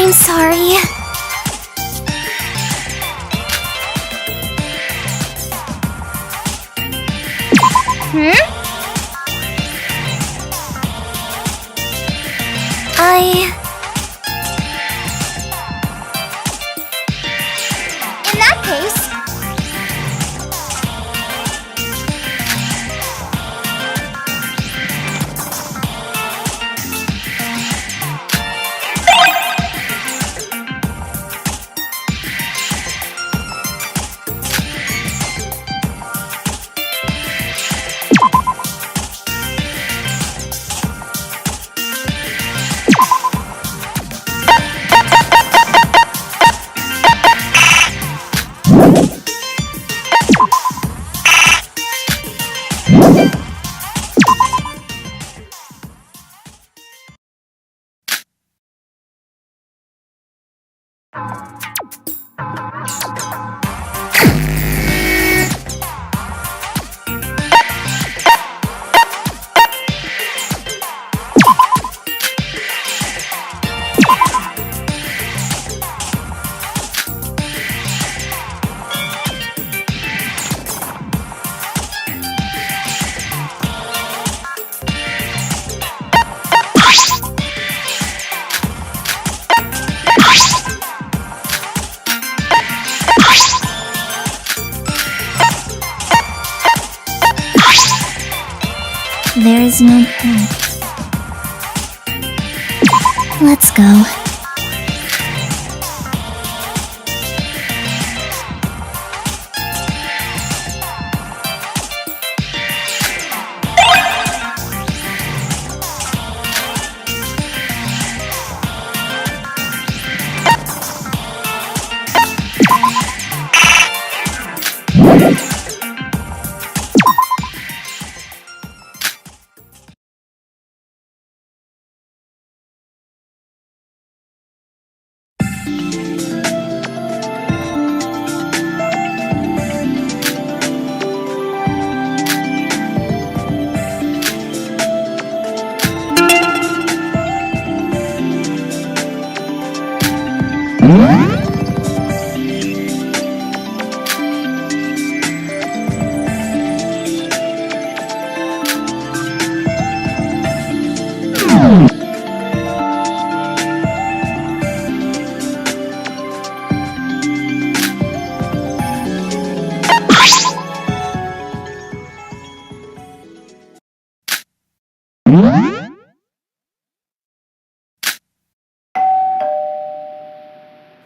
I'm sorry. In that case... There is no point. Let's go.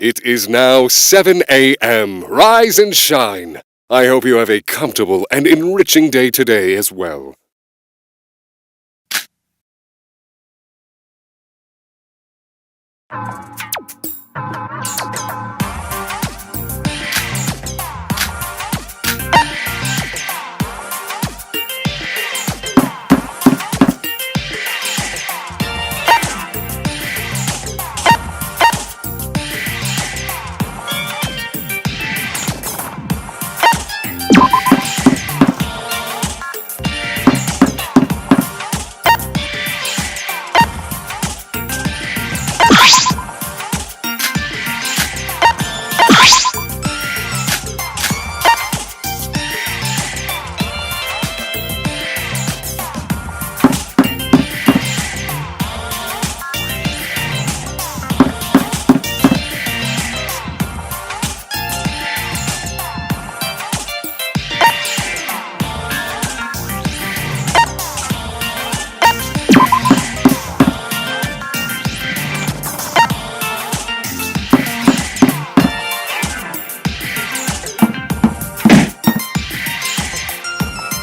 It is now 7 a.m. Rise and shine. I hope you have a comfortable and enriching day today as well.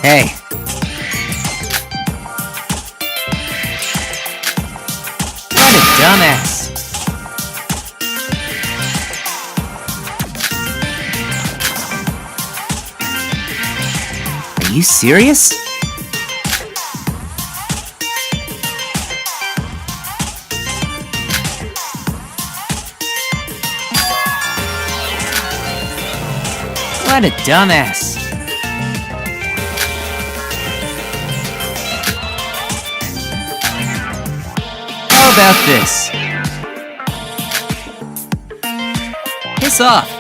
Hey. What a dumbass. Are you serious? What a dumbass. How about this? Piss off.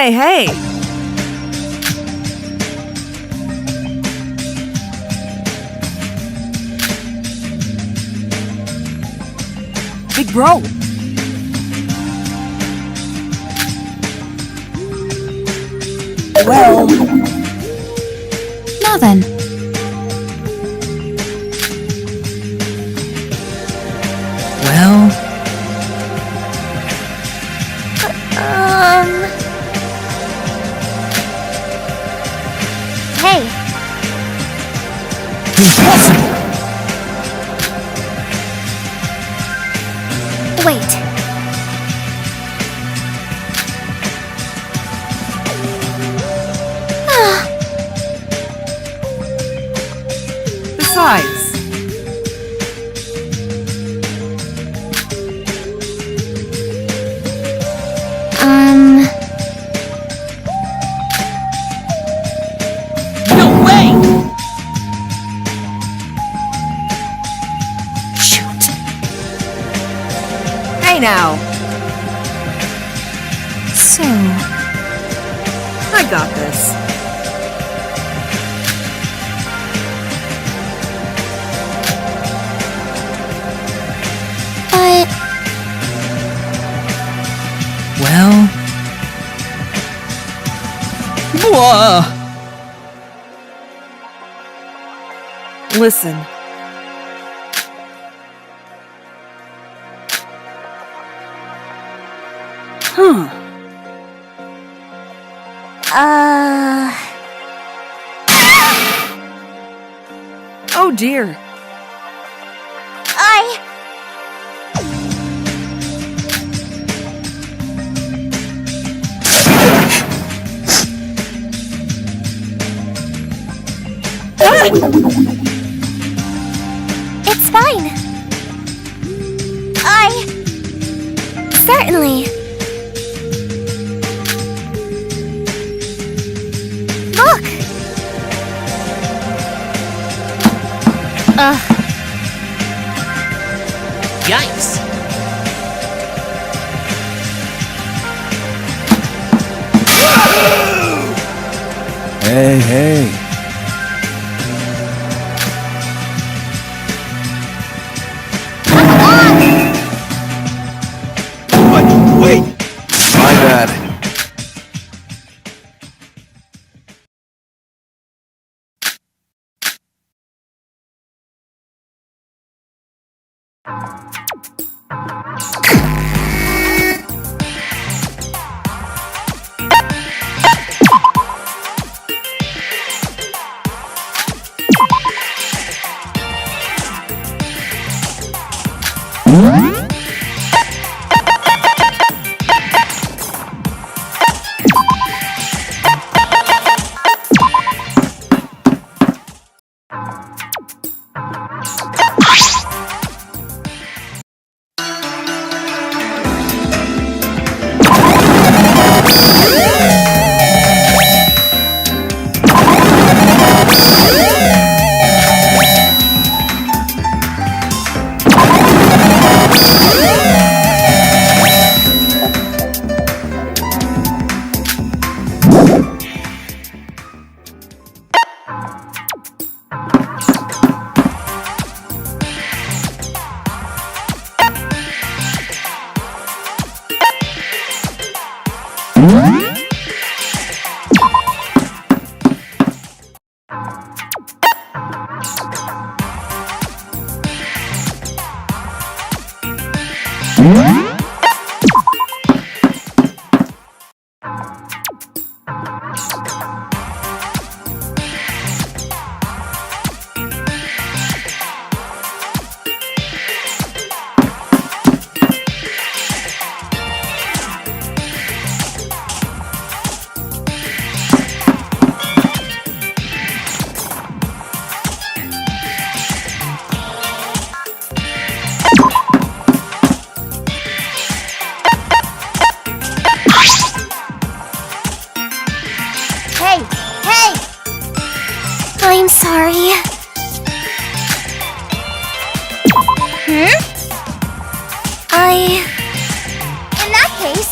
Hey! Big bro! Well... Now then. Well... Hey. Impossible! Wait. Besides... No way! Hey now! So... I got this. But... Well... Whoa! Listen. Oh dear. It's fine. Certainly. Look! Yikes! Hey, hey. What? Wait! My bad. I'm sorry. In that case...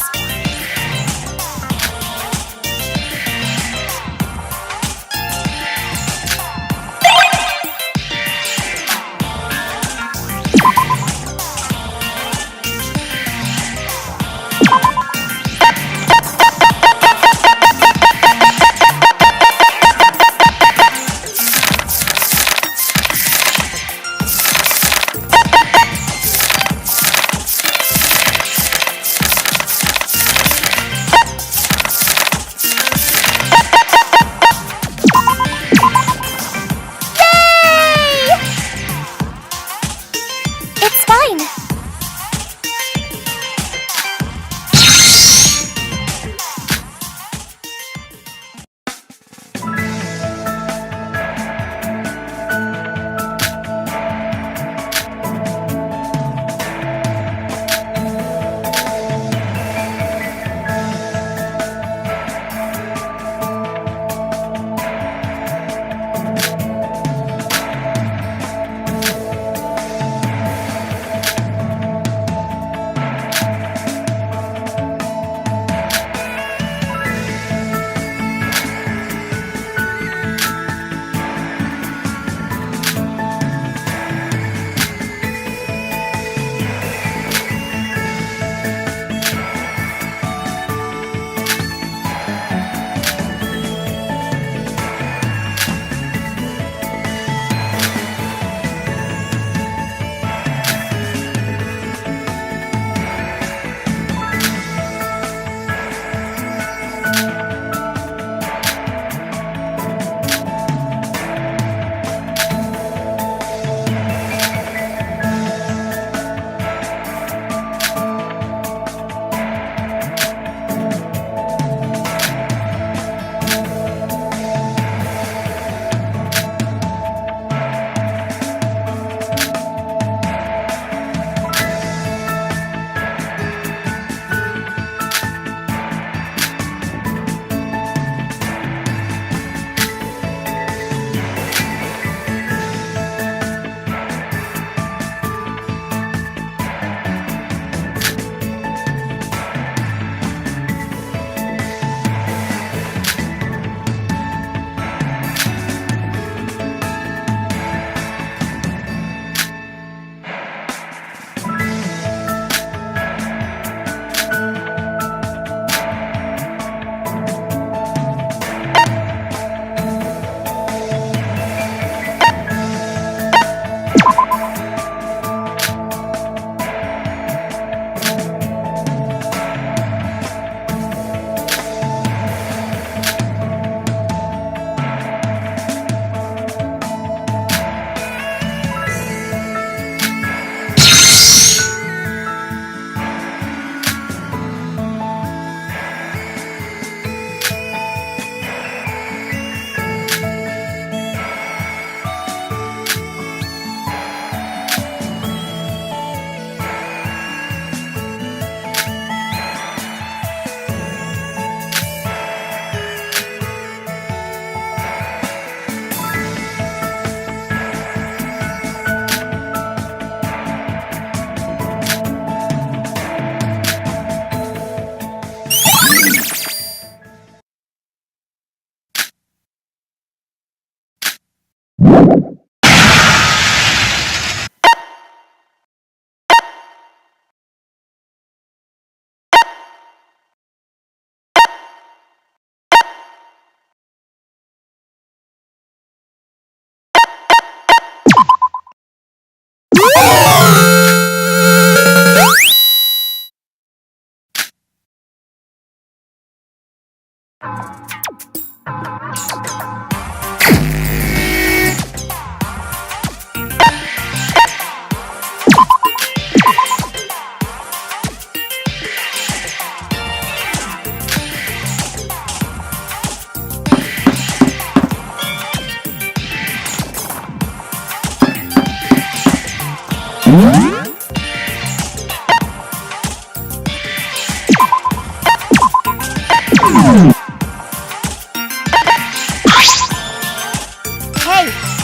Hey,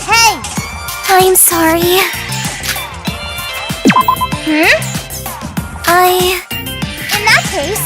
hey! I'm sorry. In that case...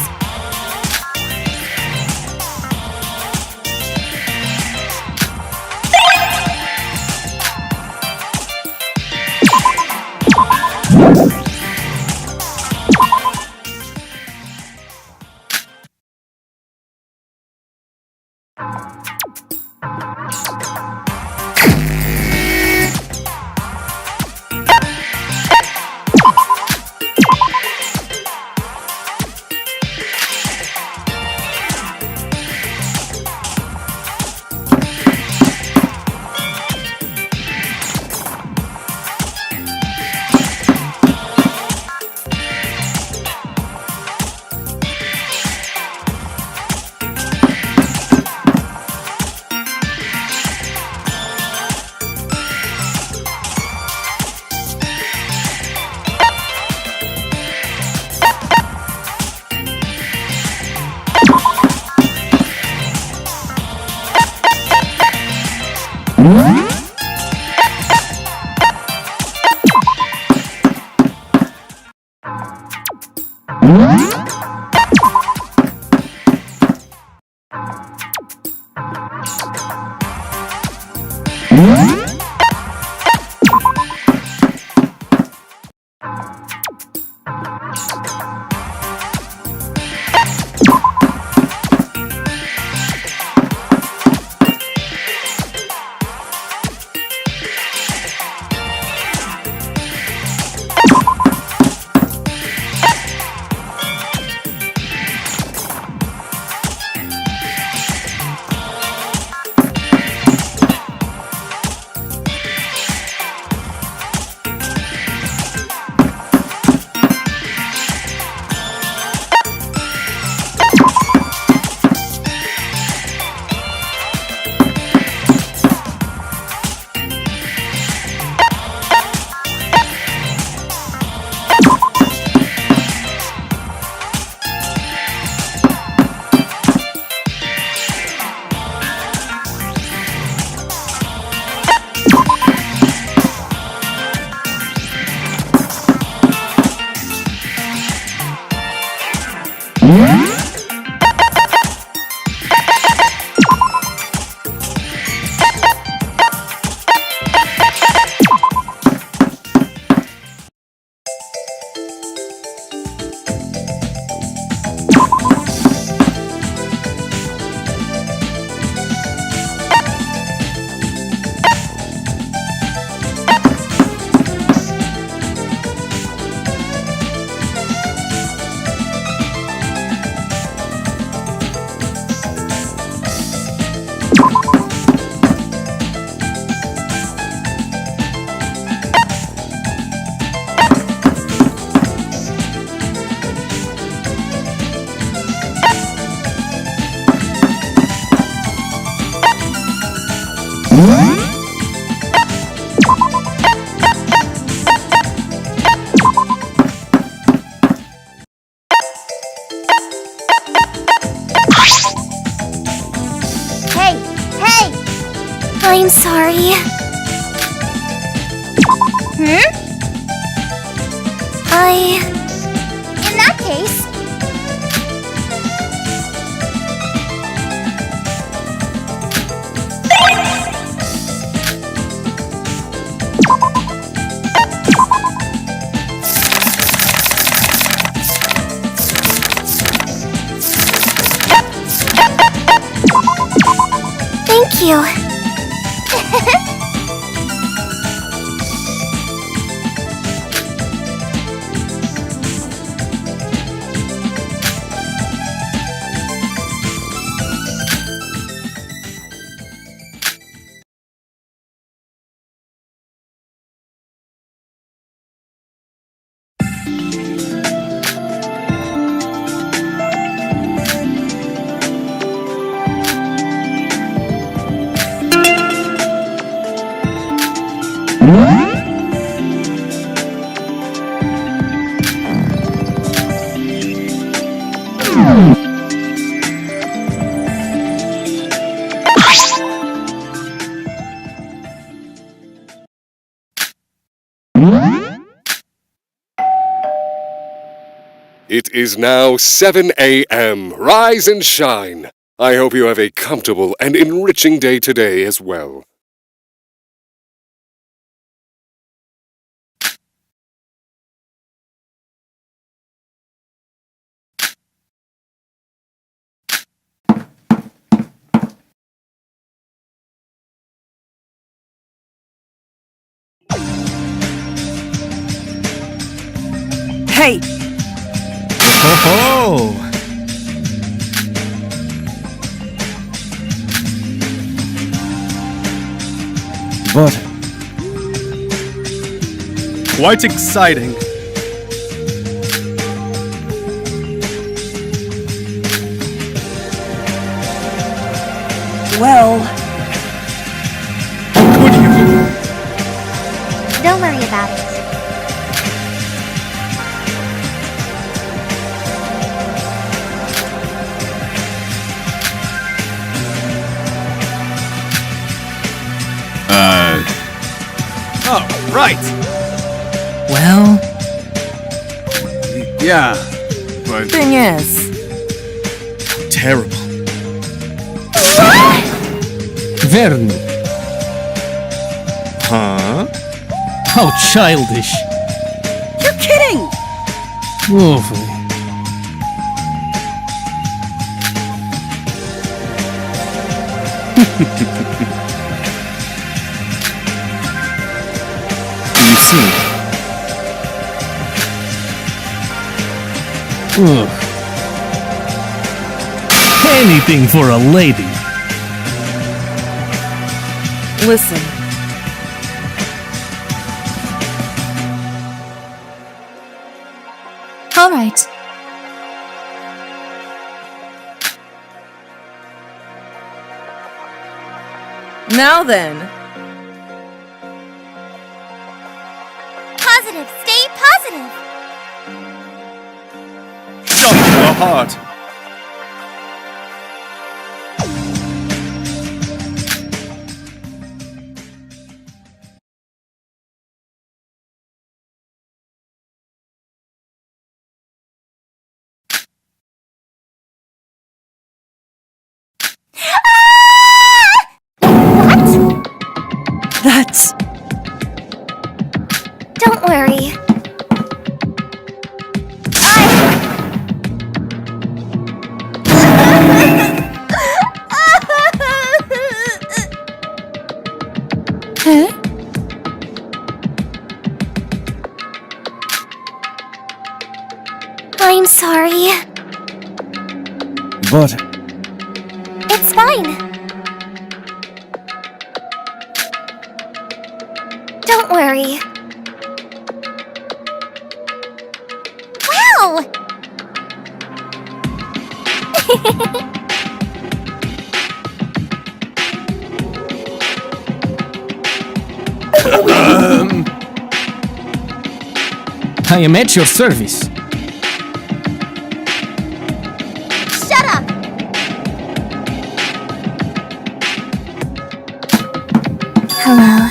I'm sorry. In that case... Thank you. It is now 7 a.m. Rise and shine. I hope you have a comfortable and enriching day today as well. Hey! Oh! But quite exciting. Well, Could you? Don't worry about it. Oh, right. Well, Yeah, but thing is, terrible. Verno. Huh? How childish. you're kidding! Awfully. You see, Ugh. Anything for a lady. Listen, All right. now then. Positive. Stay positive. shot to the heart. That's... Don't worry. Huh? I'm sorry. But It's fine. Don't worry. Wow! I am at your service. Shut up! Hello.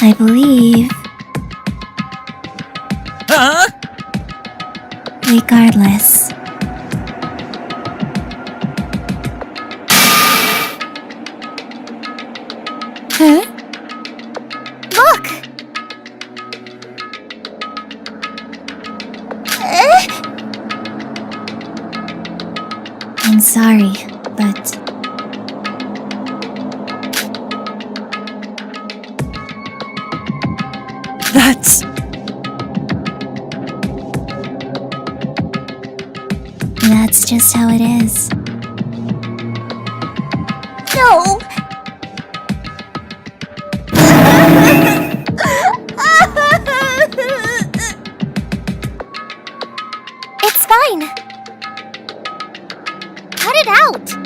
I believe. Huh? Regardless. Huh? Look! I'm sorry, but That's... that's just how it is. No! It's fine. Cut it out.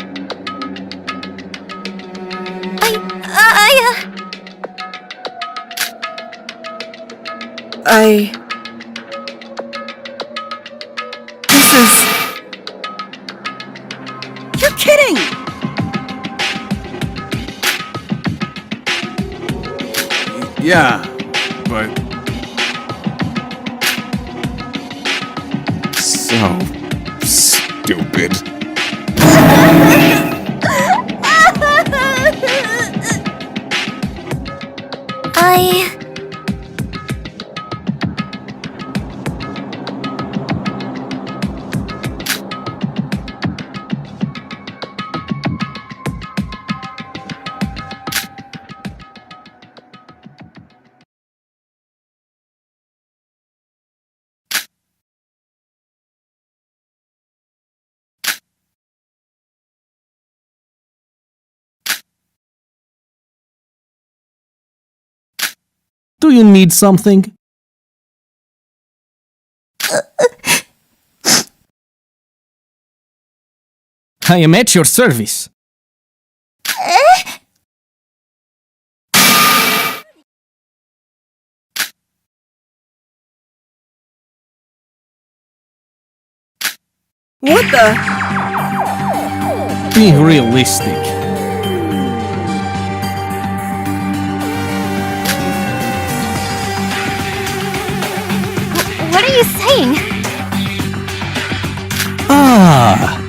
This is... You're kidding! Yeah, but... So... stupid. Do you need something? I am at your service. What the... Be realistic. what are you saying? Ah.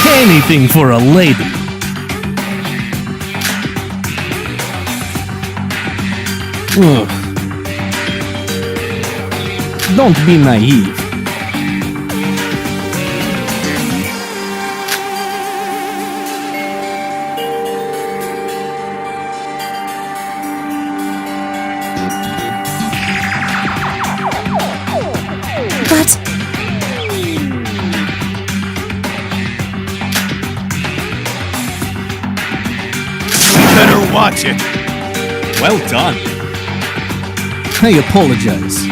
Anything for a lady. Ugh. Don't be naive. But Better watch it. Well done. I apologize.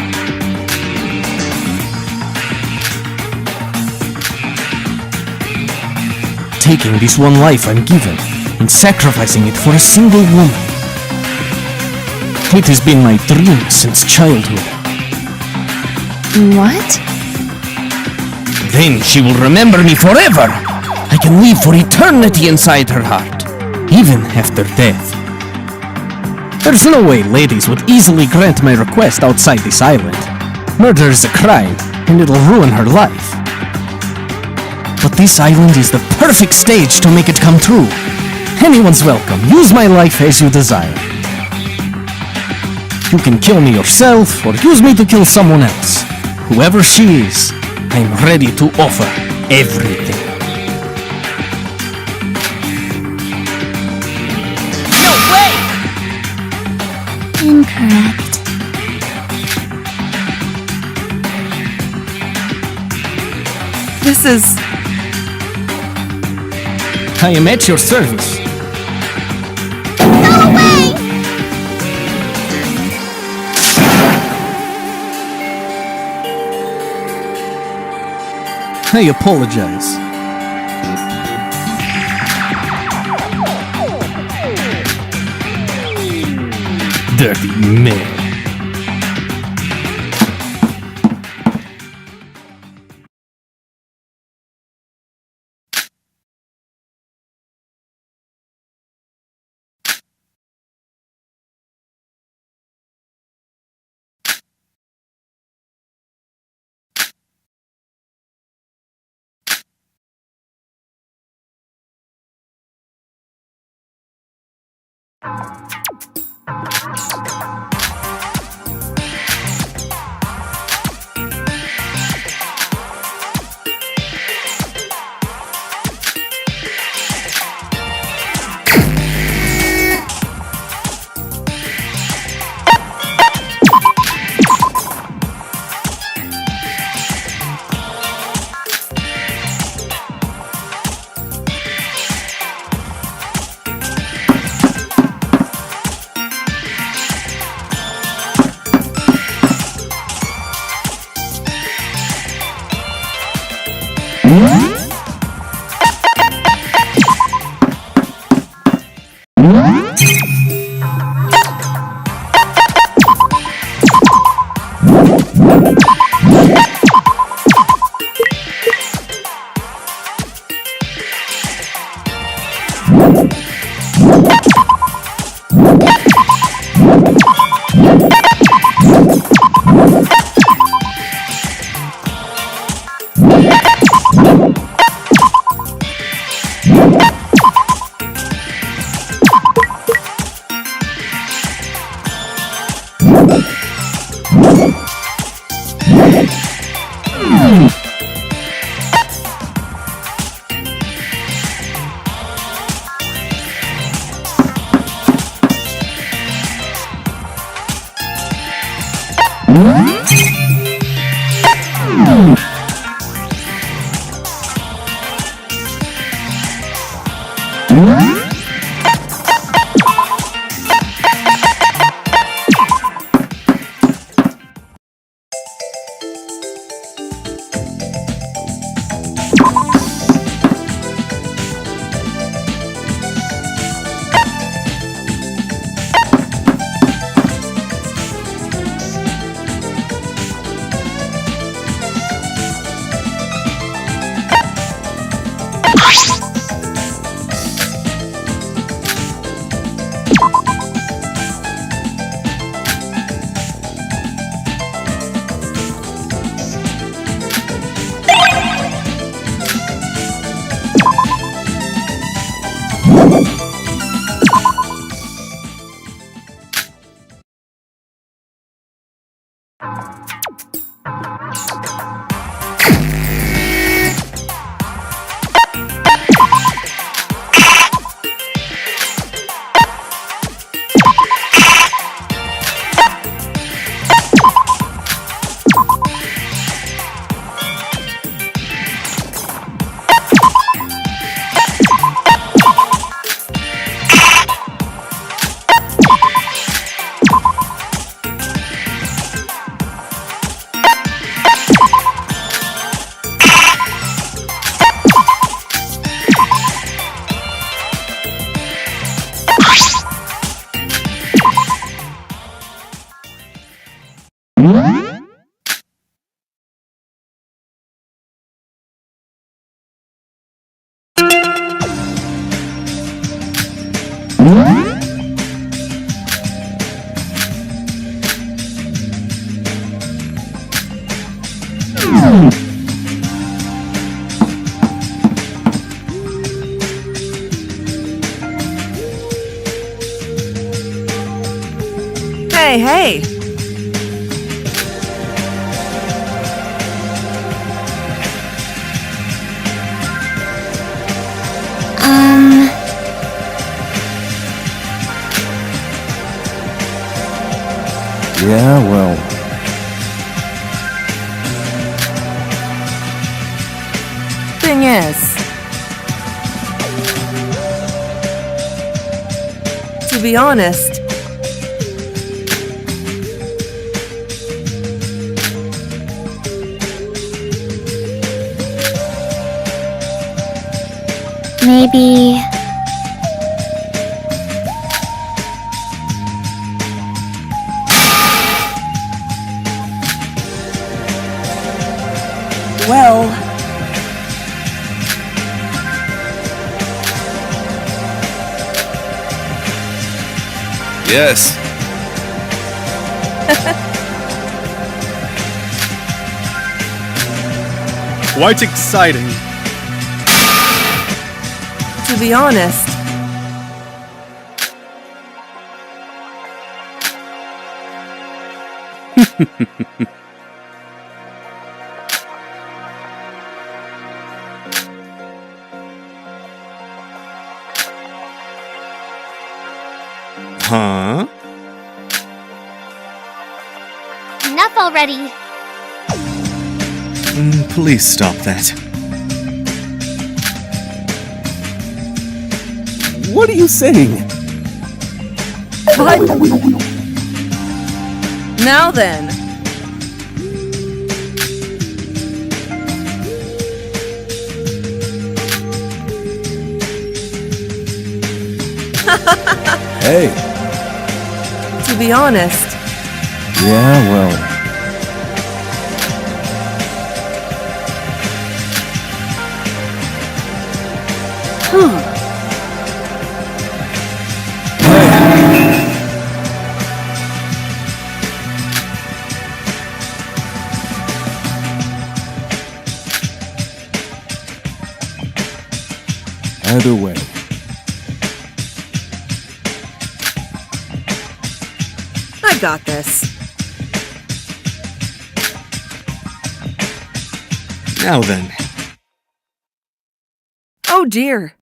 Taking this one life I'm given and sacrificing it for a single woman. It has been my dream since childhood. what? Then she will remember me forever. I can live for eternity inside her heart, even after death. There's no way ladies would easily grant my request outside this island. Murder is a crime, and it'll ruin her life. But this island is the perfect stage to make it come true. Anyone's welcome. Use my life as you desire. You can kill me yourself, or use me to kill someone else. Whoever she is, I'm ready to offer everything. Incorrect. This is... I am at your service. Go away! I apologize. Dirty man. Hey, hey! Yeah, well. Thing is, to be honest, maybe... well, Yes. Quite exciting. to be honest, Huh? Enough already. Please stop that. What are you saying? But... Now then. Hey. To be honest, Yeah, well. Either way. I got this. Now then. Oh dear.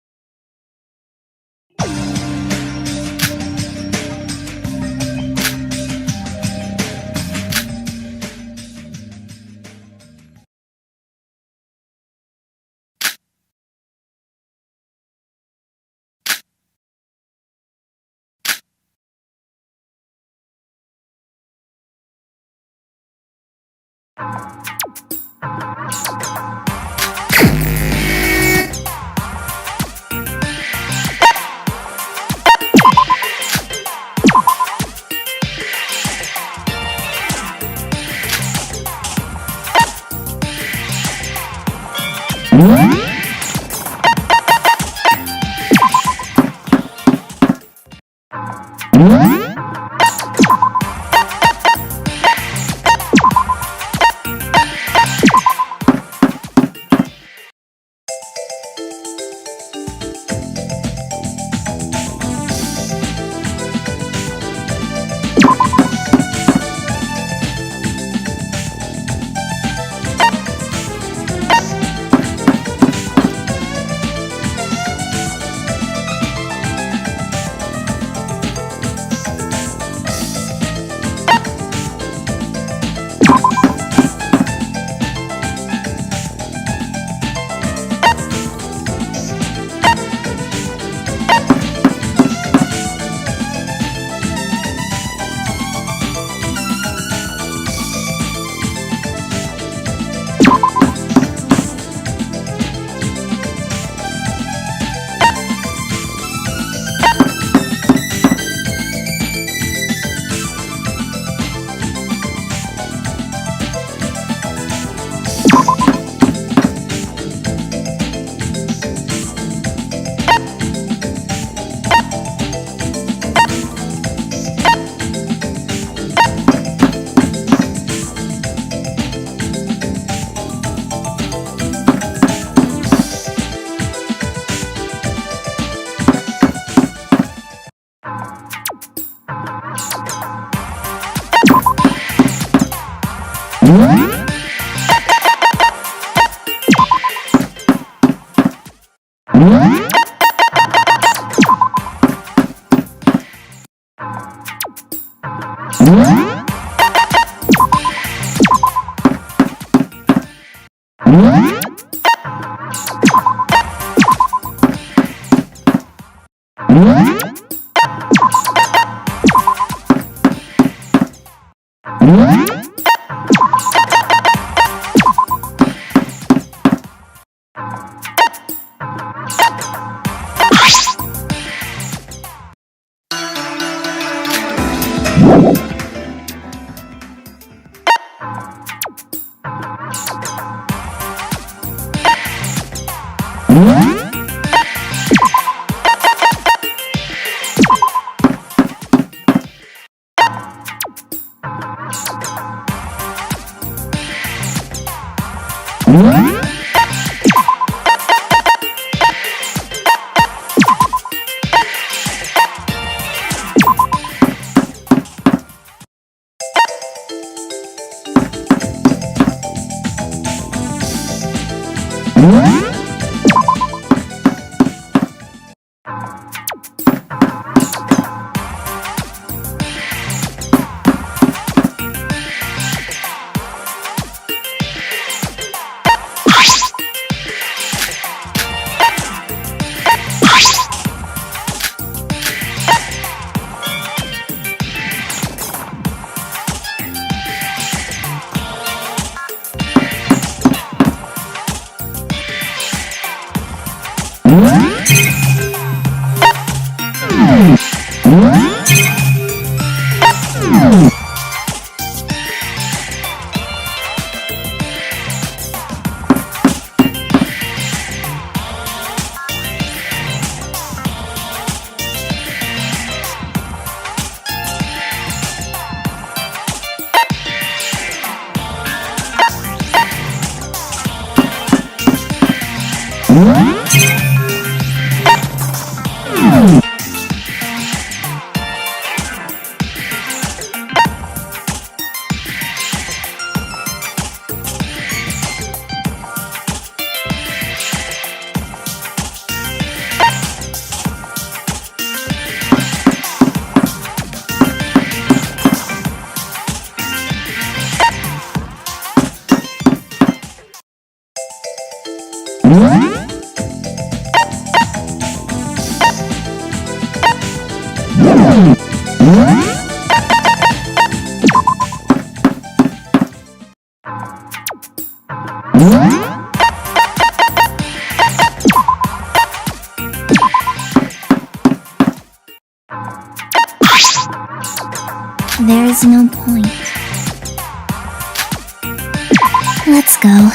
There is no point. Let's go.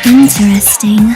Interesting.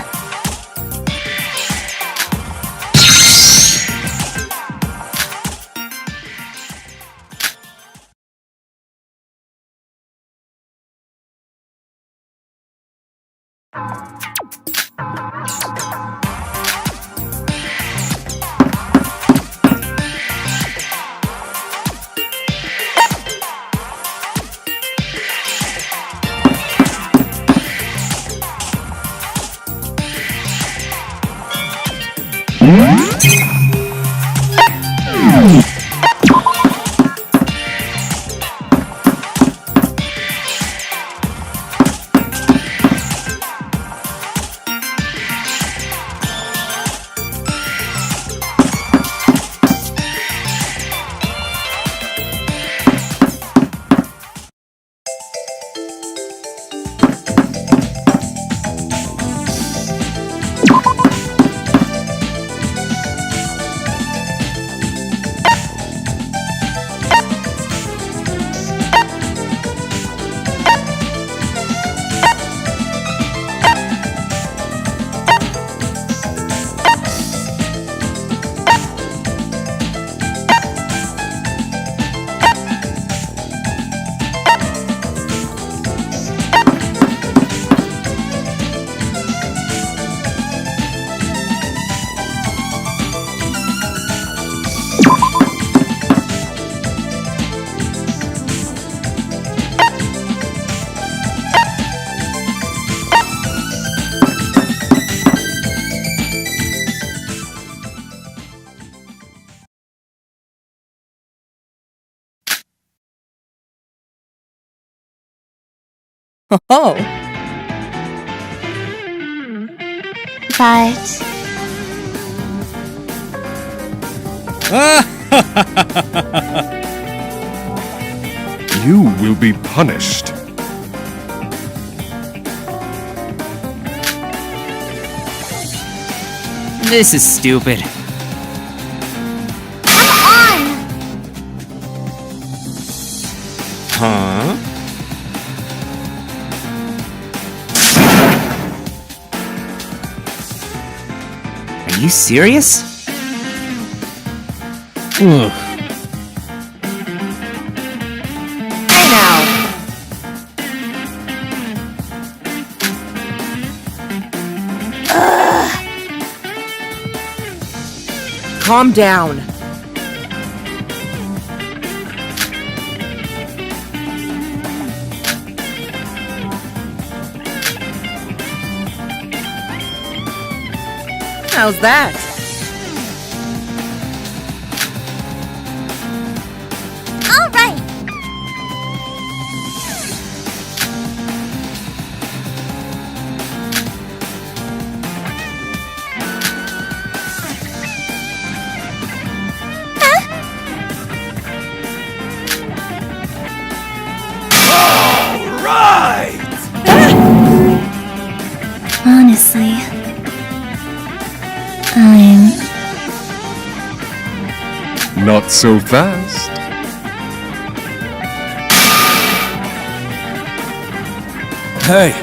Oh, But You will be punished. This is stupid. Huh? Are you serious? Ugh. hey now. calm down. How's that? All right. Honestly, I'm... Not so fast. Hey,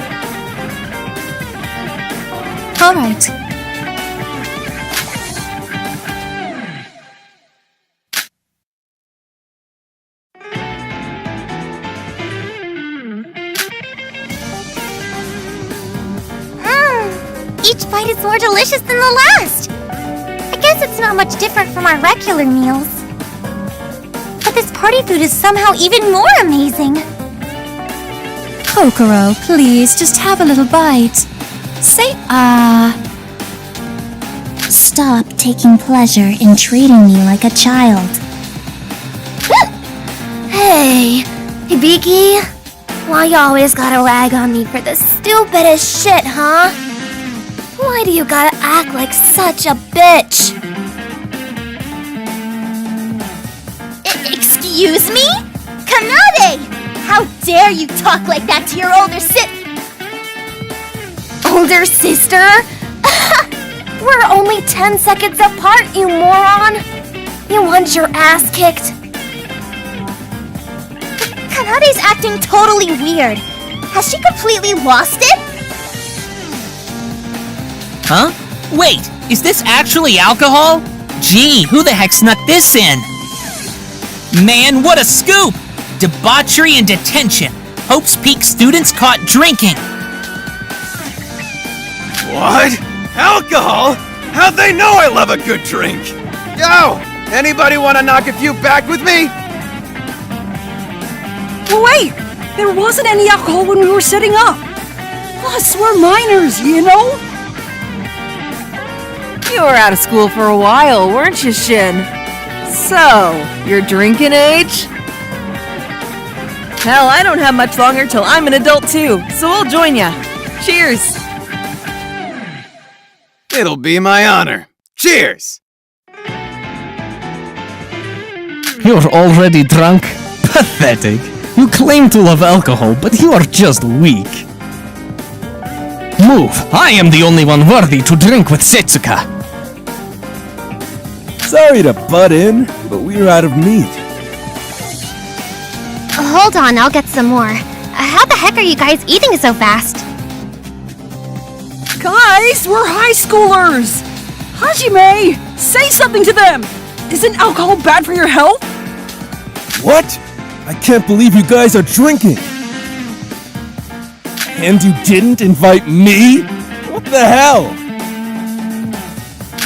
All right. Each bite is more delicious than the last. I guess it's not much different from our regular meals. But this party food is somehow even more amazing. Kokoro, please, just have a little bite. Say Stop taking pleasure in treating me like a child. Hey, Hibiki, why you always gotta rag on me for the stupidest shit, huh? Why do you gotta act like such a bitch? Excuse me? Kanade! How dare you talk like that to your older older sister? We're only 10 seconds apart, you moron! You want your ass kicked? Kanade's acting totally weird. Has she completely lost it? Huh? Wait, is this actually alcohol? Gee, who the heck snuck this in? Man, what a scoop! Debauchery and detention. Hope's Peak students caught drinking. What? Alcohol? How'd they know I love a good drink? Yo! Anybody want to knock a few back with me? Wait! There wasn't any alcohol when we were setting up. Plus, we're minors, you know? You were out of school for a while, weren't you, Shin? So, your drinking age? Hell, I don't have much longer till I'm an adult too, so I'll join ya. Cheers! It'll be my honor. Cheers! You're already drunk? Pathetic. You claim to love alcohol, but you are just weak. Move! I am the only one worthy to drink with Setsuka. sorry to butt in, but we're out of meat. Hold on, I'll get some more. How the heck are you guys eating so fast? Guys, we're high schoolers! Hajime, say something to them! Isn't alcohol bad for your health? What? I can't believe you guys are drinking! And you didn't invite me? What the hell?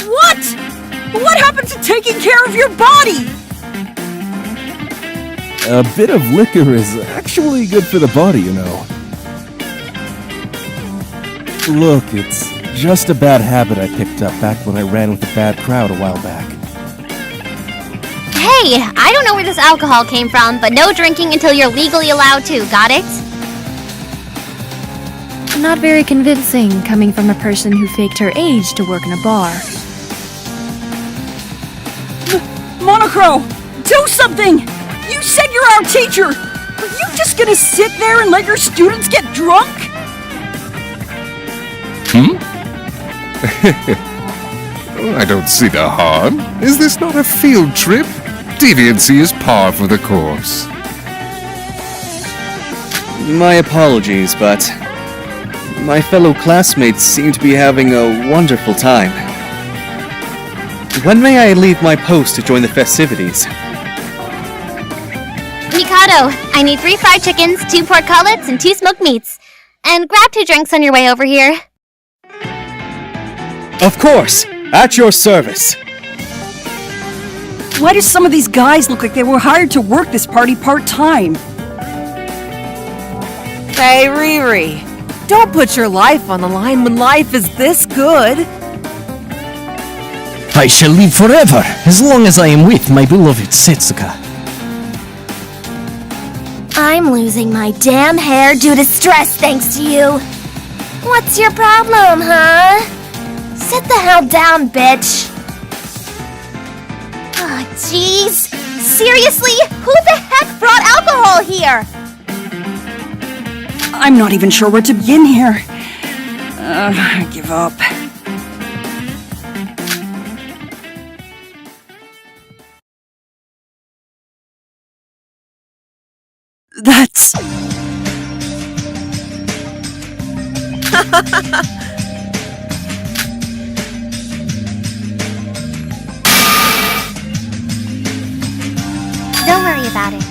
What? What happened to taking care of your body? A bit of liquor is actually good for the body, you know. Look, it's just a bad habit I picked up back when I ran with a bad crowd a while back. Hey, I don't know where this alcohol came from, but no drinking until you're legally allowed to, got it? Not very convincing, coming from a person who faked her age to work in a bar. Monocro, do something! You said you're our teacher! Are you just gonna sit there and let your students get drunk? I don't see the harm. Is this not a field trip? Deviancy is par for the course. My apologies, but my fellow classmates seem to be having a wonderful time. When may I leave my post to join the festivities? Mikado, I need 3 fried chickens, 2 pork cutlets, and 2 smoked meats. And grab 2 drinks on your way over here. Of course! At your service! Why do some of these guys look like they were hired to work this party part-time? Hey, Riri. Don't put your life on the line when life is this good. I shall live forever, as long as I am with my beloved Setsuka. I'm losing my damn hair due to stress thanks to you. What's your problem, huh? Sit the hell down, bitch. Ah, jeez. Seriously? Who the heck brought alcohol here? I'm not even sure where to begin here. I give up. That's... Don't worry about it.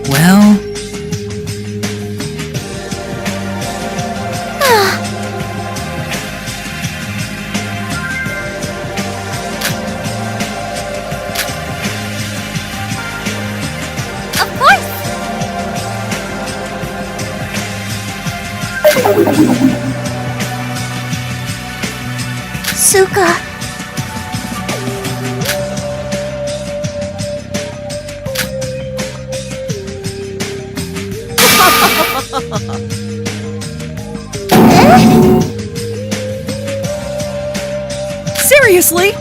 Well, Of course! Suka. Seriously?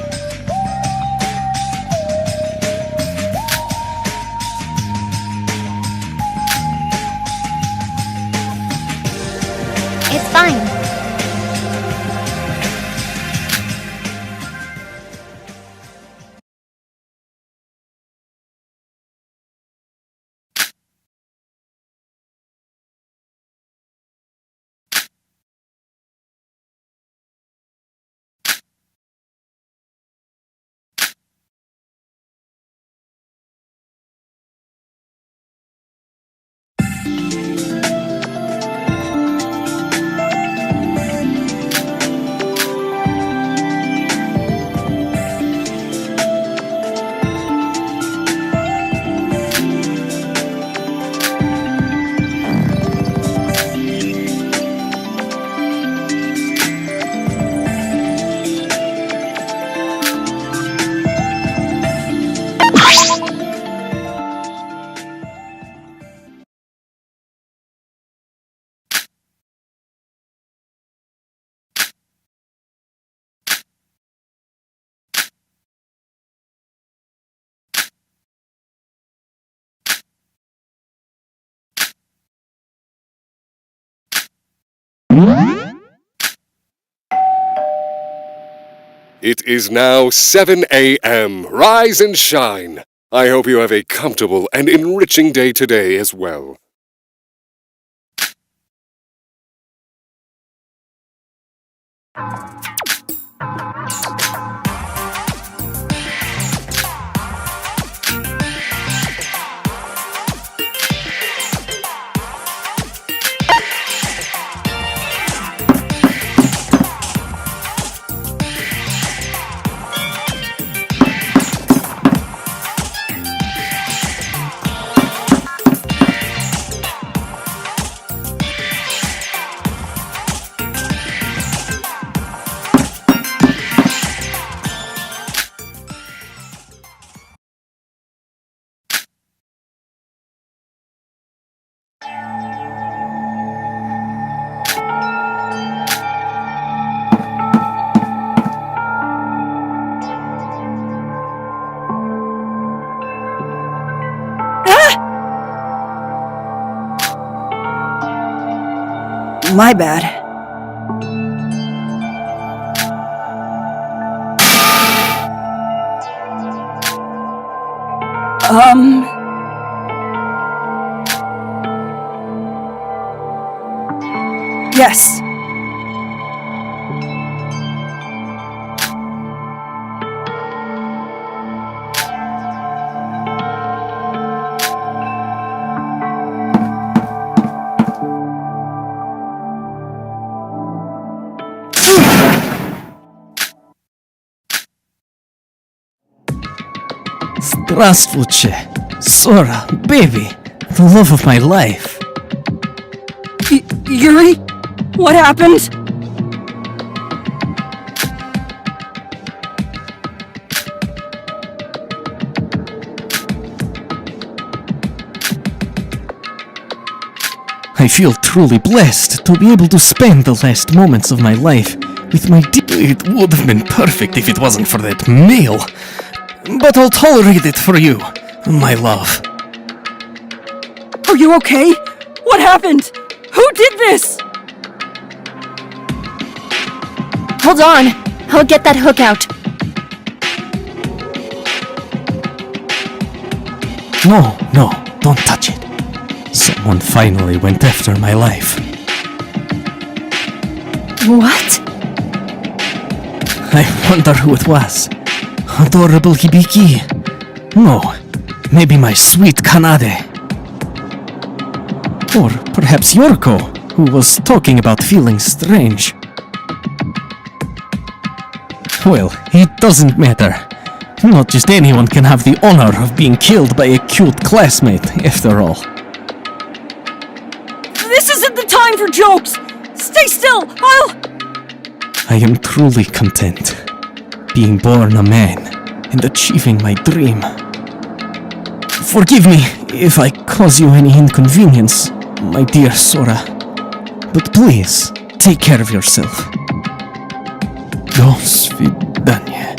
It's fine. It is now 7 a.m. Rise and shine. I hope you have a comfortable and enriching day today as well. My bad. Yes. Здравствуйте, Sora, baby, the love of my life. Yuri? What happened? I feel truly blessed to be able to spend the last moments of my life with my It would have been perfect if it wasn't for that mail. But I'll tolerate it for you, my love. Are you okay? What happened? Who did this? Hold on. I'll get that hook out. No, don't touch it. Someone finally went after my life. What? I wonder who it was. Adorable Hibiki. No, maybe my sweet Kanade. Or perhaps Yorko, who was talking about feeling strange. Well, it doesn't matter. Not just anyone can have the honor of being killed by a cute classmate, after all. This isn't the time for jokes! Stay still! I am truly content, being born a man and achieving my dream. Forgive me if I cause you any inconvenience, my dear Sora. But please, take care of yourself. До свидания.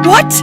What?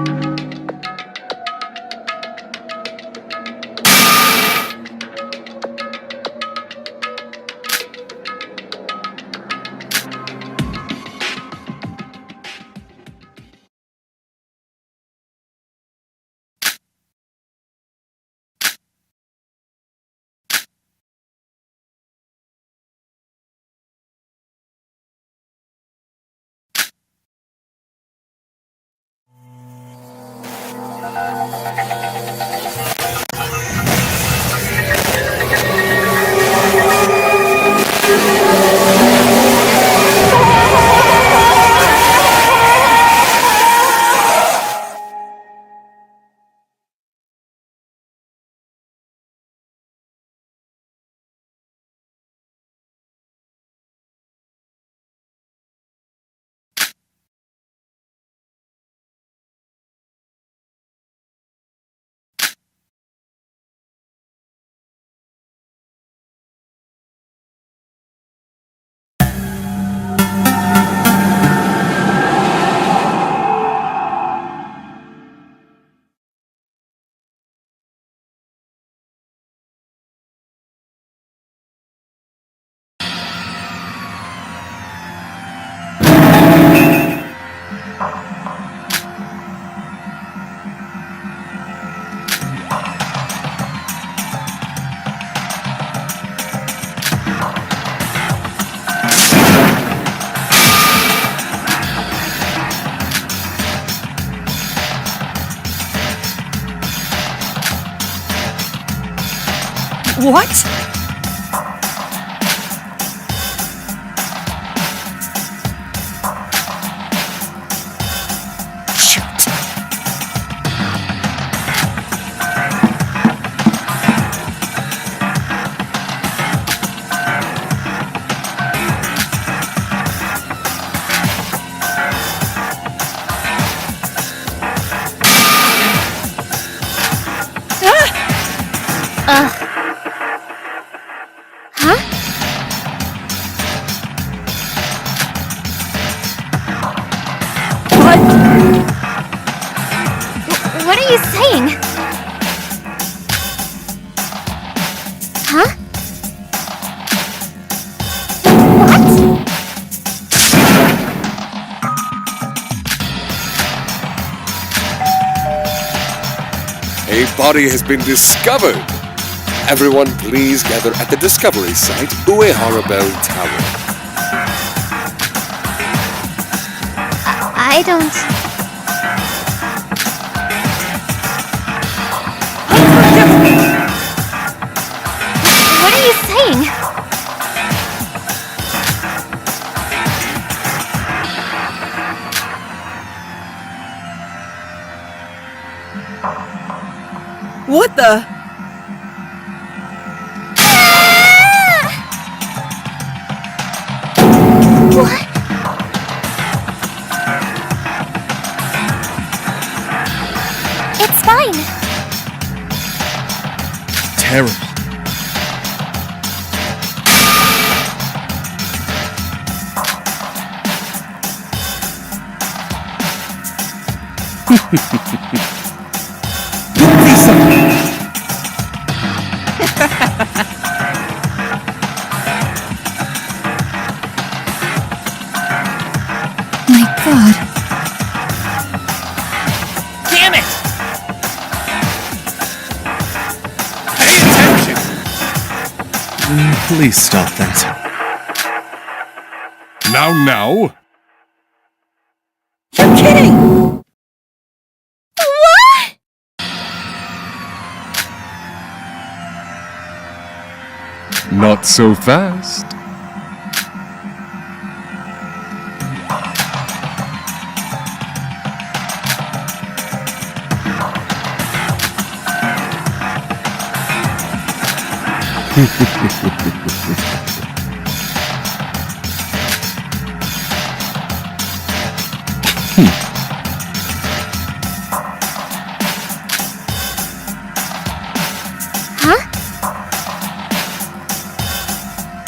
What? Shoot. What are you saying? Huh? What? A body has been discovered. Everyone, please gather at the discovery site, Uehara Bell Tower. I don't... What are you saying? What the? What? It's fine. Terrible. My god. Damn it! Pay attention! Please stop that. Now. You're kidding! What? Not so fast. Huh?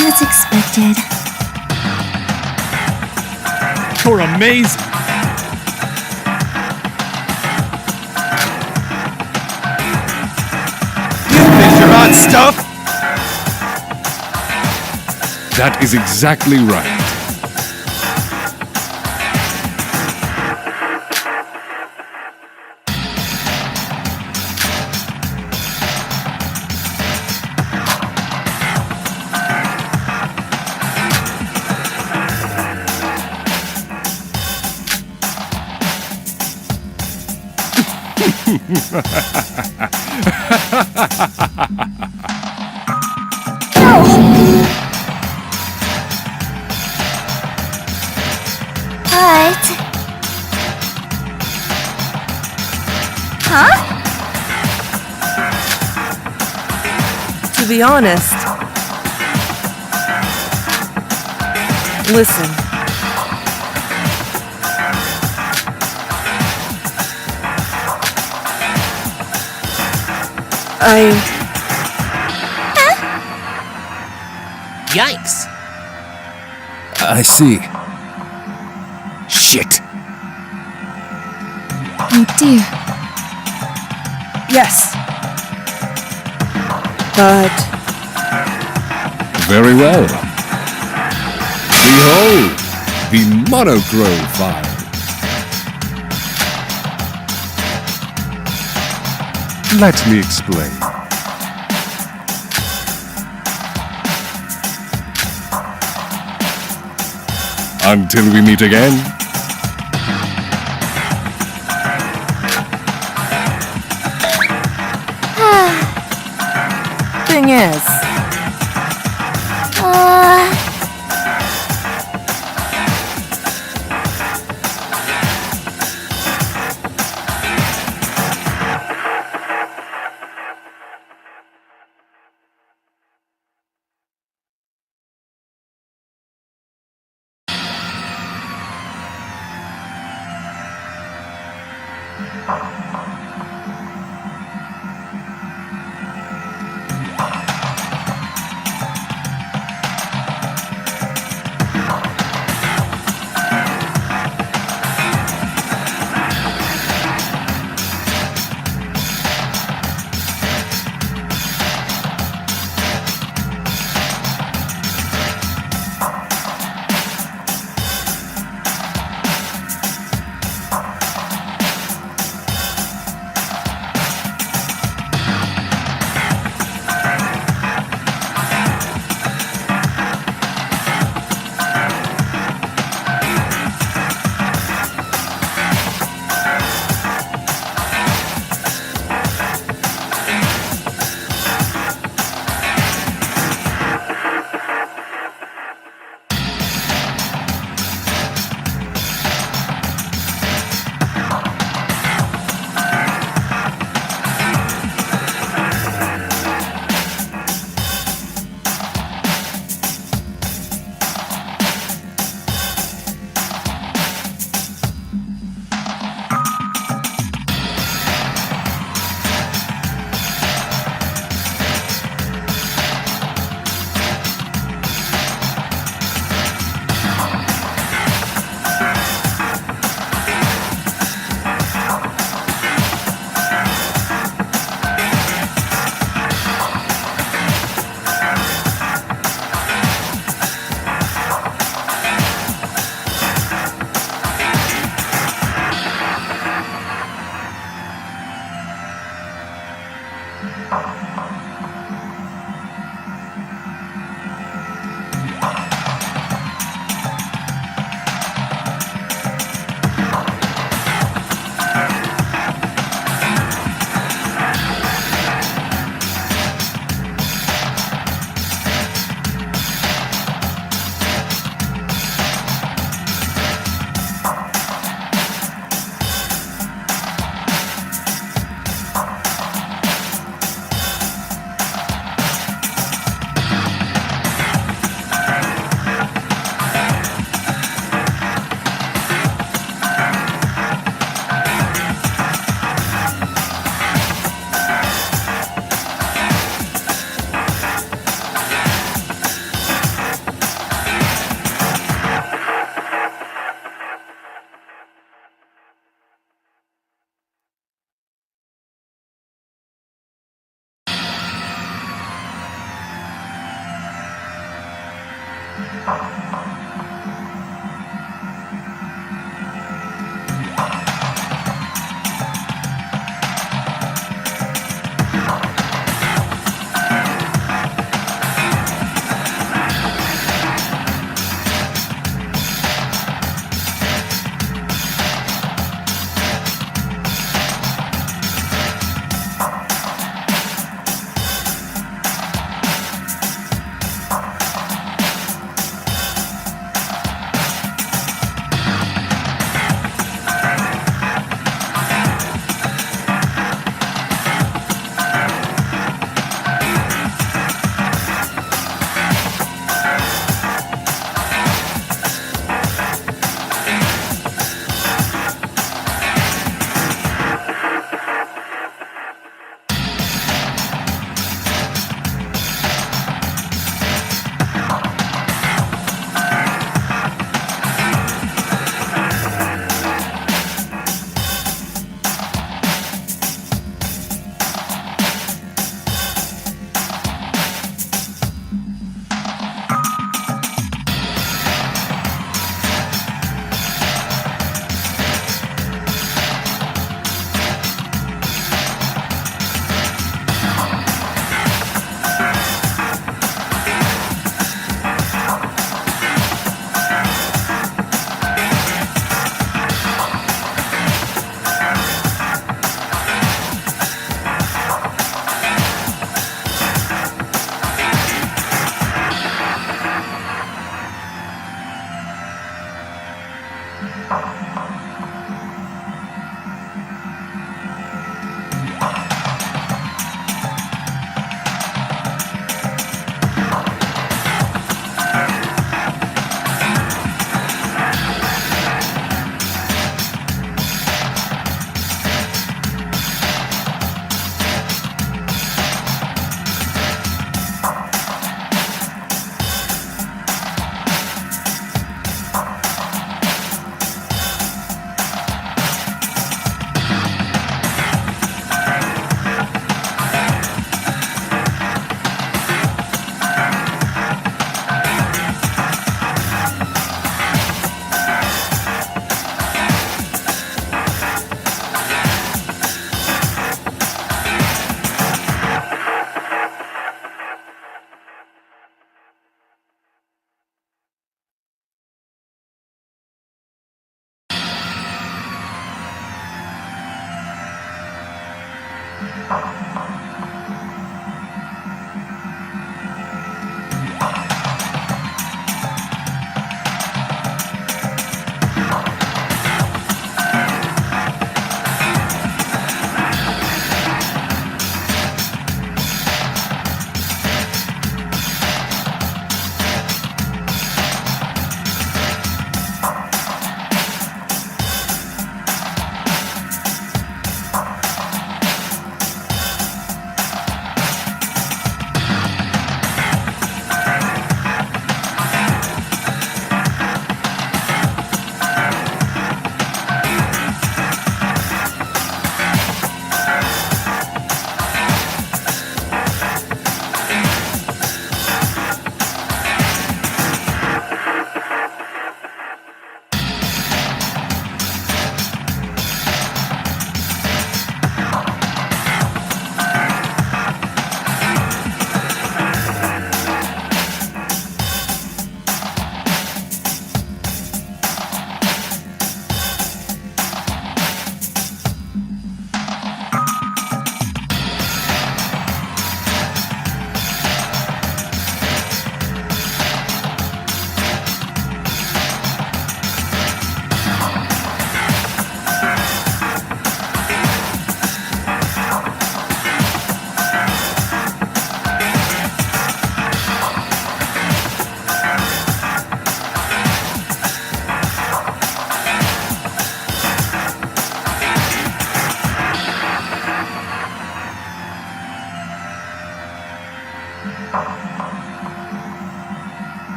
As expected. You're amazing. Is your hot stuff? That is exactly right. But... Huh? To be honest. Listen. Yikes. I see. Shit. Oh dear. Yes. But Very well. Behold, the monochrome file. Let me explain. Until we meet again. thing is,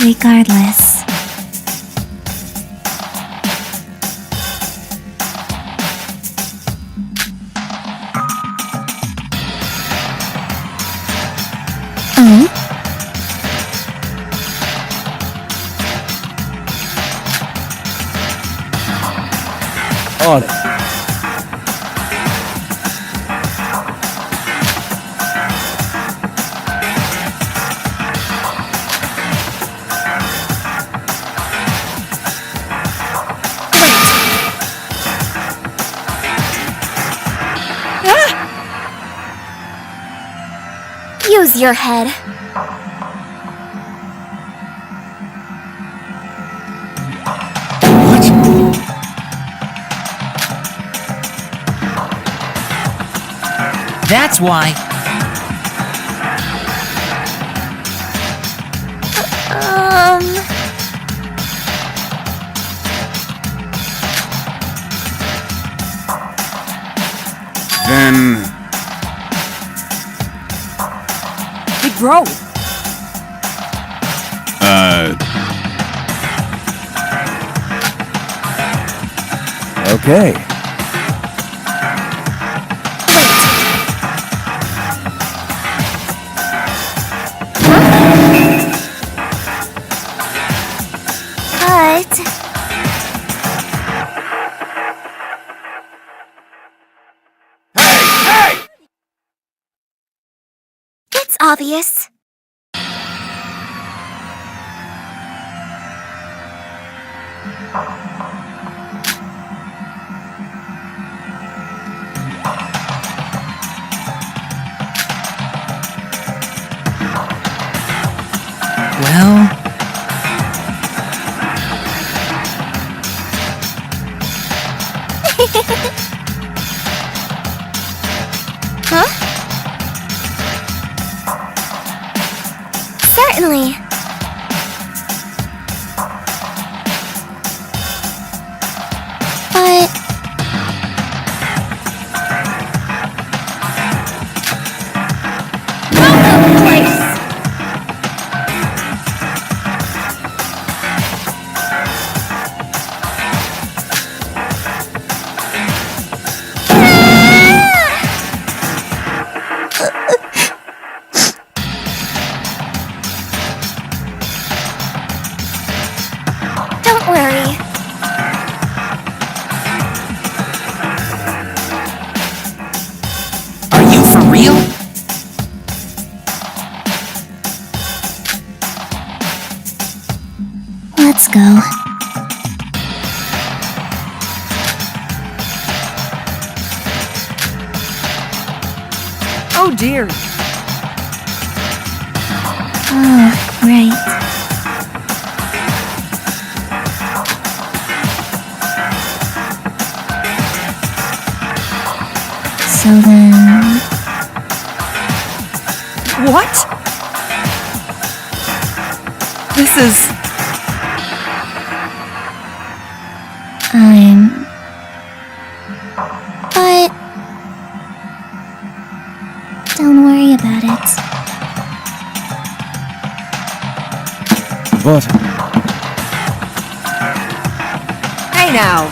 Regardless. On it. Use your head. That's why. Then... Hey, bro. Okay. But... Hey! it's obvious. Well, Huh? Certainly. But... Welcome, place! Don't worry. are you for real? Let's go. Oh dear. Oh, right. So then... What? This is... But... Don't worry about it. But Hey now.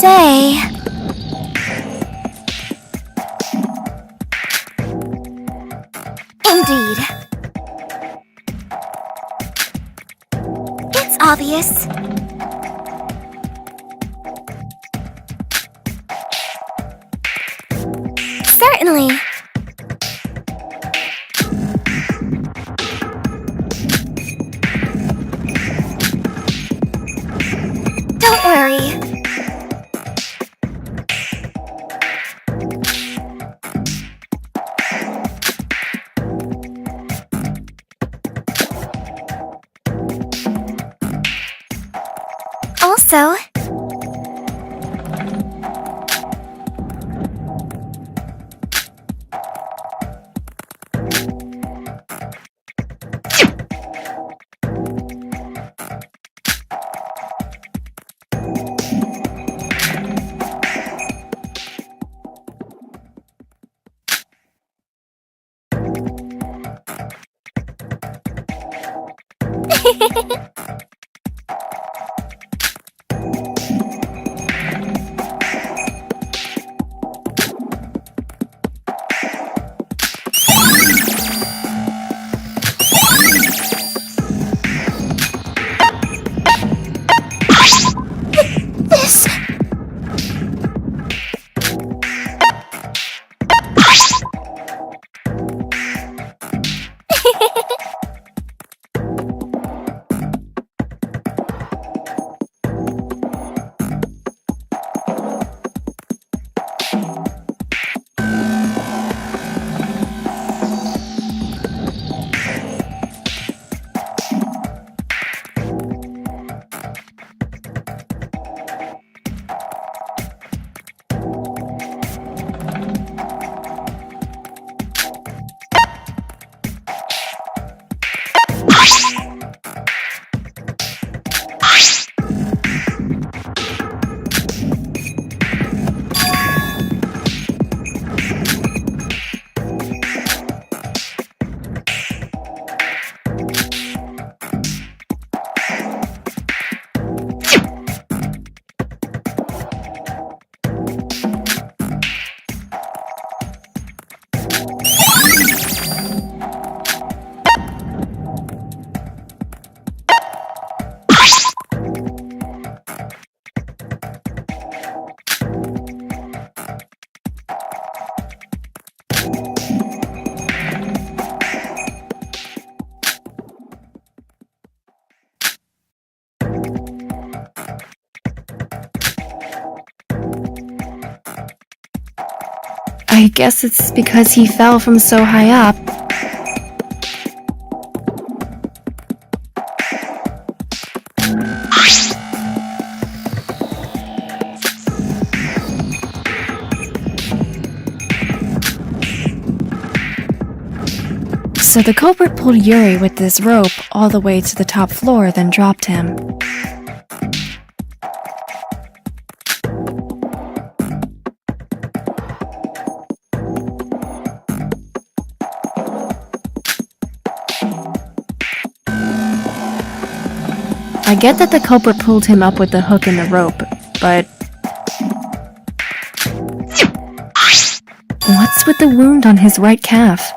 say. Indeed. It's obvious. Certainly. Don't worry. Also, this. I guess it's because he fell from so high up. So the culprit pulled Yuri with this rope all the way to the top floor, then dropped him. I get that the culprit pulled him up with the hook and the rope, but what's with the wound on his right calf?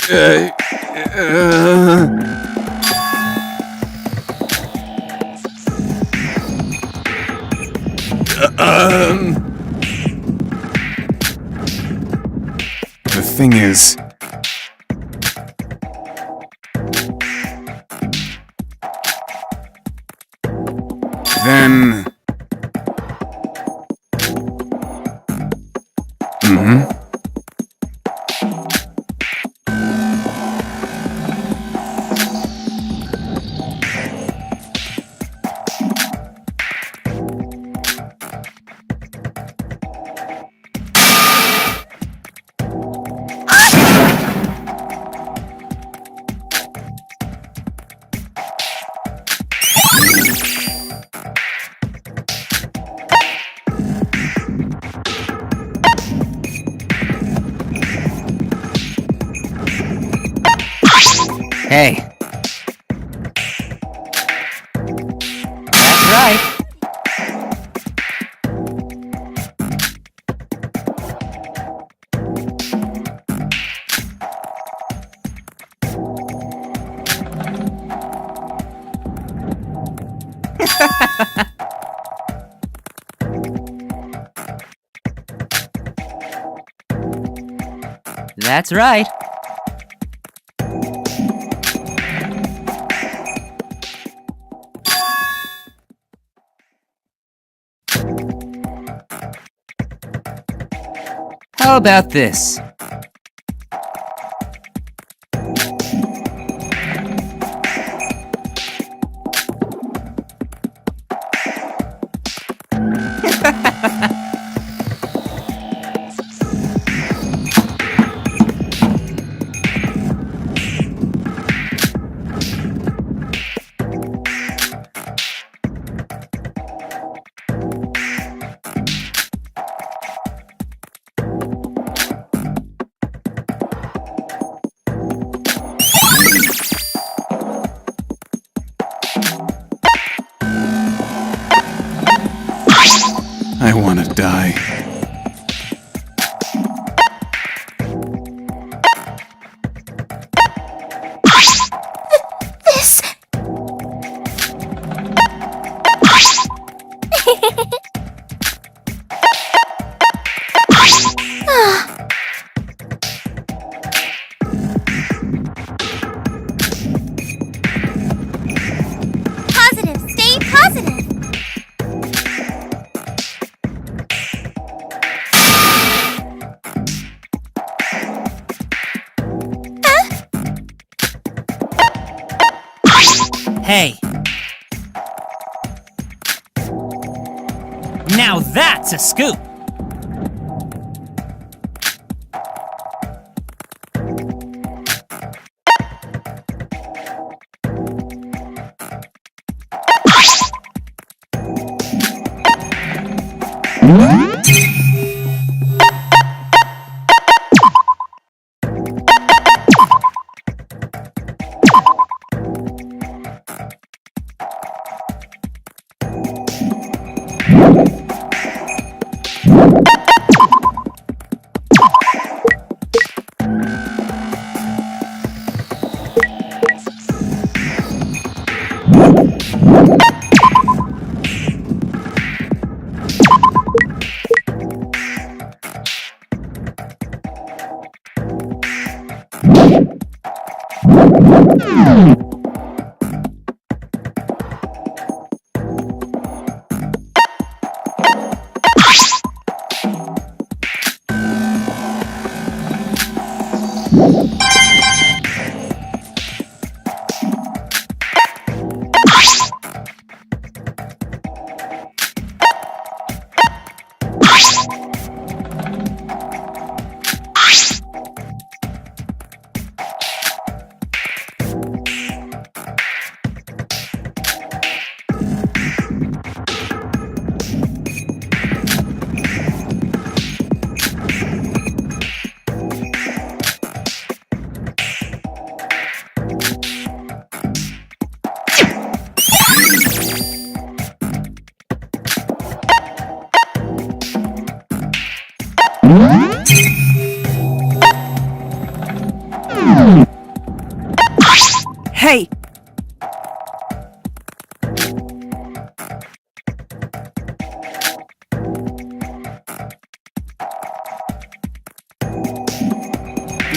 The thing is... Then... Hey. That's right. That's right. How about this? I want to die. This... Positive, stay positive. Hey. Now that's a scoop.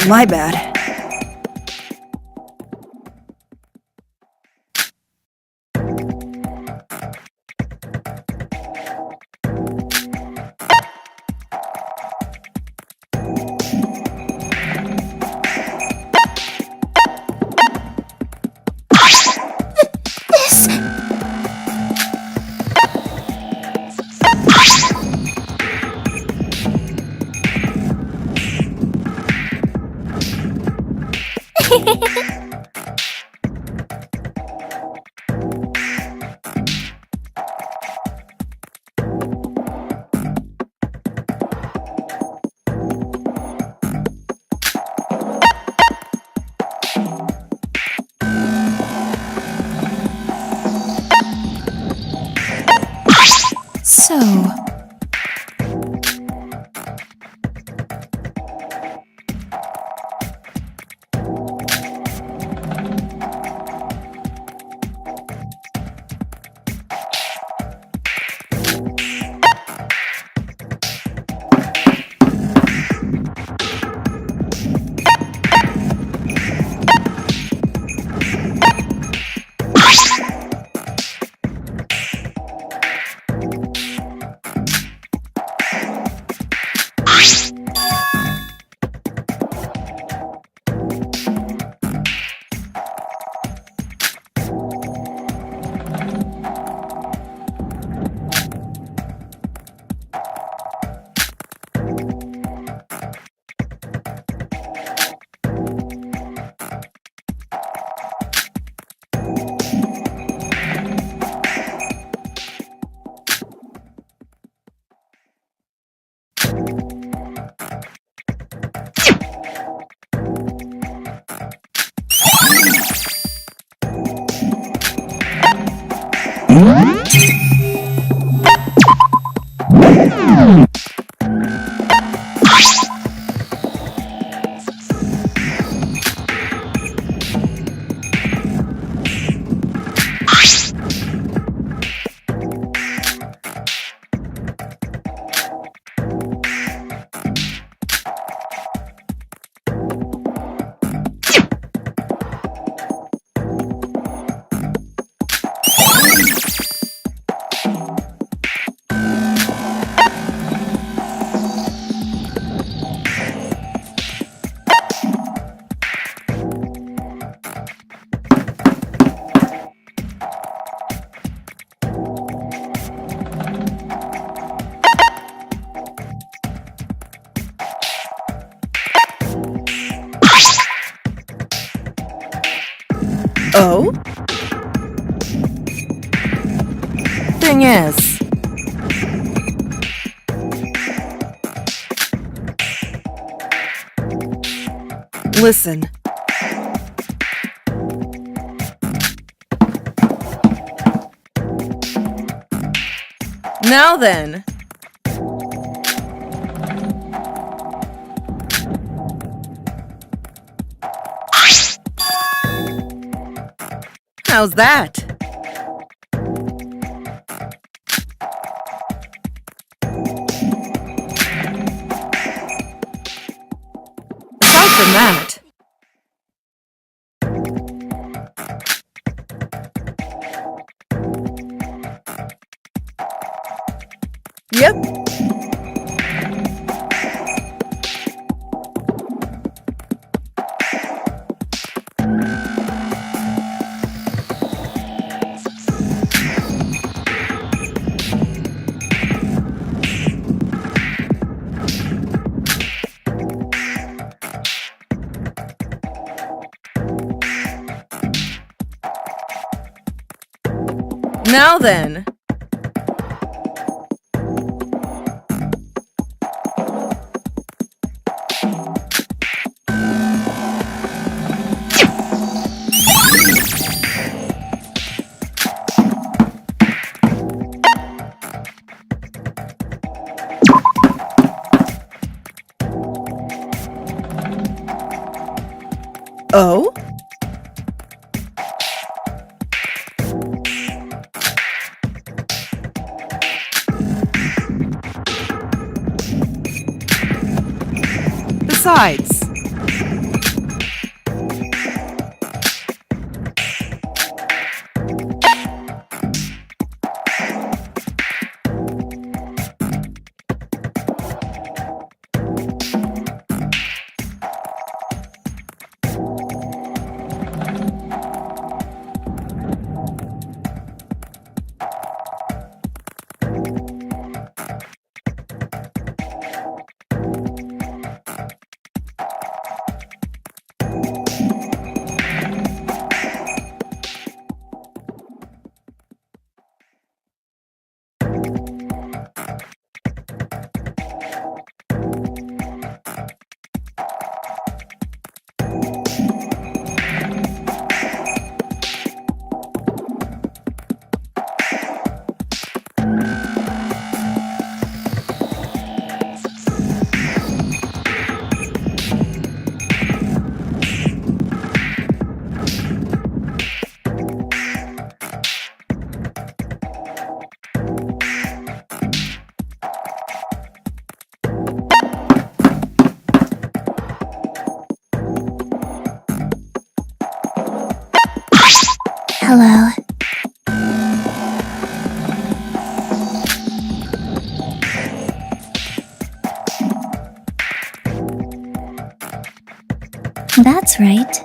My bad. So, Oh? Thing is, listen. Now then. How's that? Aside from that, yep. Now then. Oh? Besides, Hello. That's right.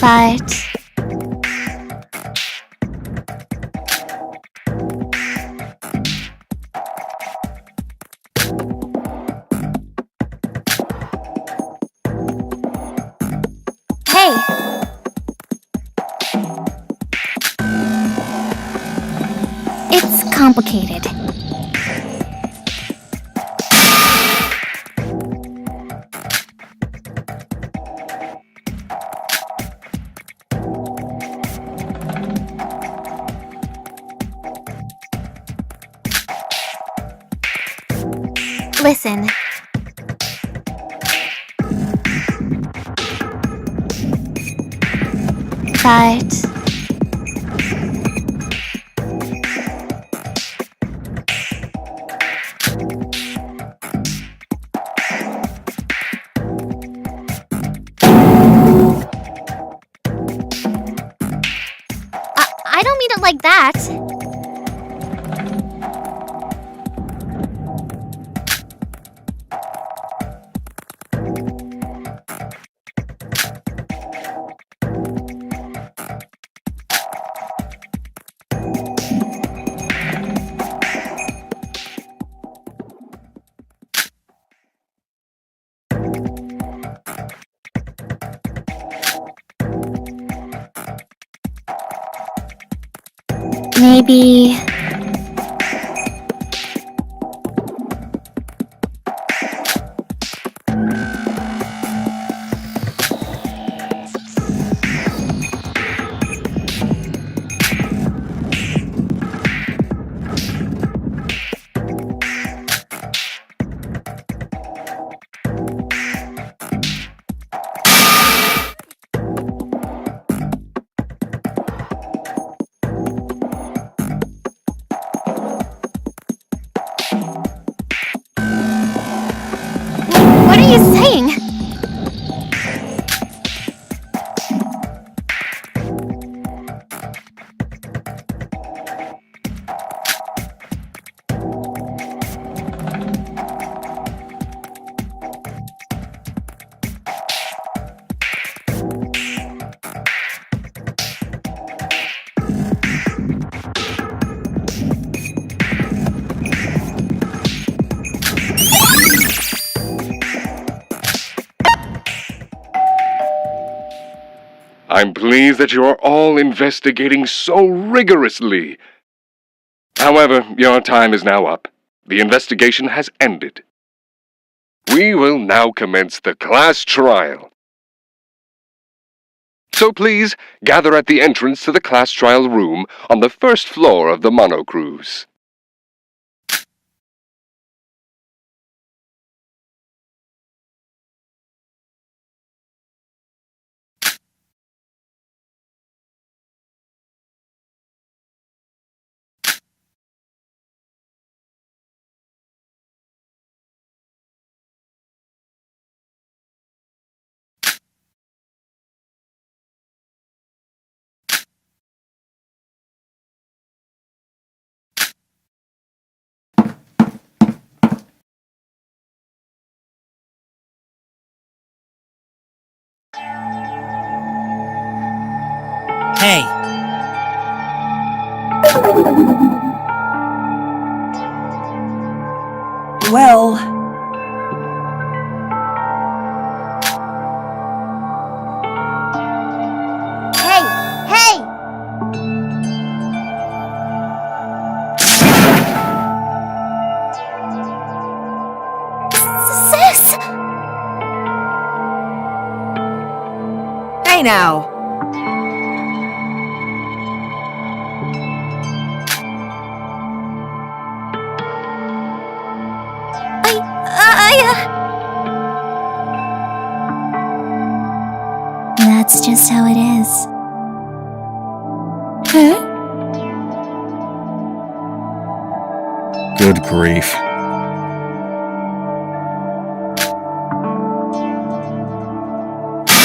But hey, it's complicated. Listen. But I don't mean it like that. Maybe I'm pleased that you are all investigating so rigorously. However, your time is now up. The investigation has ended. We will now commence the class trial. So please, gather at the entrance to the class trial room on the first floor of the monocruise. Hey, Well, Hey! Hey! Sis! Hey now! That's just how it is. Huh? Good grief.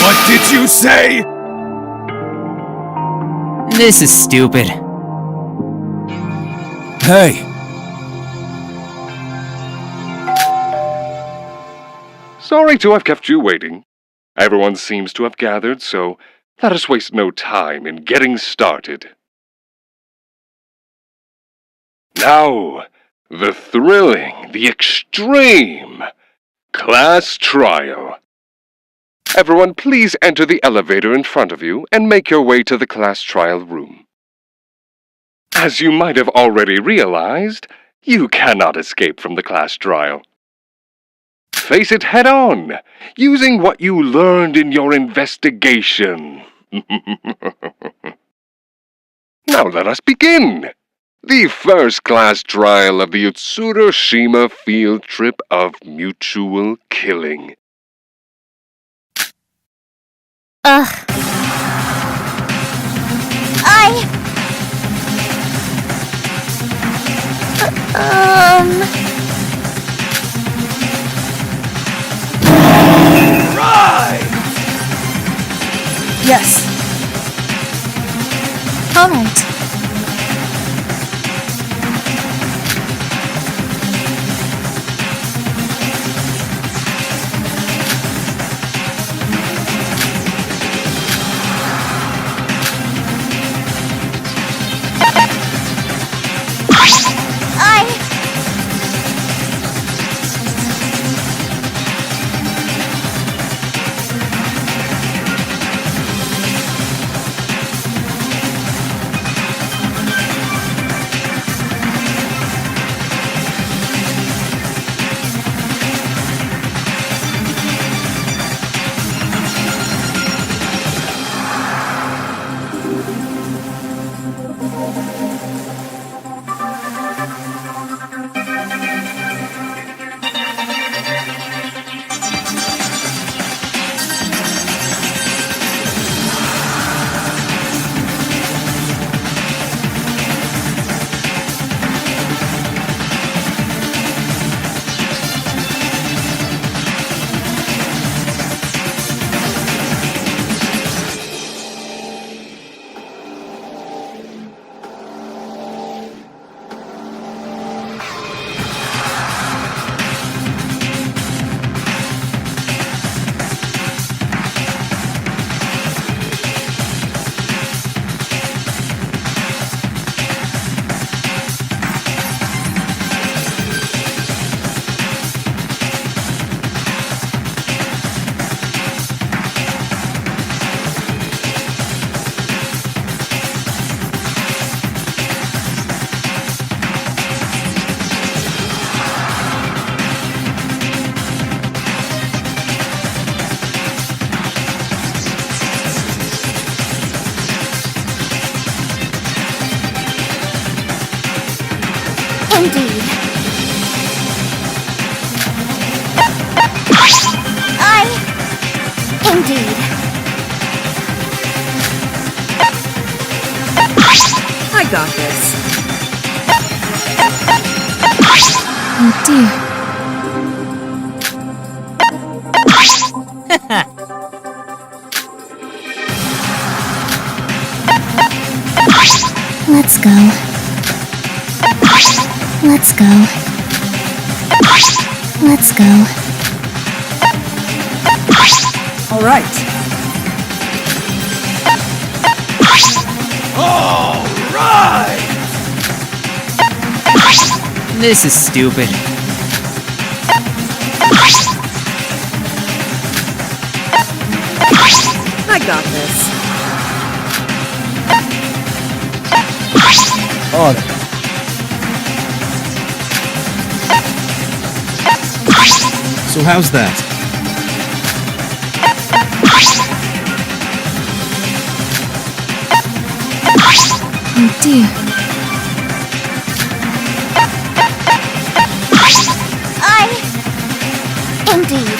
What did you say? this is stupid. Hey! Sorry to have kept you waiting. Everyone seems to have gathered, so let us waste no time in getting started. Now, the thrilling, the extreme class trial. Everyone, please enter the elevator in front of you and make your way to the class trial room. As you might have already realized, you cannot escape from the class trial. Face it head on, using what you learned in your investigation. Now let us begin. The first class trial of the Utsuroshima field trip of mutual killing. yes. All right. Indeed. Indeed. I got this. Oh dear. Let's go. Let's go. Let's go. All right. All right! This is stupid. I got this. Order. So how's that? Oh dear. Indeed.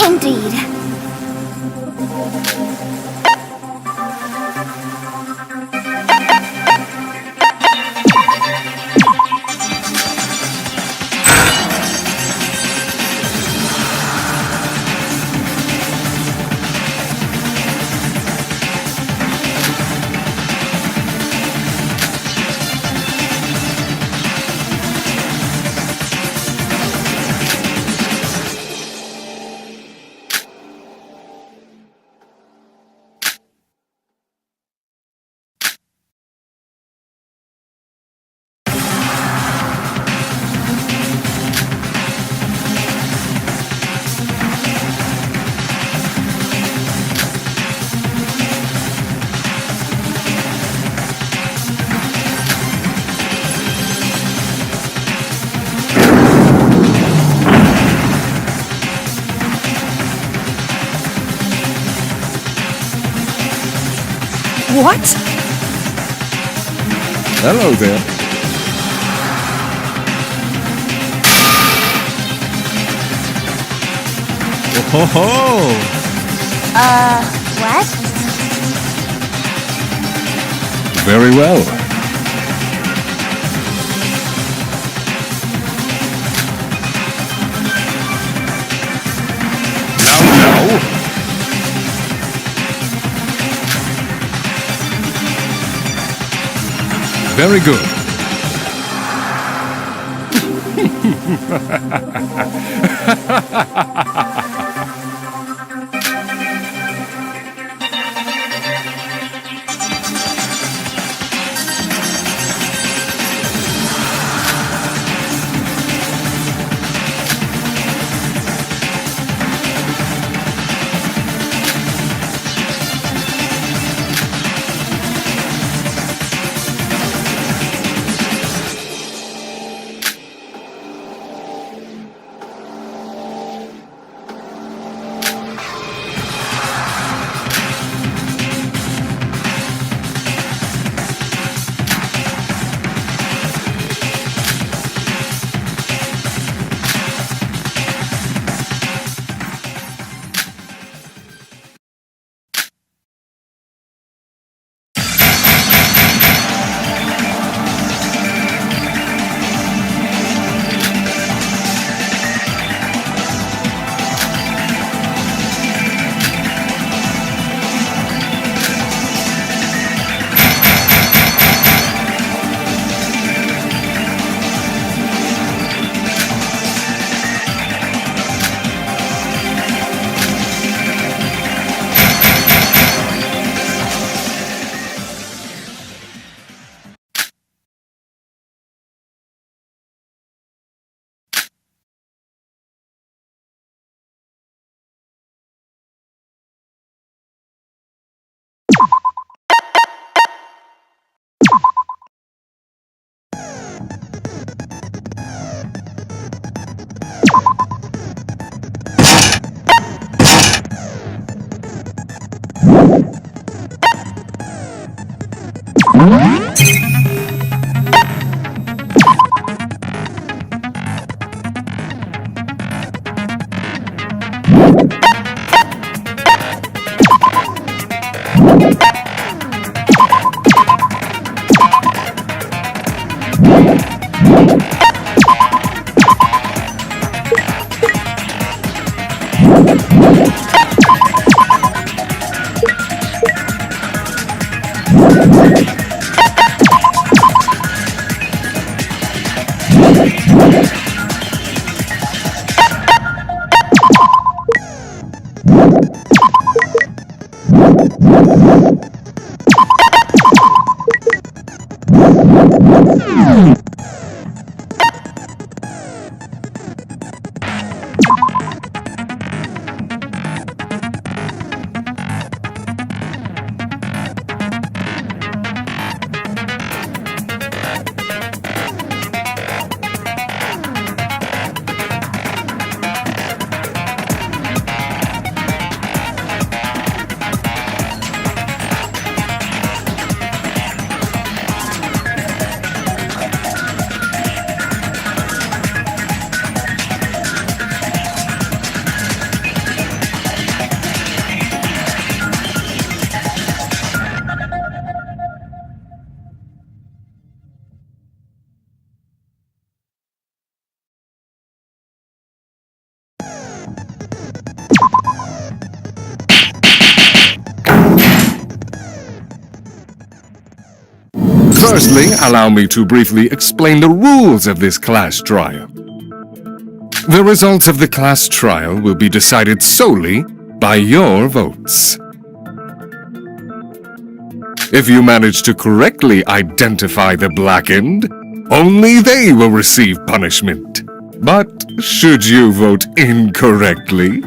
Indeed. What? Hello there. Oh ho ho! What? Very well. Now. Very good. Firstly, allow me to briefly explain the rules of this class trial. The results of the class trial will be decided solely by your votes. If you manage to correctly identify the blackened, only they will receive punishment. But should you vote incorrectly,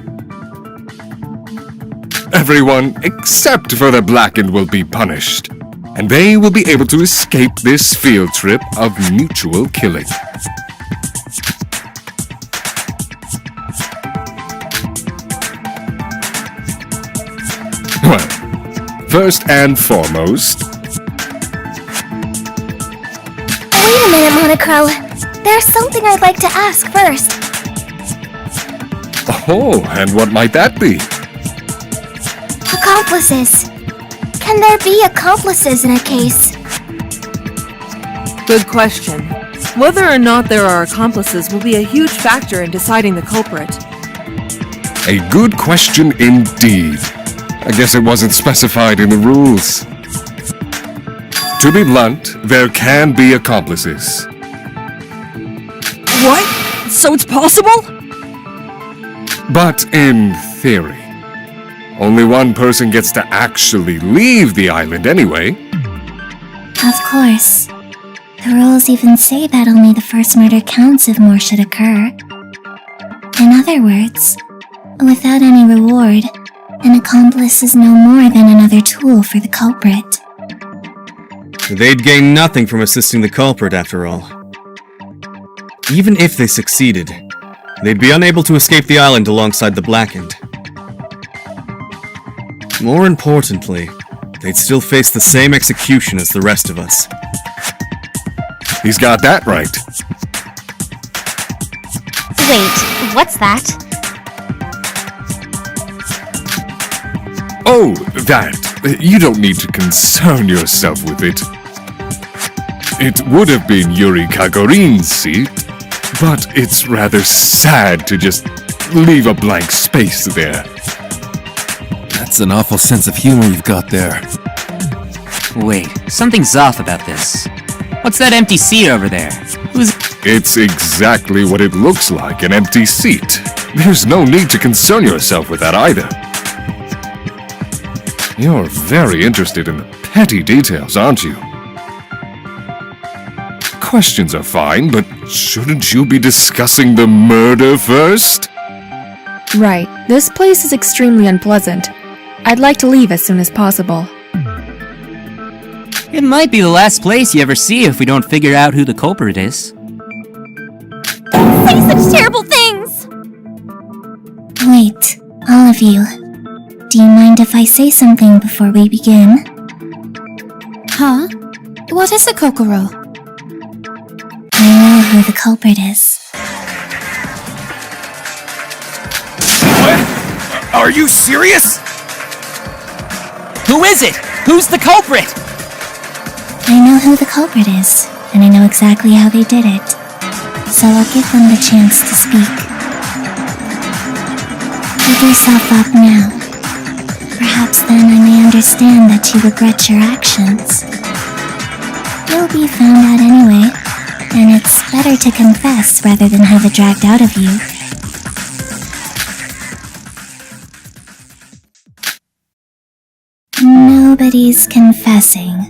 everyone except for the blackened will be punished, and they will be able to escape this field trip of mutual killing. Well, first and foremost... Wait a minute, Monocro. There's something I'd like to ask first. Oh, and what might that be? Accomplices. Can there be accomplices in a case? Good question. Whether or not there are accomplices will be a huge factor in deciding the culprit. A good question indeed. I guess it wasn't specified in the rules. To be blunt, there can be accomplices. What? So it's possible? But in theory. Only one person gets to actually leave the island anyway. Of course. The rules even say that only the first murder counts if more should occur. In other words, without any reward, an accomplice is no more than another tool for the culprit. They'd gain nothing from assisting the culprit, after all. Even if they succeeded, they'd be unable to escape the island alongside the blackened. More importantly, they'd still face the same execution as the rest of us. He's got that right. Wait, what's that? Oh, that. You don't need to concern yourself with it. It would have been Yuri Kagorin's seat, but it's rather sad to just leave a blank space there. That's an awful sense of humor you've got there. Wait, something's off about this. What's that empty seat over there? Who's... It's exactly what it looks like, an empty seat. There's no need to concern yourself with that either. You're very interested in the petty details, aren't you? Questions are fine, but shouldn't you be discussing the murder first? Right. This place is extremely unpleasant. I'd like to leave as soon as possible. It might be the last place you ever see if we don't figure out who the culprit is. Don't say such terrible things! Wait, all of you. Do you mind if I say something before we begin? Huh? What is it, Kokoro? I know who the culprit is. What? Are you serious? Who is it? Who's the culprit? I know who the culprit is, and I know exactly how they did it. So I'll give them the chance to speak. Pick yourself up now. Perhaps then I may understand that you regret your actions. You'll be found out anyway, and it's better to confess rather than have it dragged out of you. Nobody's confessing.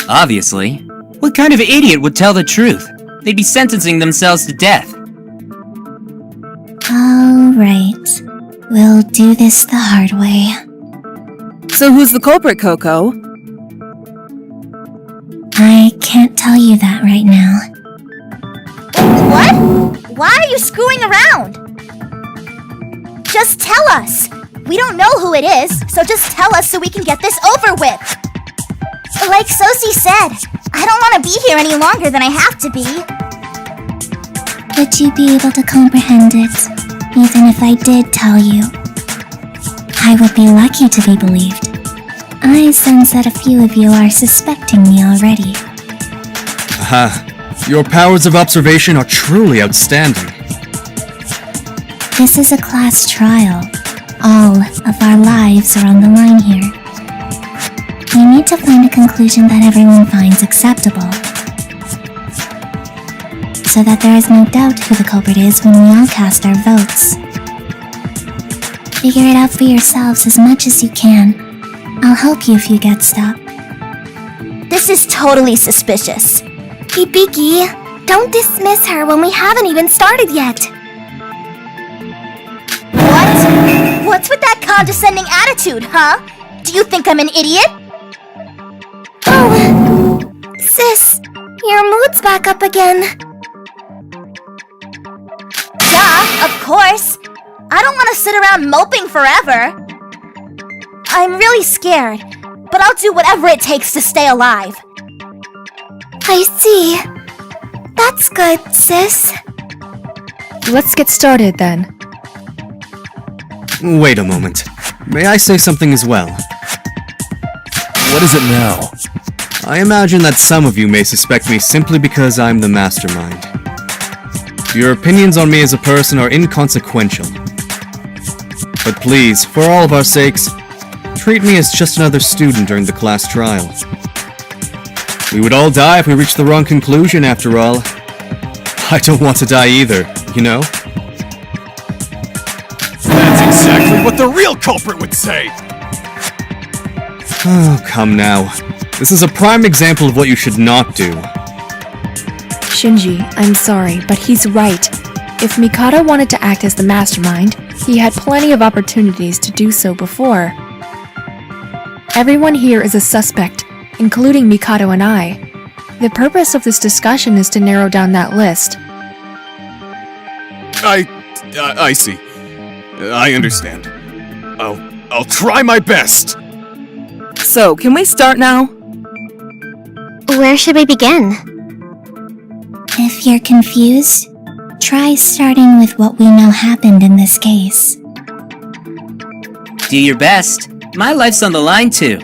Obviously. What kind of idiot would tell the truth? They'd be sentencing themselves to death. All right. We'll do this the hard way. So who's the culprit, Coco? I can't tell you that right now. What? Why are you screwing around? Just tell us. We don't know who it is, so just tell us so we can get this over with. Like Sosie said, I don't want to be here any longer than I have to be. Would you be able to comprehend it, even if I did tell you? I would be lucky to be believed. I sense that a few of you are suspecting me already. Aha. Your powers of observation are truly outstanding. This is a class trial. All of our lives are on the line here. We need to find a conclusion that everyone finds acceptable, so that there is no doubt who the culprit is when we all cast our votes. Figure it out for yourselves as much as you can. I'll help you if you get stuck. This is totally suspicious. Hibiki, don't dismiss her when we haven't even started yet. What? What's with that condescending attitude, huh? Do you think I'm an idiot? Oh, sis, your mood's back up again. Duh, of course. I don't want to sit around moping forever. I'm really scared, but I'll do whatever it takes to stay alive. I see. That's good, sis. Let's get started then. Wait a moment. May I say something as well? What is it now? I imagine that some of you may suspect me simply because I'm the mastermind. Your opinions on me as a person are inconsequential. But please, for all of our sakes, treat me as just another student during the class trial. We would all die if we reached the wrong conclusion, after all. I don't want to die either, you know? That's exactly what the real culprit would say! Oh, come now. This is a prime example of what you should not do. Shinji, I'm sorry, but he's right. If Mikado wanted to act as the mastermind, he had plenty of opportunities to do so before. Everyone here is a suspect, including Mikado and I. The purpose of this discussion is to narrow down that list. I see. I understand. I'll try my best. So, can we start now? Where should we begin? If you're confused, try starting with what we know happened in this case. Do your best. My life's on the line too.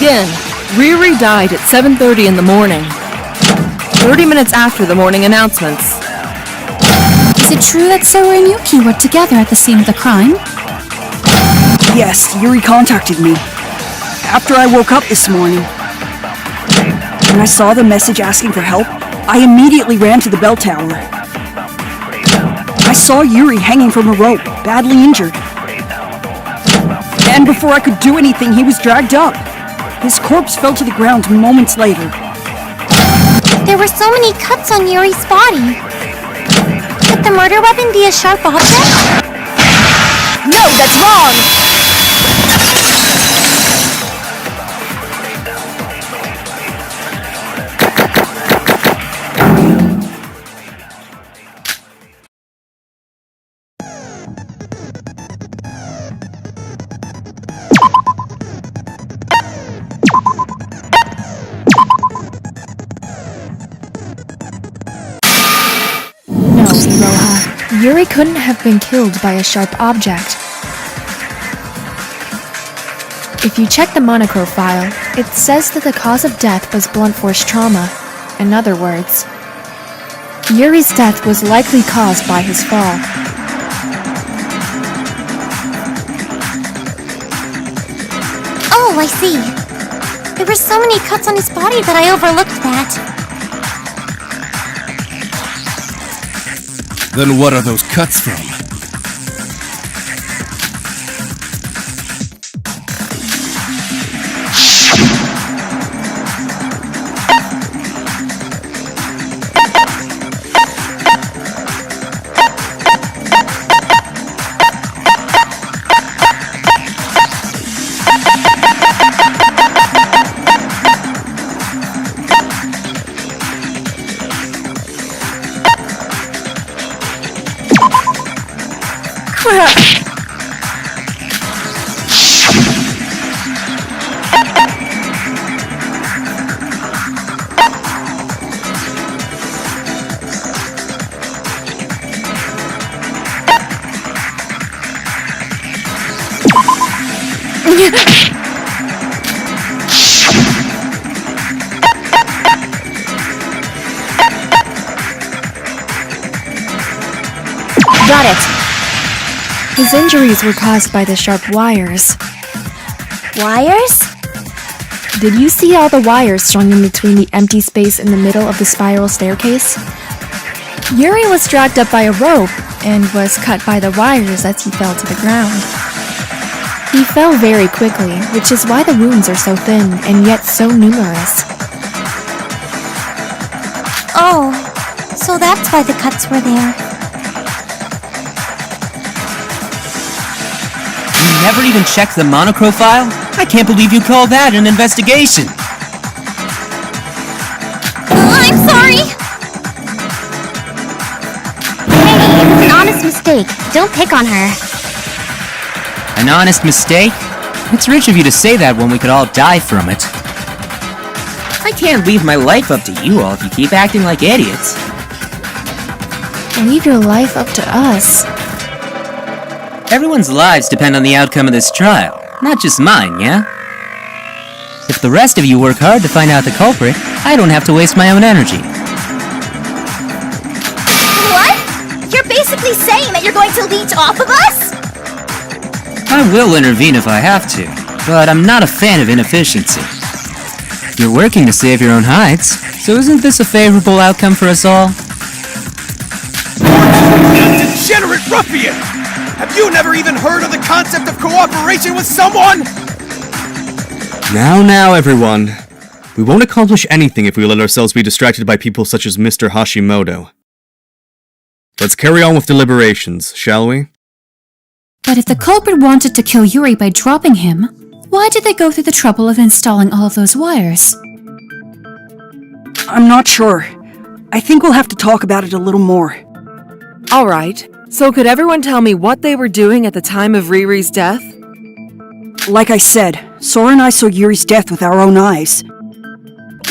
begin. Riri died at 7:30 in the morning. 30 minutes after the morning announcements. Is it true that Sora and Yuki were together at the scene of the crime? Yes, Yuri contacted me. After I woke up this morning. When I saw the message asking for help, I immediately ran to the bell tower. I saw Yuri hanging from a rope, badly injured. And before I could do anything, he was dragged up. His corpse fell to the ground moments later. There were so many cuts on Yuri's body. Could the murder weapon be a sharp object? No, that's wrong! No, Iroha. Yuri couldn't have been killed by a sharp object. If you check the Monocro file, it says that the cause of death was blunt force trauma. In other words, Yuri's death was likely caused by his fall. Oh, I see. There were so many cuts on his body that I overlooked that. Then what are those cuts from? Got it! His injuries were caused by the sharp wires. Wires? Did you see all the wires strung in between the empty space in the middle of the spiral staircase? Yuri was dragged up by a rope and was cut by the wires as he fell to the ground. He fell very quickly, which is why the wounds are so thin and yet so numerous. Oh, so that's why the cuts were there. You never even checked the Monocro file? I can't believe you call that an investigation. I'm sorry! Hey, it's an honest mistake. Don't pick on her. An honest mistake? It's rich of you to say that when we could all die from it. I can't leave my life up to you all if you keep acting like idiots. Leave your life up to us. Everyone's lives depend on the outcome of this trial, not just mine, yeah? If the rest of you work hard to find out the culprit, I don't have to waste my own energy. What? You're basically saying that you're going to leech off of us? I will intervene if I have to, but I'm not a fan of inefficiency. You're working to save your own hides, so isn't this a favorable outcome for us all? You degenerate ruffian! Have you never even heard of the concept of cooperation with someone? Now, everyone. We won't accomplish anything if we let ourselves be distracted by people such as Mr. Hashimoto. Let's carry on with deliberations, shall we? But if the culprit wanted to kill Yuri by dropping him, why did they go through the trouble of installing all of those wires? I'm not sure. I think we'll have to talk about it a little more. Alright, so could everyone tell me what they were doing at the time of Riri's death? Like I said, Sora and I saw Yuri's death with our own eyes.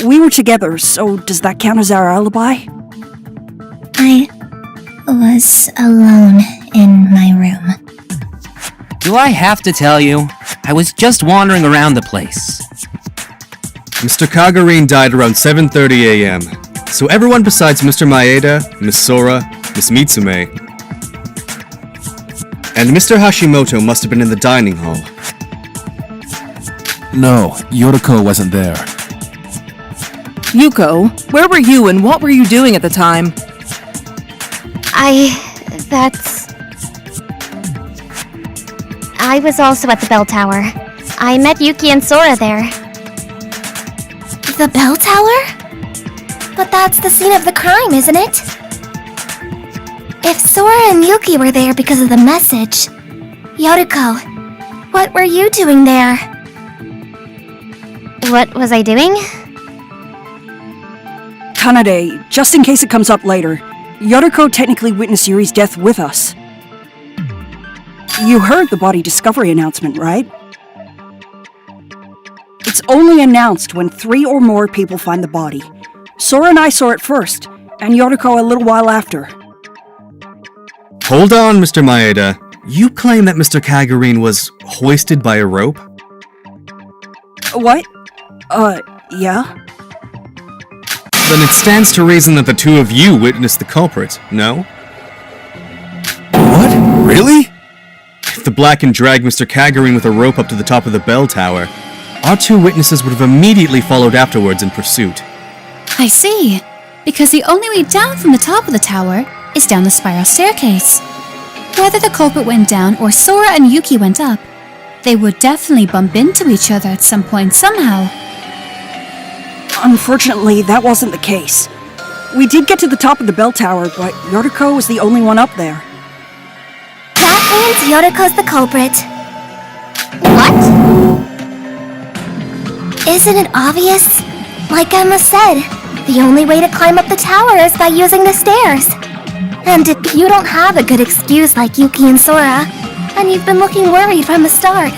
We were together, so does that count as our alibi? I was alone in my room. Do I have to tell you? I was just wandering around the place. Mr. Kagurine died around 7:30 a.m., so everyone besides Mr. Maeda, Miss Sora, Miss Mitsume, and Mr. Hashimoto must have been in the dining hall. No, Yoriko wasn't there. Yuko, where were you and what were you doing at the time? I was also at the bell tower. I met Yuki and Sora there. The bell tower? But that's the scene of the crime, isn't it? If Sora and Yuki were there because of the message, Yoriko, what were you doing there? What was I doing? Kanade, just in case it comes up later, Yoriko technically witnessed Yuri's death with us. You heard the body discovery announcement, right? It's only announced when 3 or more people find the body. Sora and I saw it first, and Yoriko a little while after. Hold on, Mr. Maeda. You claim that Mr. Kagurine was hoisted by a rope? What? Yeah? Then it stands to reason that the two of you witnessed the culprit, no? What? Really? If the Blacken dragged Mr. Kagurine with a rope up to the top of the bell tower, our 2 witnesses would have immediately followed afterwards in pursuit. I see. Because the only way down from the top of the tower is down the spiral staircase. Whether the culprit went down or Sora and Yuki went up, they would definitely bump into each other at some point somehow. Unfortunately, that wasn't the case. We did get to the top of the bell tower, but Yoriko was the only one up there. That means Yoriko's the culprit. What? Isn't it obvious? Like Emma said, the only way to climb up the tower is by using the stairs. And if you don't have a good excuse like Yuki and Sora, and you've been looking worried from the start,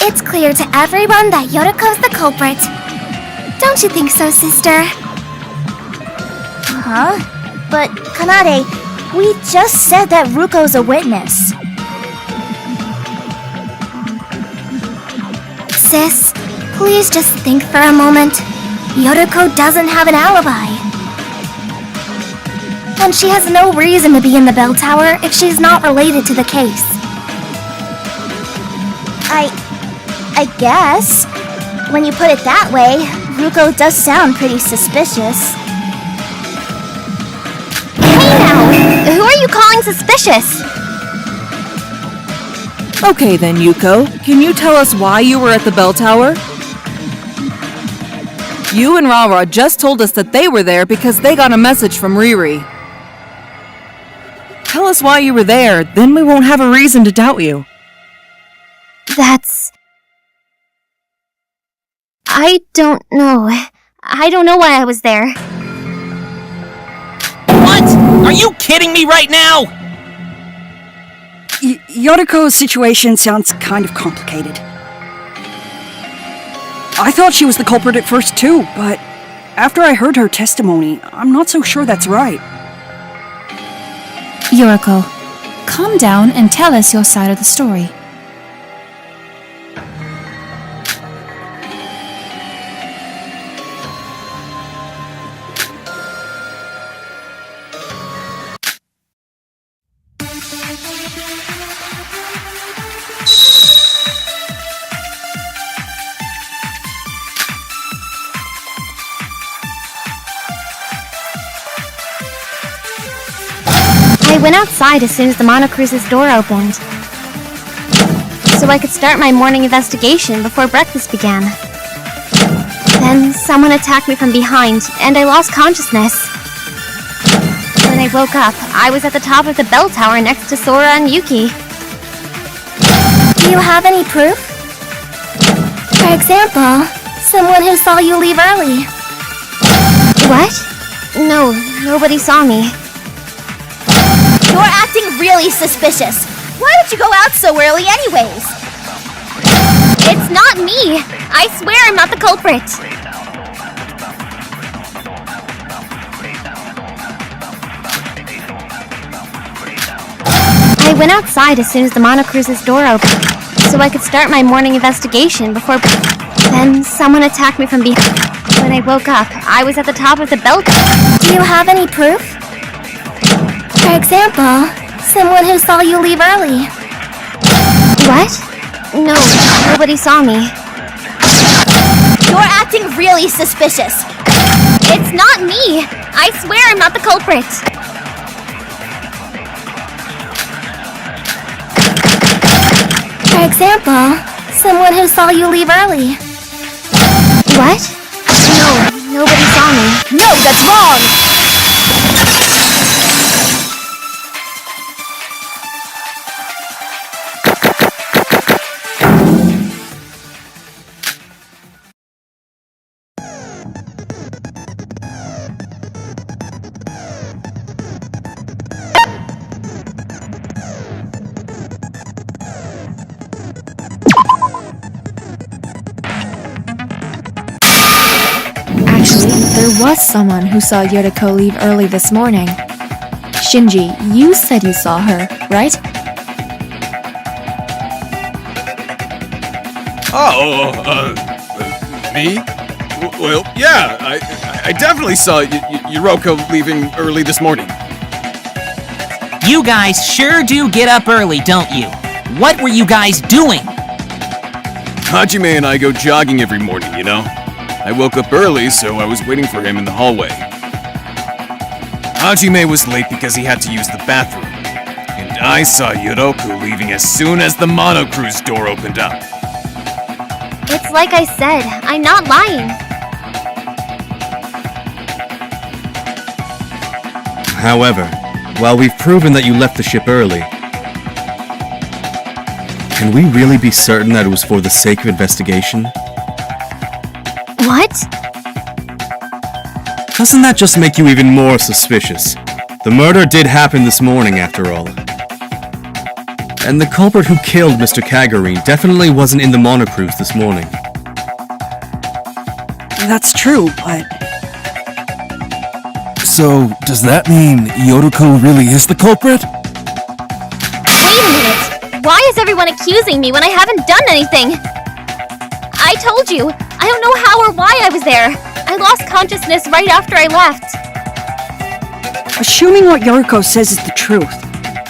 it's clear to everyone that Yoriko's the culprit. Don't you think so, sister? Huh? But, Kanade, we just said that Ruko's a witness. Sis, please just think for a moment. Yoriko doesn't have an alibi. And she has no reason to be in the bell tower if she's not related to the case. I guess. When you put it that way, Ruko does sound pretty suspicious. Hey now! Who are you calling suspicious? Okay then, Yuko. Can you tell us why you were at the bell tower? You and Rara just told us that they were there because they got a message from Riri. Tell us why you were there, then we won't have a reason to doubt you. I don't know. I don't know why I was there. What? Are you kidding me right now? Yoriko's situation sounds kind of complicated. I thought she was the culprit at first too, but after I heard her testimony, I'm not so sure that's right. Yoriko, calm down and tell us your side of the story. I went outside as soon as the monocruise's door opened, so I could start my morning investigation before breakfast began. Then someone attacked me from behind, and I lost consciousness. When I woke up, I was at the top of the bell tower next to Sora and Yuki. Do you have any proof? For example, someone who saw you leave early. What? No, nobody saw me. You're acting really suspicious. Why did you go out so early anyways? It's not me. I swear I'm not the culprit. I went outside as soon as the monocruise's door opened, so I could start my morning investigation before... Then someone attacked me from behind. When I woke up, I was at the top of the bell tower. Do you have any proof? For example, someone who saw you leave early. What? No, nobody saw me. You're acting really suspicious. It's not me! I swear I'm not the culprit! For example, someone who saw you leave early. What? No, nobody saw me. No, that's wrong! Actually, there was someone who saw Yoriko leave early this morning. Shinji, you said you saw her, right? Me? Well, yeah, I definitely saw Yoriko leaving early this morning. You guys sure do get up early, don't you? What were you guys doing? Hajime and I go jogging every morning, you know? I woke up early, so I was waiting for him in the hallway. Hajime was late because he had to use the bathroom, and I saw Yoriko leaving as soon as the monocruise door opened up. It's like I said, I'm not lying. However, while we've proven that you left the ship early, can we really be certain that it was for the sake of investigation? What? Doesn't that just make you even more suspicious? The murder did happen this morning, after all. And the culprit who killed Mr. Kagurine definitely wasn't in the monocruise this morning. That's true, but... So, does that mean Yoriko really is the culprit? Wait a minute! Why is everyone accusing me when I haven't done anything? I told you, I don't know how or why I was there. I lost consciousness right after I left. Assuming what Yoriko says is the truth,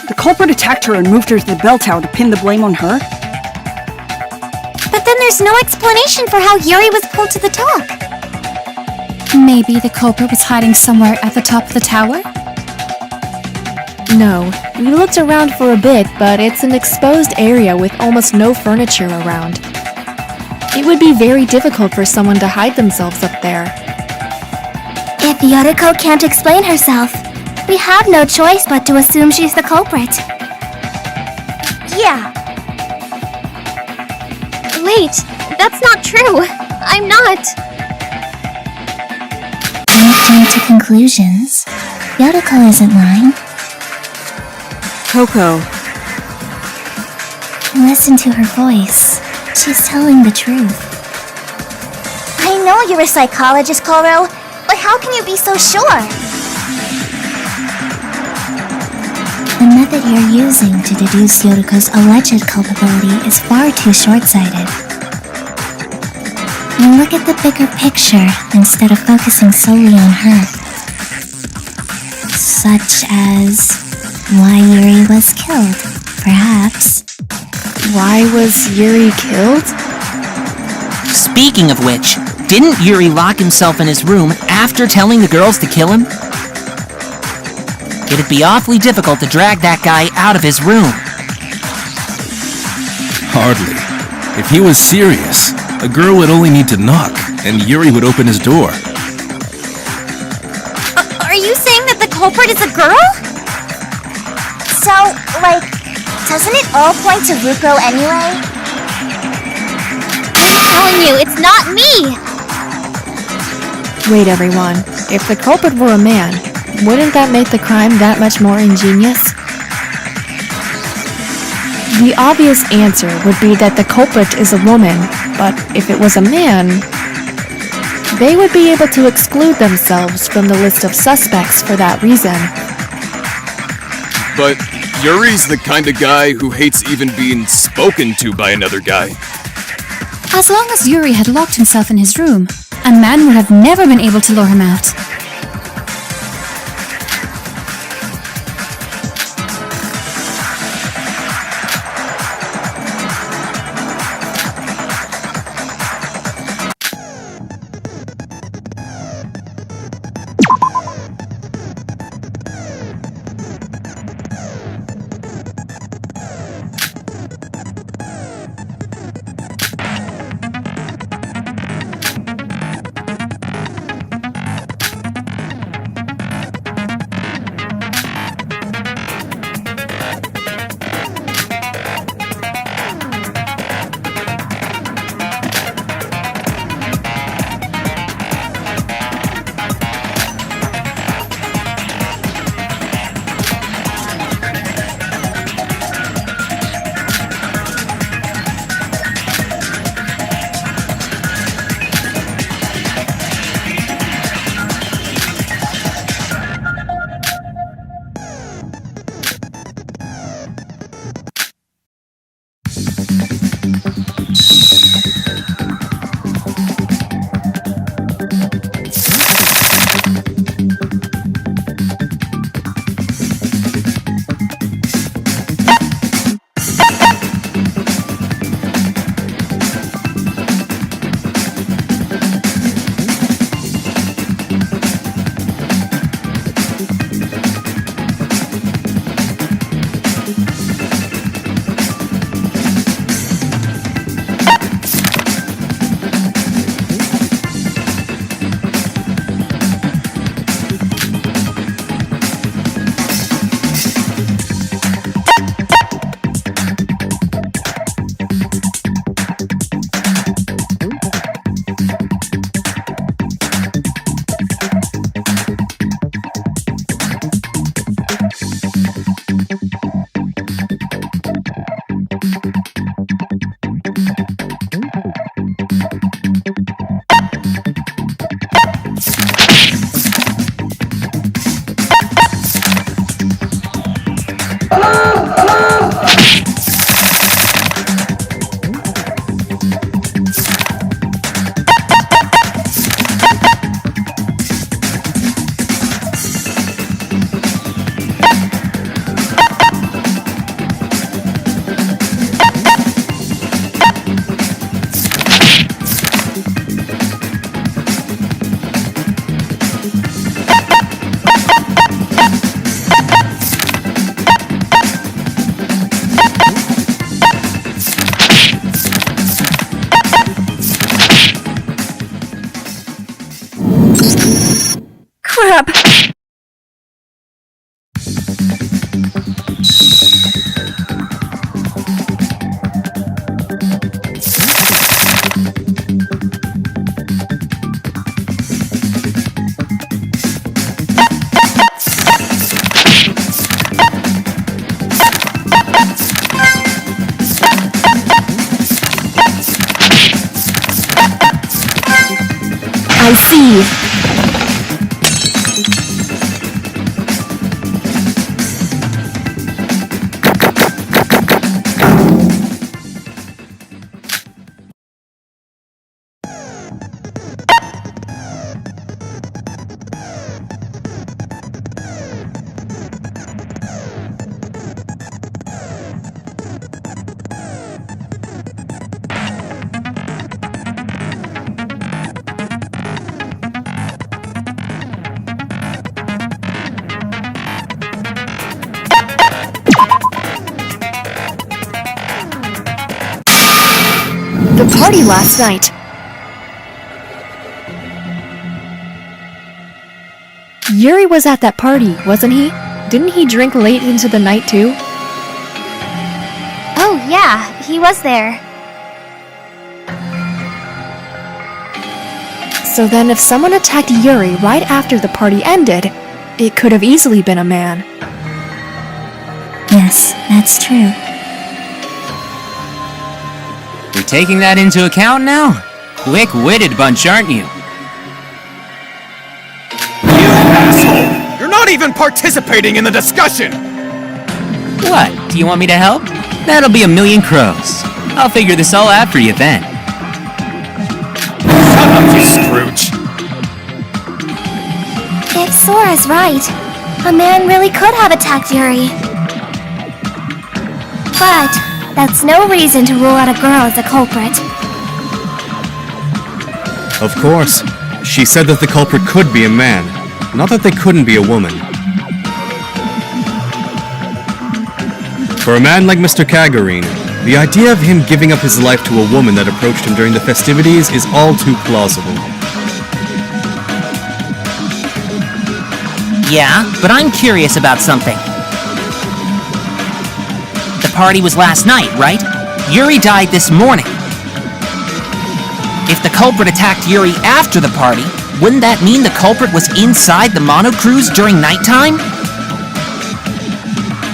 the culprit attacked her and moved her to the bell tower to pin the blame on her? But then there's no explanation for how Yuri was pulled to the top. Maybe the culprit was hiding somewhere at the top of the tower? No, we looked around for a bit, but it's an exposed area with almost no furniture around. It would be very difficult for someone to hide themselves up there. If Yoriko can't explain herself, we have no choice but to assume she's the culprit. Yeah. Wait, that's not true. I'm not. When it came to conclusions, Yoriko isn't lying. Coco. Listen to her voice. She's telling the truth. I know you're a psychologist, Koro, but how can you be so sure? The method you're using to deduce Yoriko's alleged culpability is far too short-sighted. Look at the bigger picture instead of focusing solely on her. Such as why Yuri was killed, perhaps. Why was Yuri killed? Speaking of which, didn't Yuri lock himself in his room after telling the girls to kill him? It'd be awfully difficult to drag that guy out of his room. Hardly. If he was serious, a girl would only need to knock, and Yuri would open his door. Are you saying that the culprit is a girl? So, like, doesn't it all point to Ruko anyway? I'm telling you, it's not me! Wait, everyone. If the culprit were a man, wouldn't that make the crime that much more ingenious? The obvious answer would be that the culprit is a woman, but if it was a man, they would be able to exclude themselves from the list of suspects for that reason. But Yuri's the kind of guy who hates even being spoken to by another guy. As long as Yuri had locked himself in his room, a man would have never been able to lure him out. Crap! I see. The party last night. Yuri was at that party, wasn't he? Didn't he drink late into the night too? Oh, yeah, he was there. So then if someone attacked Yuri right after the party ended, it could have easily been a man. Yes, that's true. You're taking that into account now? Quick-witted bunch, aren't you? You asshole! You're not even participating in the discussion! What, do you want me to help? That'll be a million crows. I'll figure this all out for you then. Shut up, you Scrooge! If Sora's right, a man really could have attacked Yuri. But that's no reason to rule out a girl as a culprit. Of course. She said that the culprit could be a man, not that they couldn't be a woman. For a man like Mr. Kagurine, the idea of him giving up his life to a woman that approached him during the festivities is all too plausible. Yeah, but I'm curious about something. The party was last night, right? Yuri died this morning. If the culprit attacked Yuri after the party, wouldn't that mean the culprit was inside the monocruise during nighttime?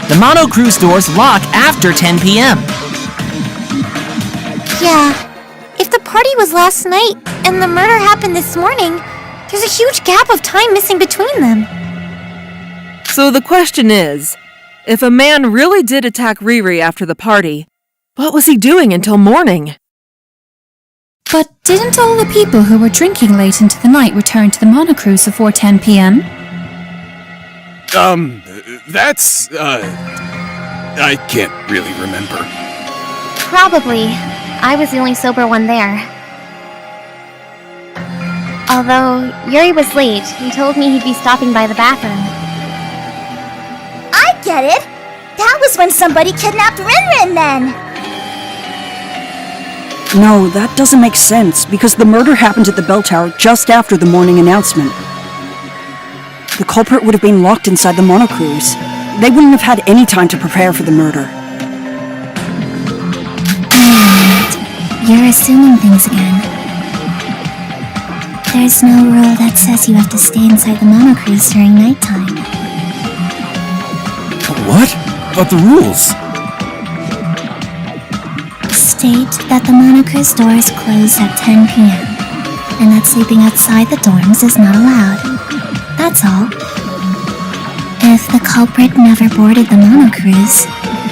The monocruise doors lock after 10 p.m. Yeah, if the party was last night and the murder happened this morning, there's a huge gap of time missing between them. So the question is, if a man really did attack Riri after the party, what was he doing until morning? But didn't all the people who were drinking late into the night return to the monocruise before 10 p.m.? That's, I can't really remember. Probably. I was the only sober one there. Although, Yuri was late. He told me he'd be stopping by the bathroom. I get it! That was when somebody kidnapped Rin then! No, that doesn't make sense, because the murder happened at the bell tower just after the morning announcement. The culprit would have been locked inside the monocruise. They wouldn't have had any time to prepare for the murder. You're assuming things again. There's no rule that says you have to stay inside the monocruise during nighttime. What? About the rules? State that the monocruise doors close at 10 p.m. and that sleeping outside the dorms is not allowed. That's all. If the culprit never boarded the monocruise,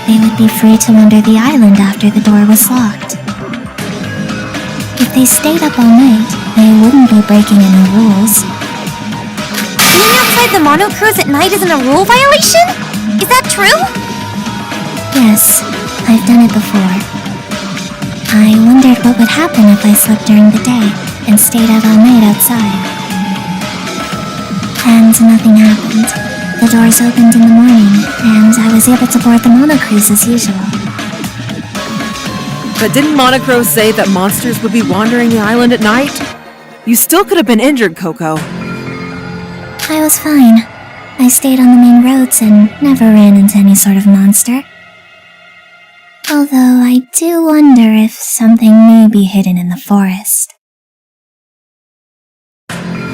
they would be free to wander the island after the door was locked. If they stayed up all night, they wouldn't be breaking any rules. Being outside the monocruise at night isn't a rule violation? Is that true? Yes, I've done it before. I wondered what would happen if I slept during the day and stayed out all night outside. And nothing happened. The doors opened in the morning, and I was able to board the monocruise as usual. But didn't Monocro say that monsters would be wandering the island at night? You still could have been injured, Coco. I was fine. I stayed on the main roads and never ran into any sort of monster. Although I do wonder if something may be hidden in the forest.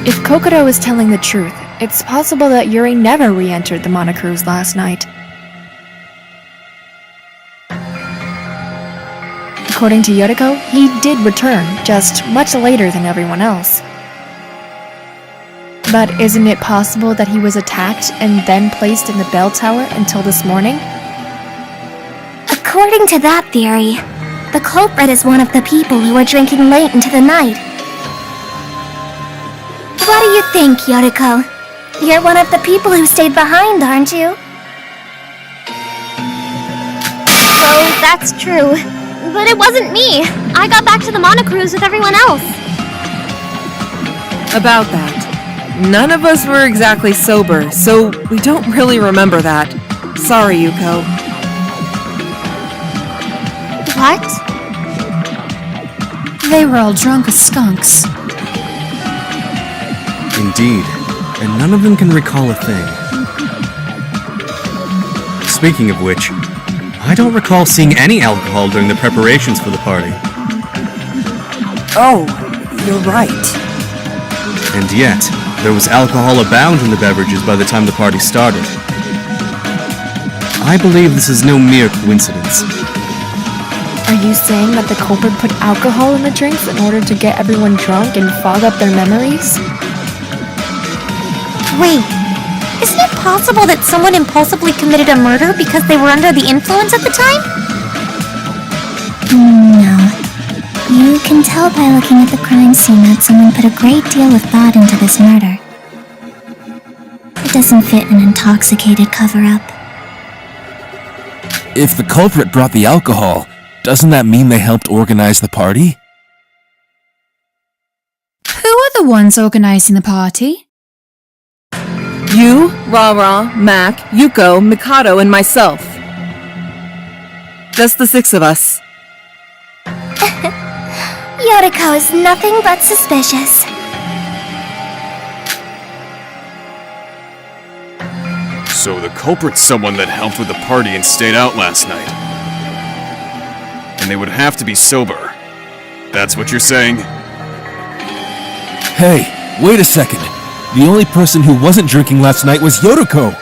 If Kokoro is telling the truth, it's possible that Yuri never re-entered the monocruise last night. According to Yoriko, he did return, just much later than everyone else. But isn't it possible that he was attacked and then placed in the bell tower until this morning? According to that theory, the culprit is one of the people who were drinking late into the night. What do you think, Yoriko? You're one of the people who stayed behind, aren't you? So, that's true. But it wasn't me. I got back to the monocruise with everyone else. About that, none of us were exactly sober, so we don't really remember that. Sorry, Yuko. What? They were all drunk as skunks. Indeed, and none of them can recall a thing. Speaking of which, I don't recall seeing any alcohol during the preparations for the party. Oh, you're right. And yet, there was alcohol abound in the beverages by the time the party started. I believe this is no mere coincidence. Are you saying that the culprit put alcohol in the drinks in order to get everyone drunk and fog up their memories? Wait, Isn't it possible that someone impulsively committed a murder because they were under the influence at the time? No. You can tell by looking at the crime scene that someone put a great deal of thought into this murder. It doesn't fit an intoxicated cover-up. If the culprit brought the alcohol, doesn't that mean they helped organize the party? Who are the ones organizing the party? You, Ra-Ra, Mac, Yuko, Mikado, and myself. Just the 6 of us. Yoriko is nothing but suspicious. So the culprit's someone that helped with the party and stayed out last night. And they would have to be sober. That's what you're saying? Hey, wait a second. The only person who wasn't drinking last night was Yoriko.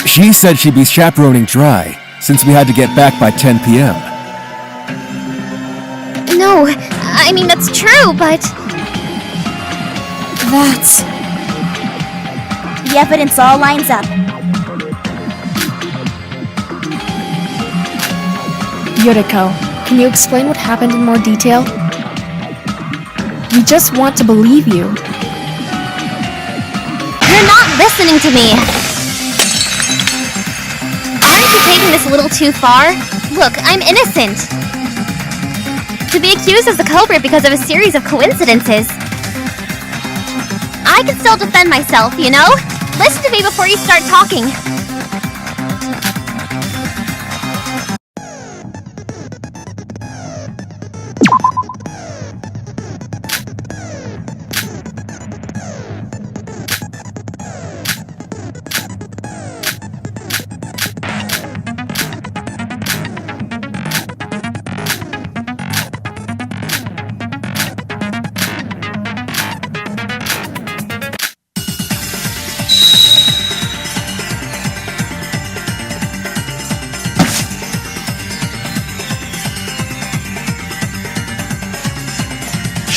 She said she'd be chaperoning Dry, since we had to get back by 10 p.m. No, I mean, that's true, but... That's... The evidence all lines up. Yoriko, can you explain what happened in more detail? We just want to believe you. You're not listening to me! Aren't you taking this a little too far? Look, I'm innocent! To be accused as the culprit because of a series of coincidences. I can still defend myself, you know? Listen to me before you start talking.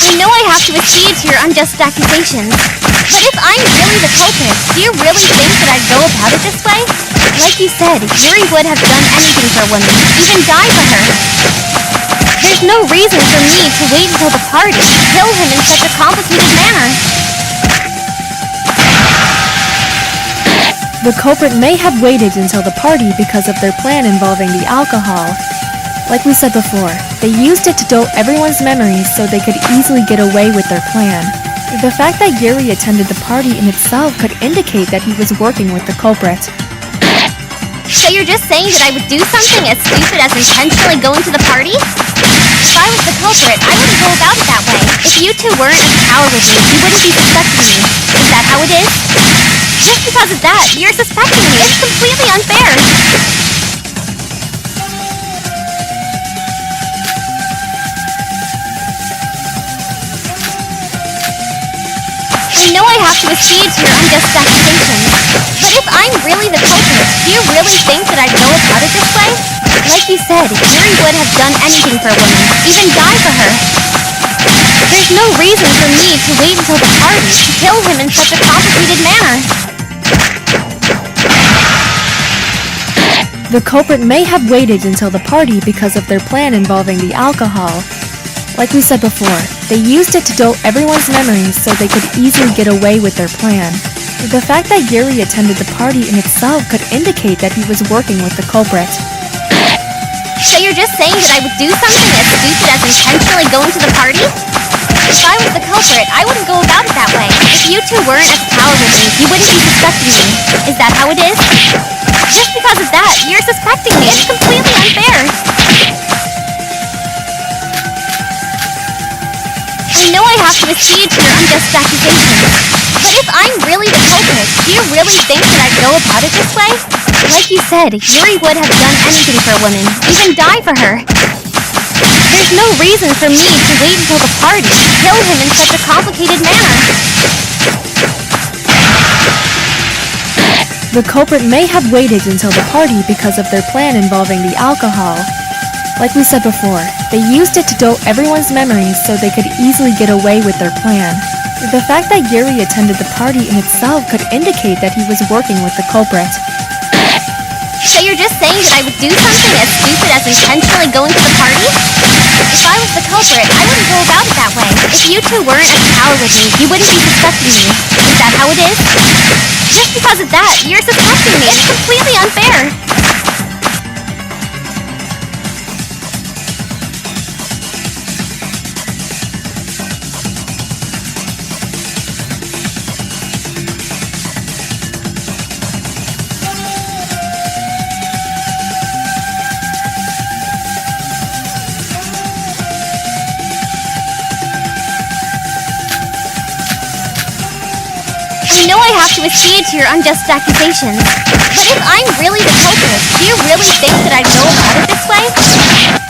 I know I have to accede to your unjust accusations, but if I'm really the culprit, do you really think that I'd go about it this way? Like you said, Yuri would have done anything for a woman, even die for her. There's no reason for me to wait until the party to kill him in such a complicated manner. The culprit may have waited until the party because of their plan involving the alcohol. Like we said before, they used it to dull everyone's memories so they could easily get away with their plan. The fact that Yuri attended the party in itself could indicate that he was working with the culprit. So you're just saying that I would do something as stupid as intentionally going to the party? If I was the culprit, I wouldn't go about it that way. If you two weren't as power with me, you wouldn't be suspecting me. Is that how it is? Just because of that, you're suspecting me. It's completely unfair. I know I have to accede to your unjust accusations, but if I'm really the culprit, do you really think that I'd go about it this way? Like you said, Yuri would have done anything for a woman, even die for her. There's no reason for me to wait until the party to kill him in such a complicated manner. The culprit may have waited until the party because of their plan involving the alcohol. Like we said before, they used it to dull everyone's memories so they could easily get away with their plan. The fact that Yuri attended the party in itself could indicate that he was working with the culprit. So you're just saying that I would do something as stupid as intentionally going to the party? If I was the culprit, I wouldn't go about it that way. If you two weren't as power with me, you wouldn't be suspecting me. Is that how it is? Just because of that, you're suspecting me. It's completely unfair. I know I have to accede to your unjust accusations, but if I'm really the culprit, do you really think that I'd go about it this way? Like you said, Yuri would have done anything for a woman, even die for her. There's no reason for me to wait until the party to kill him in such a complicated manner. The culprit may have waited until the party because of their plan involving the alcohol. Like we said before, they used it to dull everyone's memories so they could easily get away with their plan. The fact that Yuri attended the party in itself could indicate that he was working with the culprit. So you're just saying that I would do something as stupid as intentionally going to the party? If I was the culprit, I wouldn't go about it that way. If you two weren't at the tower with me, you wouldn't be suspecting me. Is that how it is? Just because of that, you're suspecting me. It's completely unfair. I know I have to accede to your unjust accusations, but if I'm really the culprit, do you really think that I'd go about it this way?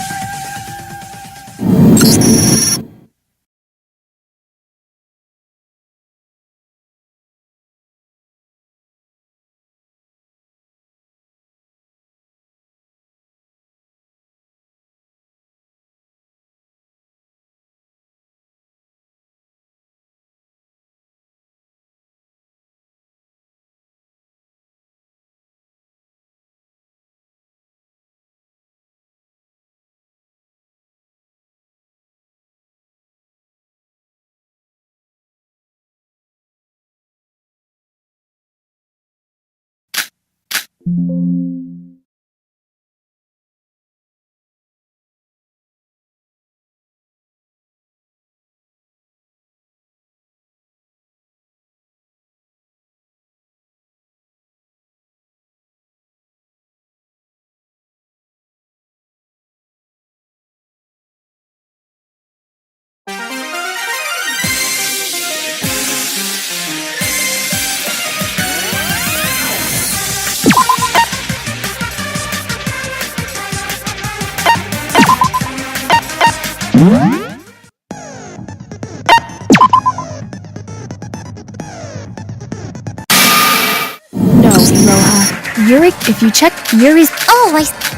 No, Iroha. Yuri, if you check Yuri's... Oh,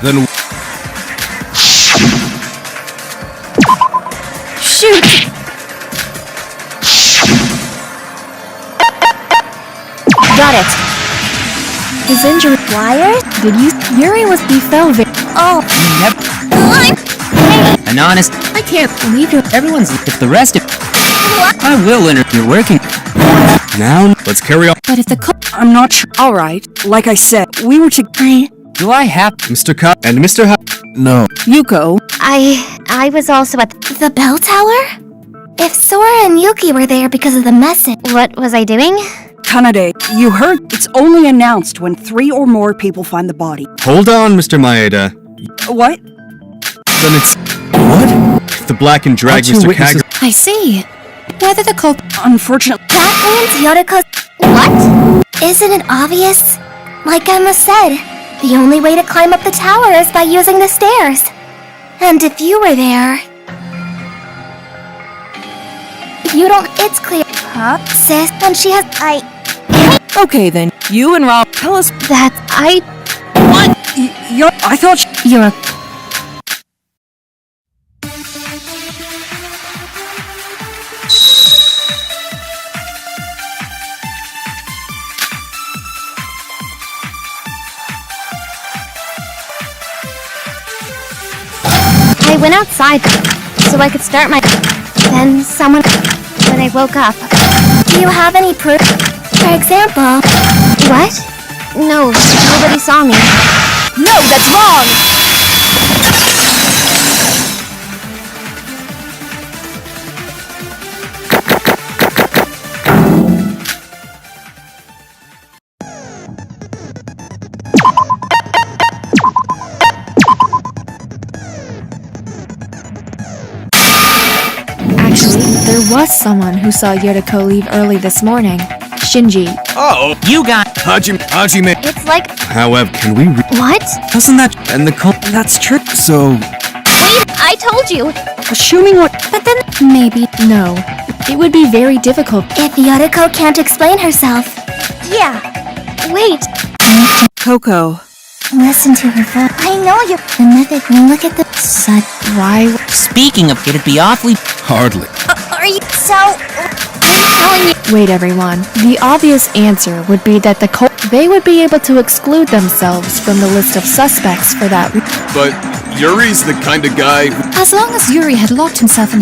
Then Shoot! Got it. His injury... wires? Did you... Yuri was... He fell Oh. An honest, I can't believe you. Everyone's. If the rest of. I will enter. You're working. Now, let's carry on. But if the I'm not sure. Alright, like I said, we were to... Do I have Mr. Ka and Mr. Ha... no. Yuko. I was also at the bell tower? If Sora and Yuki were there because of the message... What was I doing? Kanade, you heard it's only announced when 3 or more people find the body. Hold on, Mr. Maeda. What? Then it's... What? If the Black and Drag Mr. Kagura... I see. Whether the culprit... Unfortunately... That means Yoriko's... What? Isn't it obvious? Like Emma said, the only way to climb up the tower is by using the stairs. And if you were there... You don't... It's clear... Huh? Sis, and she has... Okay then, you and Rob, tell us That I... what? I thought You're a... I went outside so I could start my... Then someone... When I woke up... Do you have any proof? For example... What? No, nobody saw me. No, that's wrong! Actually, there was someone who saw Yoriko leave early this morning. Shinji. Oh, You got. Hajime... It's like... However, can we... What? Doesn't that... And the cult... that's true. So... Wait, I told you! Assuming what... But then... Maybe. No. It would be very difficult. If Yoriko can't explain herself... Yeah. Wait. Coco. Listen to her voice. I know you... The method... Look at the... Why? Speaking of, it'd be awfully. Hardly. Are you... So... telling you. Wait, everyone. The obvious answer would be that they would be able to exclude themselves from the list of suspects for that. But Yuri's the kind of guy who... As long as Yuri had locked himself in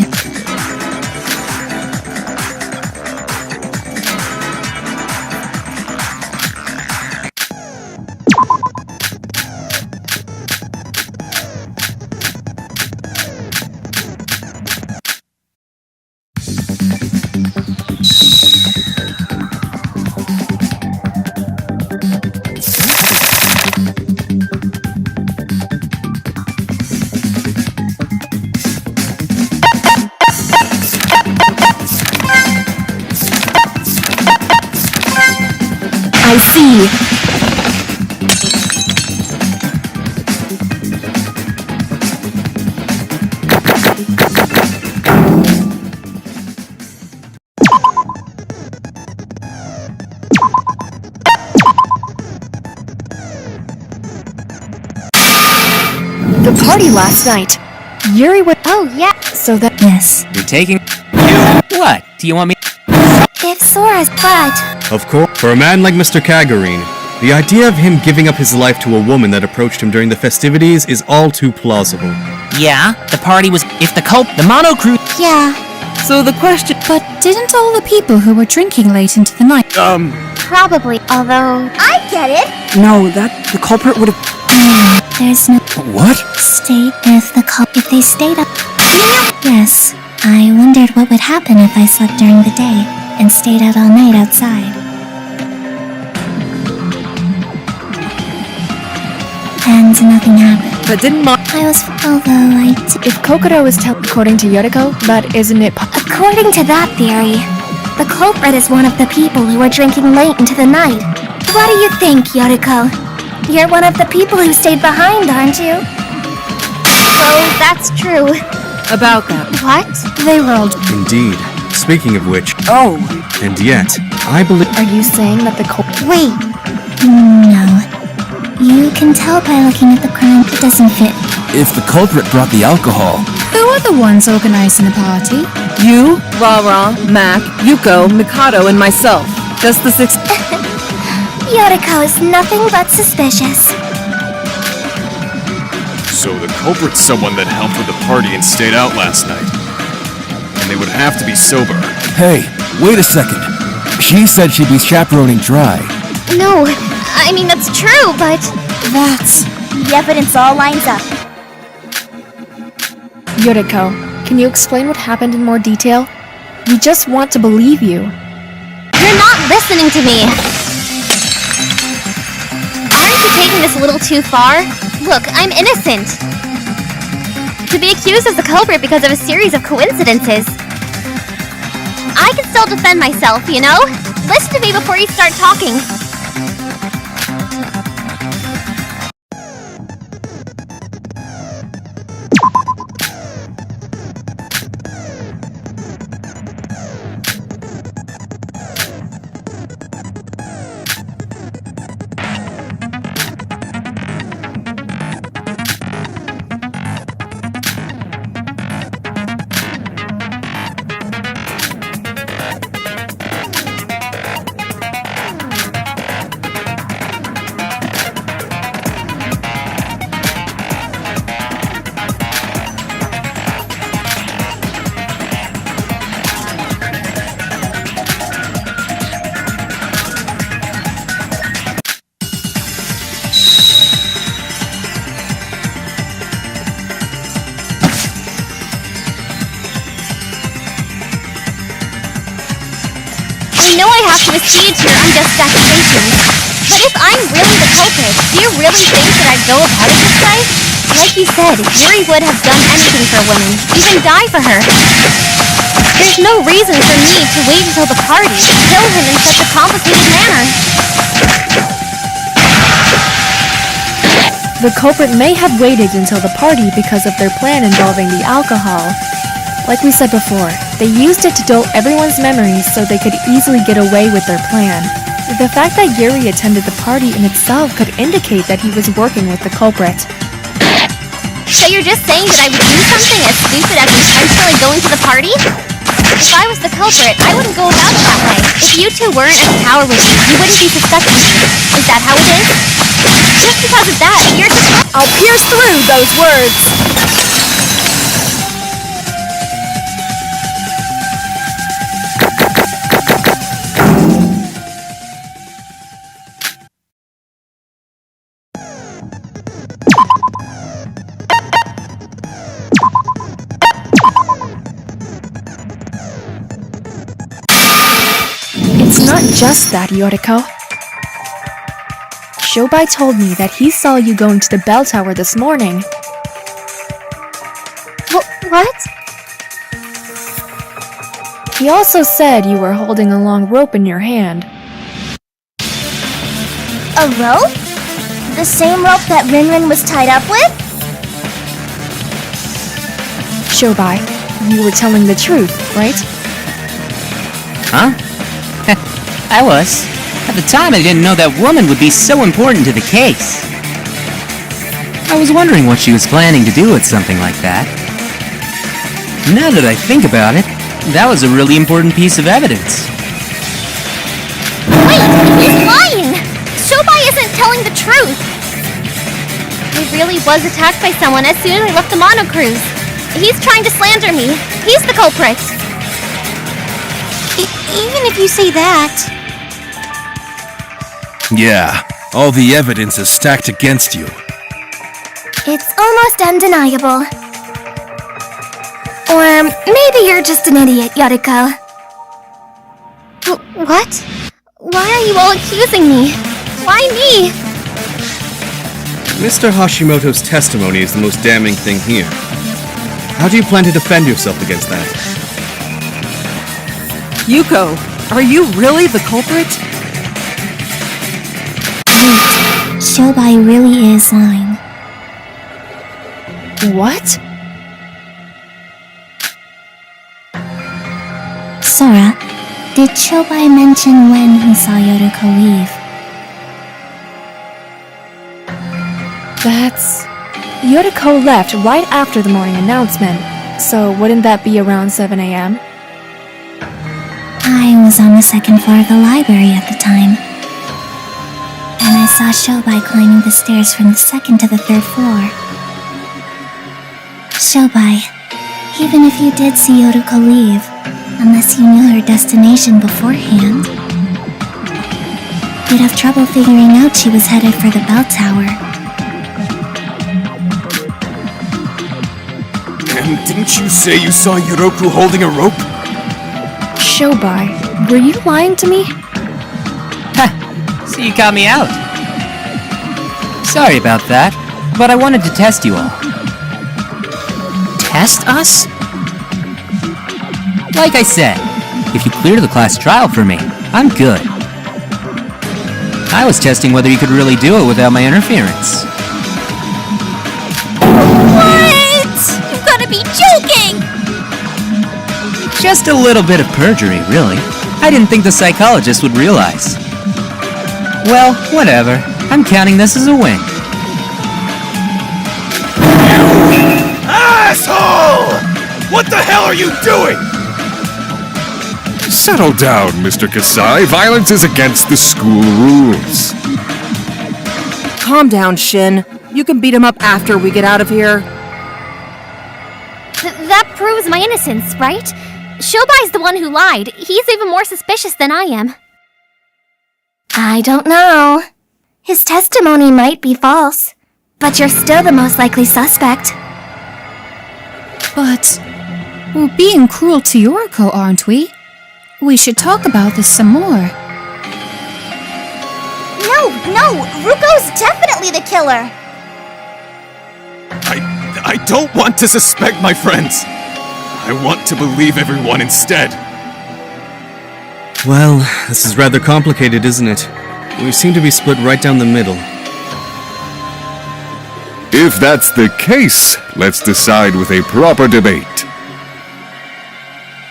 I see. The party last night. Yuri would. Oh, yeah. So that. Yes. You're taking... What? Do you want me... If Sora's but Of course, for a man like Mr. Kagurine, the idea of him giving up his life to a woman that approached him during the festivities is all too plausible. Yeah, the party was... If the the mono crew... yeah. So the question... But didn't all the people who were drinking late into the night... Probably, although... I get it. No, that the culprit would have. There's no What? if they stayed up. Yes. I wondered what would happen if I slept during the day and stayed out all night outside. And nothing happened. But didn't Although I did. If Kokoro is according to Yoriko, but isn't it? According to that theory, the culprit is one of the people who were drinking late into the night. What do you think, Yoriko? You're one of the people who stayed behind, aren't you? Oh, that's true. about that? What? They were all... Indeed. Speaking of which... Oh. And yet, I believe... Are you saying that the Wait. No. You can tell by looking at the crime. It doesn't fit. If the culprit brought the alcohol... Who are the ones organizing the party? You, Ra-Ra, Mac, Yuko, Mikado, and myself. Does the six... Yoriko is nothing but suspicious. So the culprit's someone that helped with the party and stayed out last night. And they would have to be sober. Hey, wait a second. She said she'd be chaperoning Dry. No, I mean, that's true, but... That's... The evidence all lines up. Yoriko, can you explain what happened in more detail? We just want to believe you. You're not listening to me! Aren't you taking this a little too far? Look, I'm innocent. To be accused as the culprit because of a series of coincidences. I can still defend myself, you know? Listen to me before you start talking. I know I have to accede to your unjust accusations, but if I'm really the culprit, do you really think that I'd go about it this way? Like you said, Yuri would have done anything for a woman, even die for her. There's no reason for me to wait until the party to kill him in such a complicated manner. The culprit may have waited until the party because of their plan involving the alcohol. Like we said before, they used it to dull everyone's memories so they could easily get away with their plan. The fact that Yuri attended the party in itself could indicate that he was working with the culprit. So you're just saying that I would do something as stupid as intentionally going to the party? If I was the culprit, I wouldn't go about it that way. If you two weren't at the tower with me, you wouldn't be suspecting me. Is that how it is? Just because of that, you're just... I'll pierce through those words. It's not just that, Yoriko. Shobai told me that he saw you going to the bell tower this morning. What? He also said you were holding a long rope in your hand. A rope? The same rope that Rinrin was tied up with? Shobai, you were telling the truth, right? Huh? I was. At the time, I didn't know that woman would be so important to the case. I was wondering what she was planning to do with something like that. Now that I think about it, that was a really important piece of evidence. Wait! He's lying! Shobai isn't telling the truth! I really was attacked by someone as soon as I left the Mono Cruise. He's trying to slander me. He's the culprit. Even if you say that... Yeah, all the evidence is stacked against you. It's almost undeniable. Or maybe you're just an idiot, Yoriko. What? Why are you all accusing me? Why me? Mr. Hashimoto's testimony is the most damning thing here. How do you plan to defend yourself against that? Yuko, are you really the culprit? Wait, Shobai really is lying. What? Sora, did Shobai mention when he saw Yoriko leave? That's... Yoriko left right after the morning announcement, so wouldn't that be around 7 a.m.? I was on the second floor of the library at the time. And I saw Shobai climbing the stairs from the second to the third floor. Shobai, even if you did see Yoriko leave, unless you knew her destination beforehand, you'd have trouble figuring out she was headed for the bell tower. And didn't you say you saw Yoroku holding a rope? Shobai, were you lying to me? So you caught me out. Sorry about that, but I wanted to test you all. Test us? Like I said, if you clear the class trial for me, I'm good. I was testing whether you could really do it without my interference. What? You've got to be joking! Just a little bit of perjury, really. I didn't think the psychologist would realize. Well, whatever. I'm counting this as a win. Asshole! What the hell are you doing? Settle down, Mr. Kasai. Violence is against the school rules. Calm down, Shin. You can beat him up after we get out of here. That proves my innocence, right? Shobai's the one who lied. He's even more suspicious than I am. I don't know. His testimony might be false, but you're still the most likely suspect. But we're being cruel to Yoriko, aren't we? We should talk about this some more. No, Ruko's definitely the killer. I don't want to suspect my friends. I want to believe everyone instead. Well, this is rather complicated, isn't it? We seem to be split right down the middle. If that's the case, let's decide with a proper debate.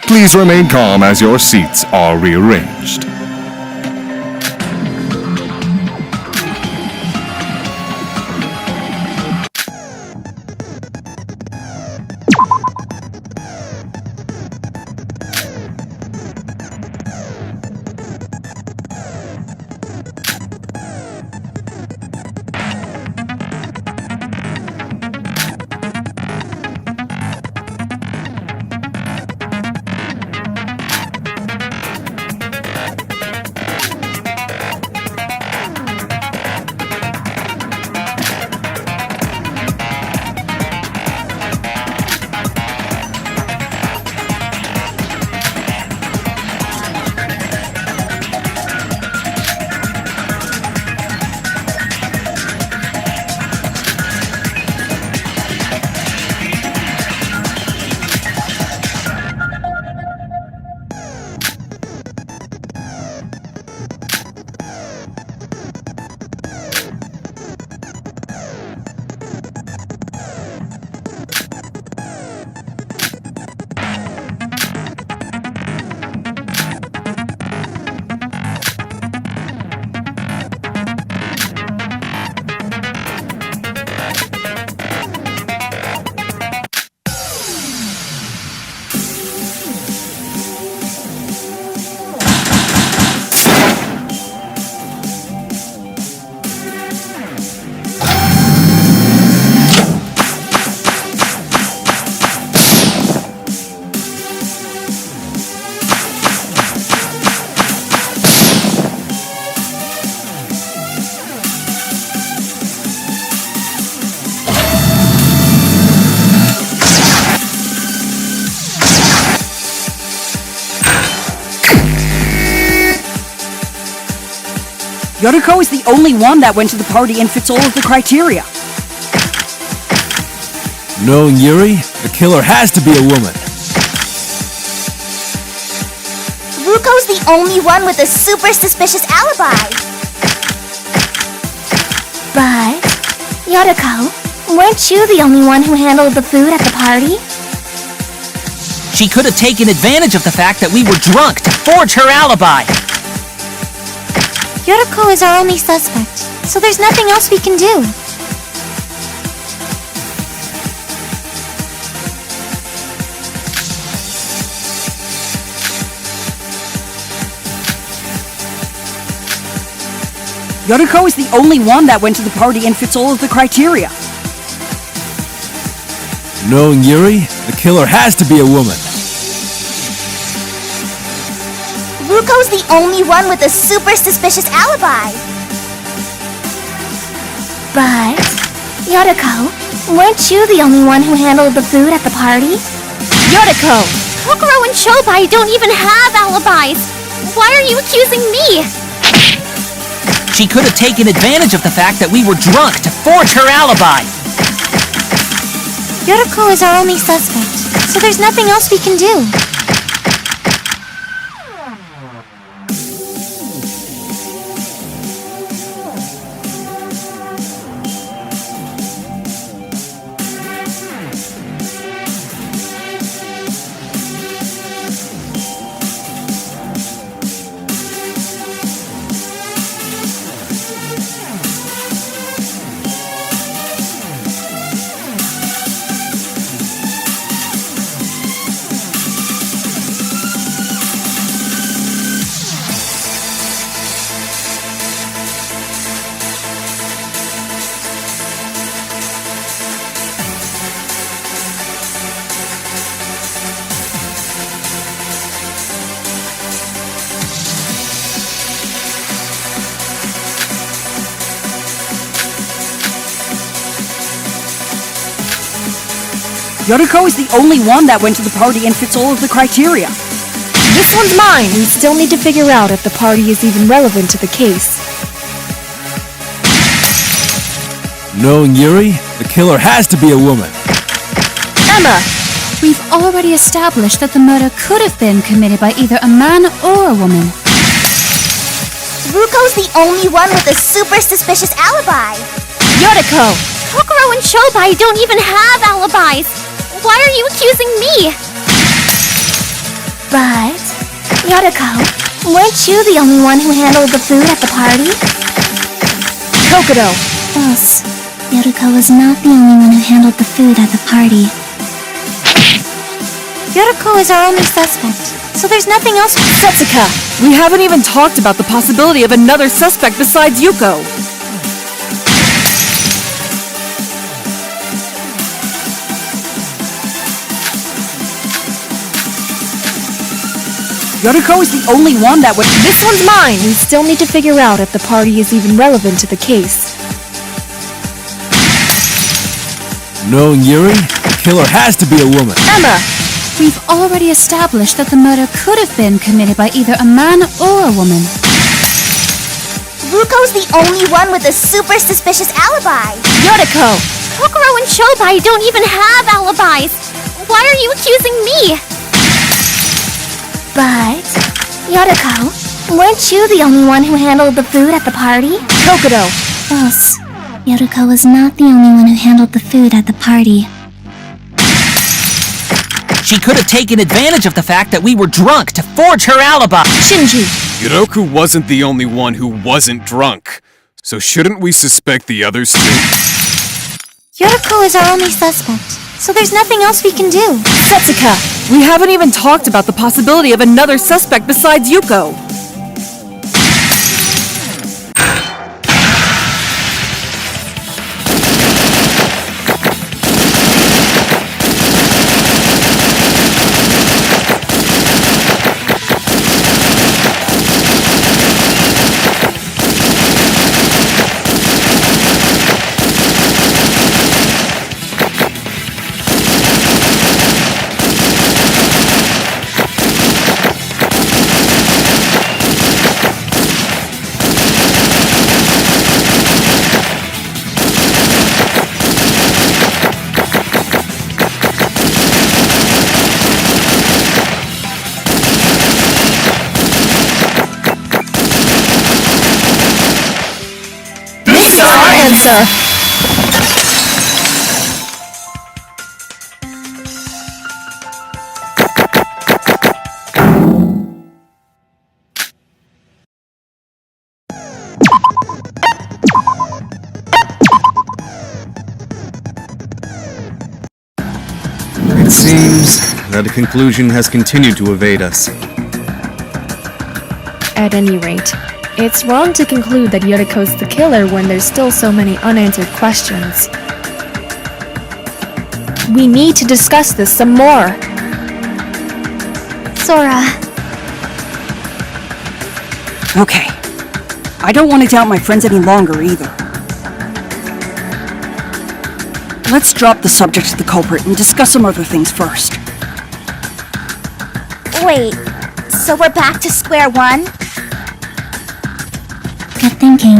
Please remain calm as your seats are rearranged. Yoriko is the only one that went to the party and fits all of the criteria. Knowing Yuri, the killer has to be a woman. Ruko's the only one with a super suspicious alibi. But, Yoriko, weren't you the only one who handled the food at the party? She could have taken advantage of the fact that we were drunk to forge her alibi. Yoriko is our only suspect, so there's nothing else we can do. Yoriko is the only one that went to the party and fits all of the criteria. Knowing Yuri, the killer has to be a woman. Ruko's the only one with a super suspicious alibi. But, Yoriko, weren't you the only one who handled the food at the party? Yoriko! Kokoro and Shobai don't even have alibis! Why are you accusing me? She could have taken advantage of the fact that we were drunk to forge her alibi. Yoriko is our only suspect, so there's nothing else we can do. Yoriko is the only one that went to the party and fits all of the criteria. This one's mine. We still need to figure out if the party is even relevant to the case. Knowing Yuri, the killer has to be a woman. Emma! We've already established that the murder could have been committed by either a man or a woman. Ruko's the only one with a super suspicious alibi. Yoriko! Kokoro and Shobai don't even have alibis! Why are you accusing me? But, Yoriko, weren't you the only one who handled the food at the party? Kokodo! False. Yoriko was not the only one who handled the food at the party. Yoriko is our only suspect, so there's nothing else. Setsuka! We haven't even talked about the possibility of another suspect besides Yuko. Yoriko is the only one that went. This one's mine. We still need to figure out if the party is even relevant to the case. Knowing Yuri, the killer has to be a woman. Emma! We've already established that the murder could have been committed by either a man or a woman. Ruko's the only one with a super suspicious alibi. Yoriko! Kokoro and Shobai don't even have alibis! Why are you accusing me? But, Yoriko, weren't you the only one who handled the food at the party? Kokodo! False. Yoriko was not the only one who handled the food at the party. She could have taken advantage of the fact that we were drunk to forge her alibi. Shinji! Yoroku wasn't the only one who wasn't drunk. So shouldn't we suspect the others too? Yoriko is our only suspect, so there's nothing else we can do. Setsuka! We haven't even talked about the possibility of another suspect besides Yuko. sir. It seems that a conclusion has continued to evade us. At any rate, it's wrong to conclude that Yoriko's the killer when there's still so many unanswered questions. We need to discuss this some more. Sora, Okay. I don't want to doubt my friends any longer either. Let's drop the subject of the culprit and discuss some other things first. wait, so we're back to square one? Good thinking.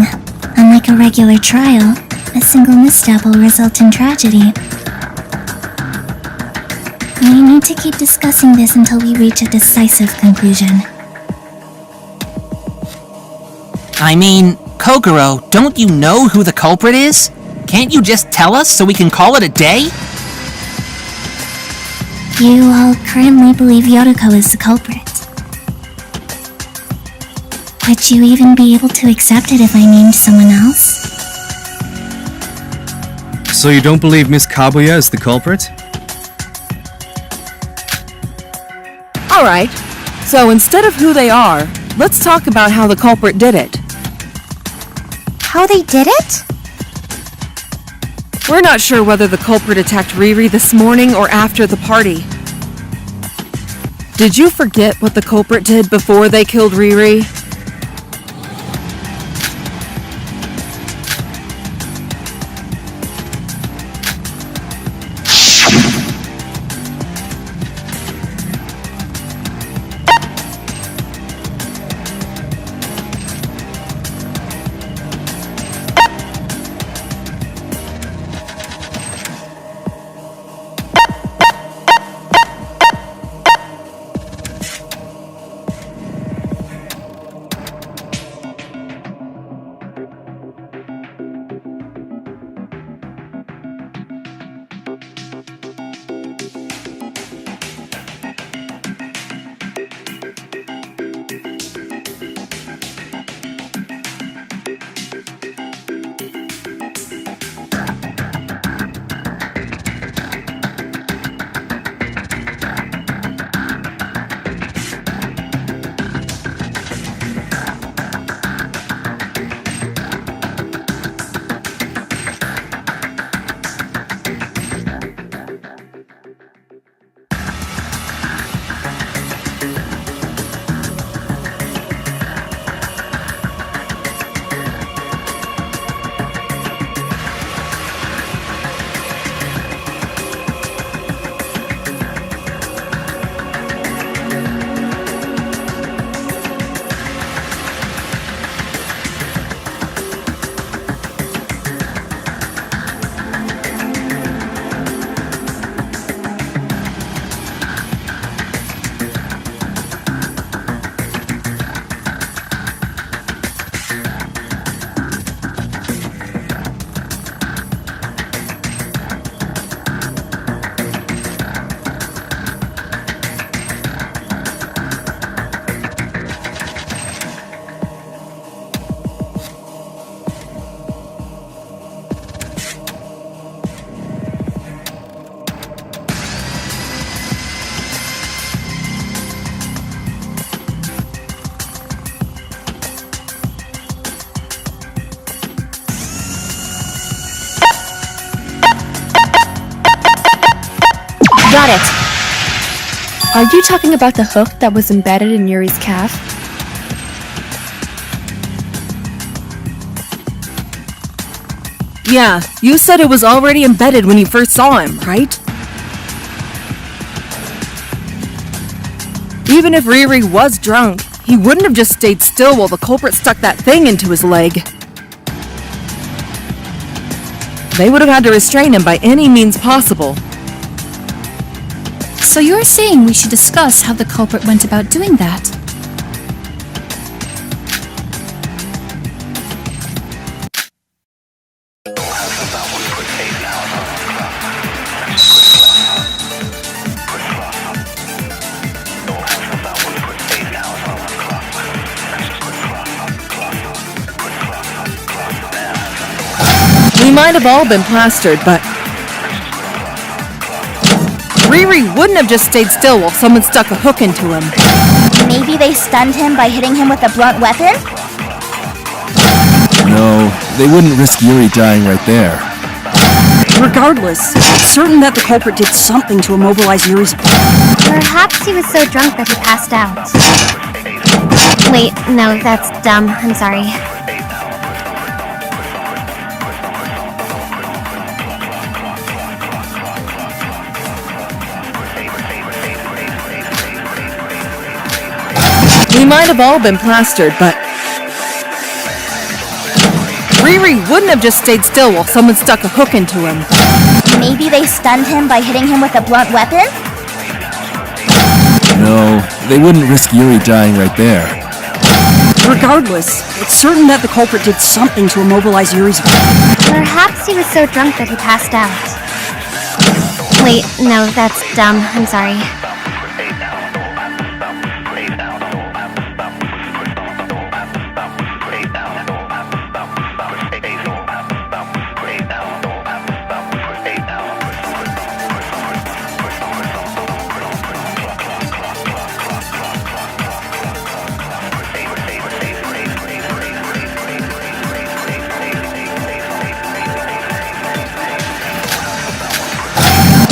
Unlike a regular trial, a single misstep will result in tragedy. We need to keep discussing this until we reach a decisive conclusion. I mean, Kokoro, don't you know who the culprit is? Can't you just tell us so we can call it a day? You all currently believe Yoriko is the culprit. Would you even be able to accept it if I named someone else? So you don't believe Miss Kabuya is the culprit? Alright, so instead of who they are, let's talk about how the culprit did it. How they did it? We're not sure whether the culprit attacked Riri this morning or after the party. Did you forget what the culprit did before they killed Riri? Got it! Are you talking about the hook that was embedded in Yuri's calf? Yeah, you said it was already embedded when you first saw him, right? Even if Riri was drunk, he wouldn't have just stayed still while the culprit stuck that thing into his leg. They would have had to restrain him by any means possible. So you're saying we should discuss how the culprit went about doing that? We might have all been plastered, but Riri wouldn't have just stayed still while someone stuck a hook into him. Maybe they stunned him by hitting him with a blunt weapon? No, they wouldn't risk Yuri dying right there. Regardless, it's certain that the culprit did something to immobilize Yuri's... Perhaps he was so drunk that he passed out. Wait, no, that's dumb. I'm sorry. We might have all been plastered, but Riri wouldn't have just stayed still while someone stuck a hook into him. Maybe they stunned him by hitting him with a blunt weapon? No, they wouldn't risk Yuri dying right there. Regardless, it's certain that the culprit did something to immobilize Yuri's... Perhaps he was so drunk that he passed out. Wait, no, that's dumb. I'm sorry.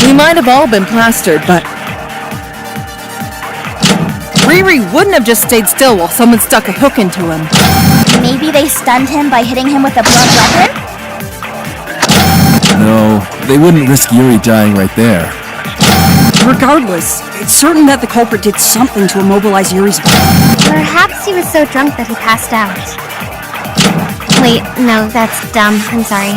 We might have all been plastered, but Riri wouldn't have just stayed still while someone stuck a hook into him. Maybe they stunned him by hitting him with a blunt weapon? No, they wouldn't risk Yuri dying right there. Regardless, it's certain that the culprit did something to immobilize Yuri's... Perhaps he was so drunk that he passed out. Wait, no, that's dumb. I'm sorry.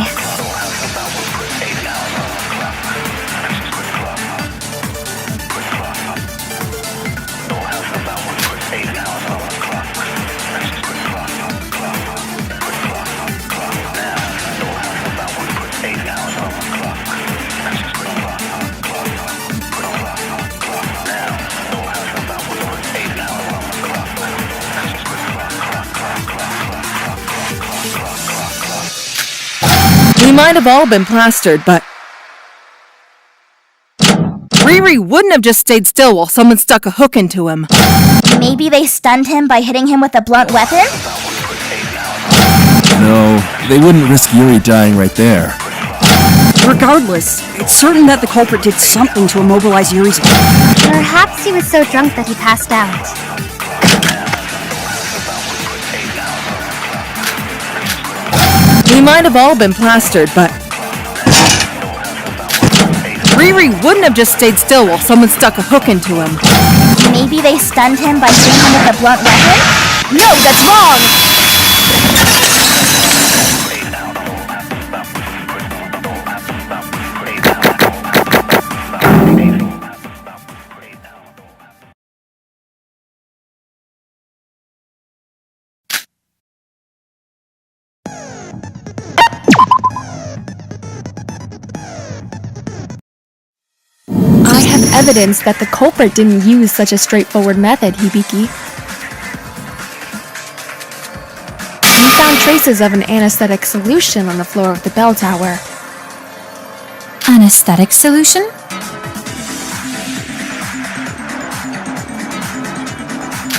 We might have all been plastered, but Riri wouldn't have just stayed still while someone stuck a hook into him. Maybe they stunned him by hitting him with a blunt weapon? No, they wouldn't risk Yuri dying right there. Regardless, it's certain that the culprit did something to immobilize Yuri's... Perhaps he was so drunk that he passed out. We might have all been plastered, but Riri wouldn't have just stayed still while someone stuck a hook into him. Maybe they stunned him by hitting him with a blunt weapon? No, that's wrong! I have evidence that the culprit didn't use such a straightforward method, Hibiki. You found traces of an anesthetic solution on the floor of the bell tower. Anesthetic solution?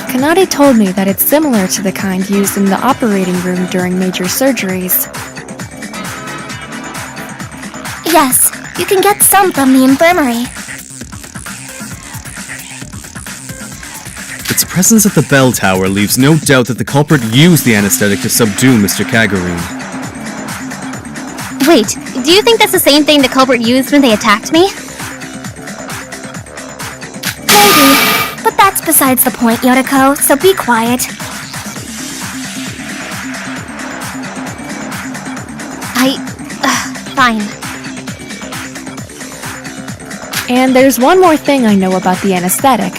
Kanade told me that it's similar to the kind used in the operating room during major surgeries. Yes, you can get some from the infirmary. Its presence at the bell tower leaves no doubt that the culprit used the anesthetic to subdue Mr. Kagurine. Wait, do you think that's the same thing the culprit used when they attacked me? Maybe, but that's besides the point, Yotoko, so be quiet. Fine. And there's one more thing I know about the anesthetic.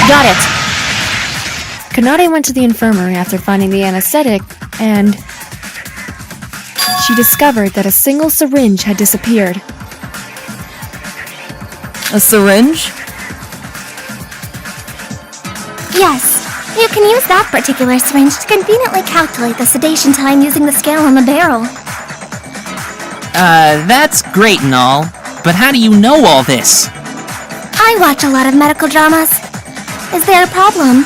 Got it. Kanade went to the infirmary after finding the anesthetic, and she discovered that a single syringe had disappeared. A syringe? Yes, you can use that particular syringe to conveniently calculate the sedation time using the scale on the barrel. That's great and all, but how do you know all this? I watch a lot of medical dramas. Is there a problem?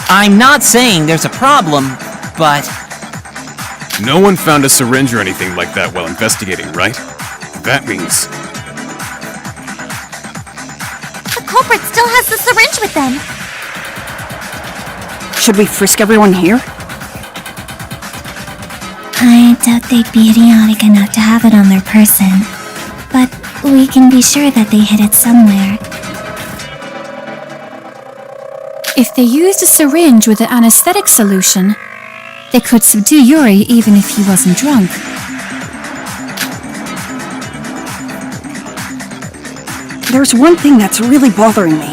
I'm not saying there's a problem, but... No one found a syringe or anything like that while investigating, right? That means... The culprit still has the syringe with them. Should we frisk everyone here? I doubt they'd be idiotic enough to have it on their person, but we can be sure that they hid it somewhere. If they used a syringe with an anesthetic solution, they could subdue Yuri even if he wasn't drunk. There's one thing that's really bothering me.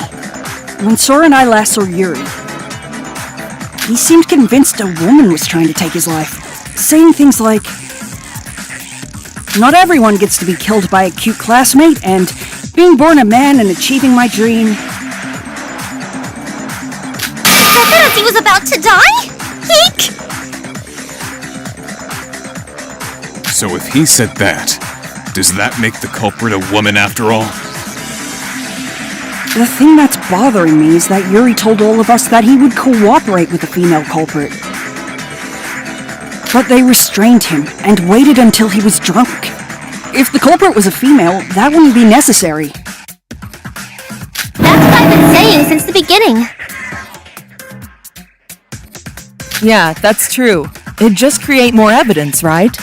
When Sora and I last saw Yuri, he seemed convinced a woman was trying to take his life, saying things like, "Not everyone gets to be killed by a cute classmate," and "being born a man and achieving my dream." I thought he was about to die? Eek! So if he said that, does that make the culprit a woman after all? The thing that's bothering me is that Yuri told all of us that he would cooperate with the female culprit. But they restrained him and waited until he was drunk. If the culprit was a female, that wouldn't be necessary. That's what I've been saying since the beginning. Yeah, that's true. It'd just create more evidence, right?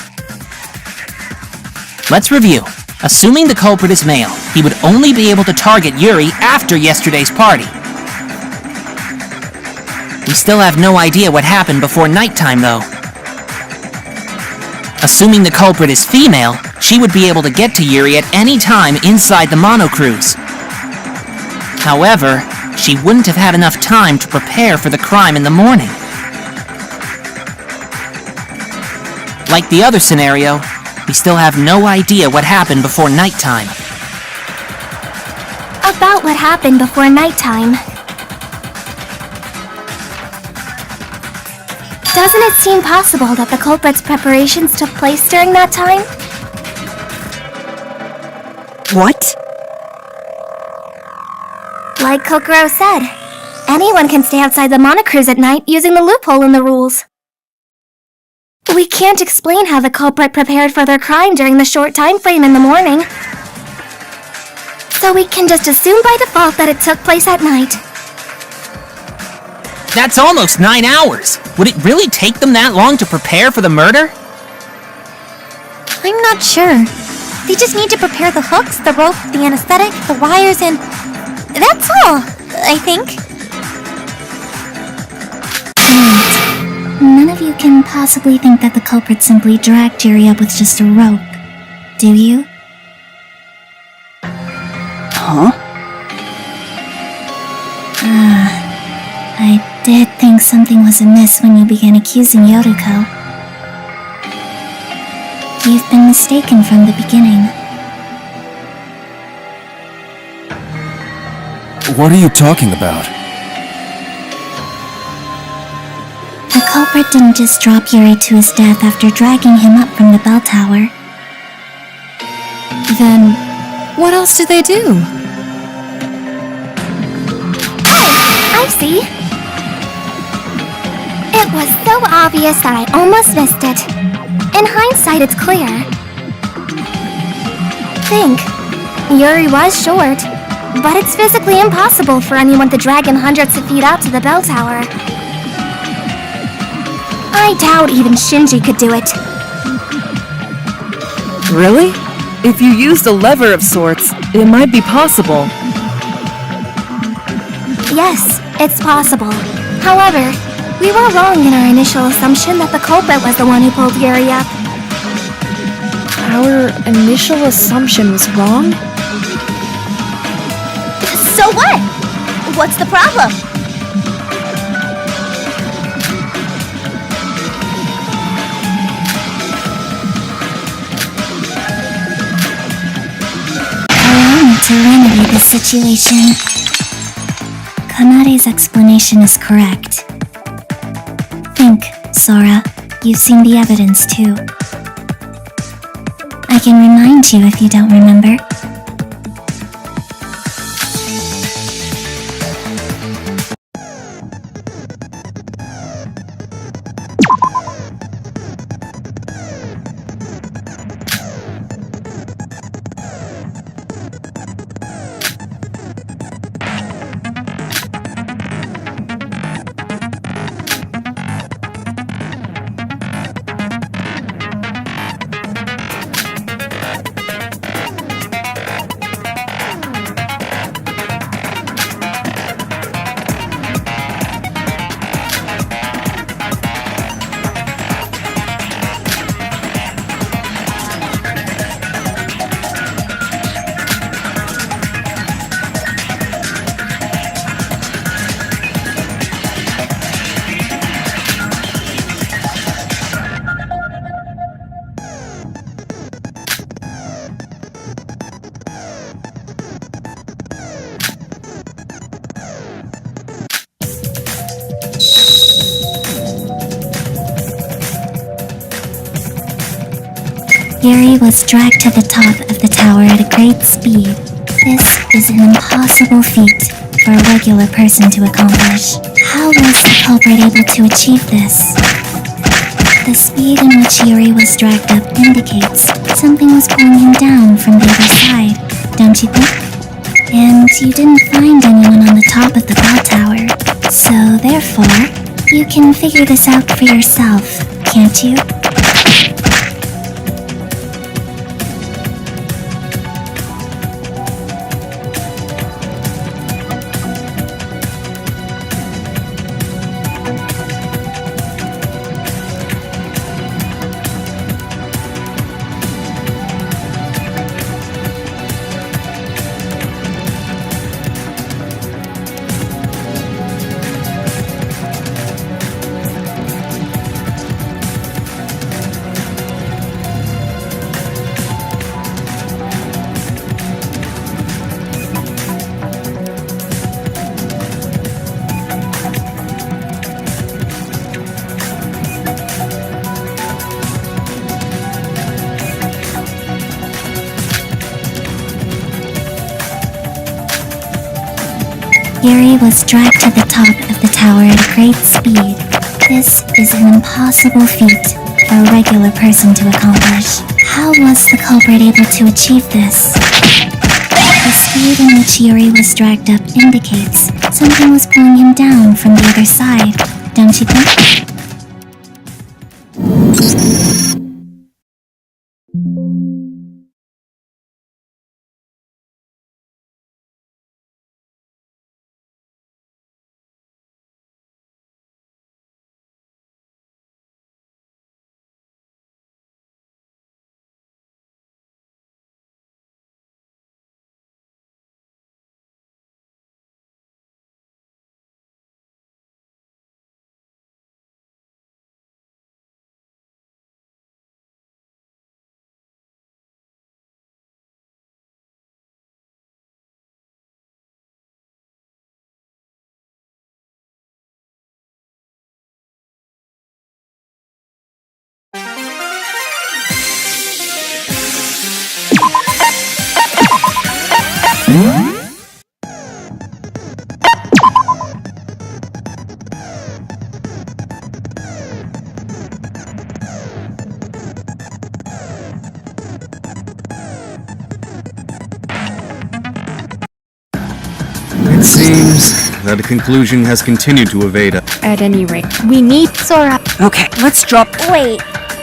Let's review. Assuming the culprit is male, he would only be able to target Yuri after yesterday's party. We still have no idea what happened before nighttime, though. Assuming the culprit is female, she would be able to get to Yuri at any time inside the monocruise. However, she wouldn't have had enough time to prepare for the crime in the morning. Like the other scenario, we still have no idea what happened before nighttime. About what happened before nighttime. Doesn't it seem possible that the culprit's preparations took place during that time? What? Like Kokoro said, anyone can stay outside the monocruise at night using the loophole in the rules. We can't explain how the culprit prepared for their crime during the short time frame in the morning. So we can just assume by default that it took place at night. That's almost 9 hours! Would it really take them that long to prepare for the murder? I'm not sure. They just need to prepare the hooks, the rope, the anesthetic, the wires, and... that's all, I think. None of you can possibly think that the culprit simply dragged Yuri up with just a rope, do you? Huh? I did think something was amiss when you began accusing Yoriko. You've been mistaken from the beginning. What are you talking about? The culprit didn't just drop Yuri to his death after dragging him up from the bell tower. Then, what else did they do? Oh, I see. It was so obvious that I almost missed it. In hindsight, it's clear. Think. Yuri was short, but it's physically impossible for anyone to drag him hundreds of feet out to the bell tower. I doubt even Shinji could do it. Really? If you used a lever of sorts, it might be possible. Yes, it's possible. However, we were wrong in our initial assumption that the culprit was the one who pulled Yuri up. Our initial assumption was wrong? So what? What's the problem? Allow me to remedy this situation. Kanare's explanation is correct. Think, Sora. You've seen the evidence too. I can remind you if you don't remember. Yuri was dragged to the top of the tower at a great speed. This is an impossible feat for a regular person to accomplish. How was the culprit able to achieve this? The speed in which Yuri was dragged up indicates something was pulling him down from the other side, don't you think? And you didn't find anyone on the top of the bell tower. So therefore, you can figure this out for yourself, can't you? Yuri was dragged to the top of the tower at a great speed. This is an impossible feat for a regular person to accomplish. How was the culprit able to achieve this? The speed in which Yuri was dragged up indicates something was pulling him down from the other side, don't you think? It seems that a conclusion has continued to evade us. At any rate, we need Sora. Okay, let's drop. Wait.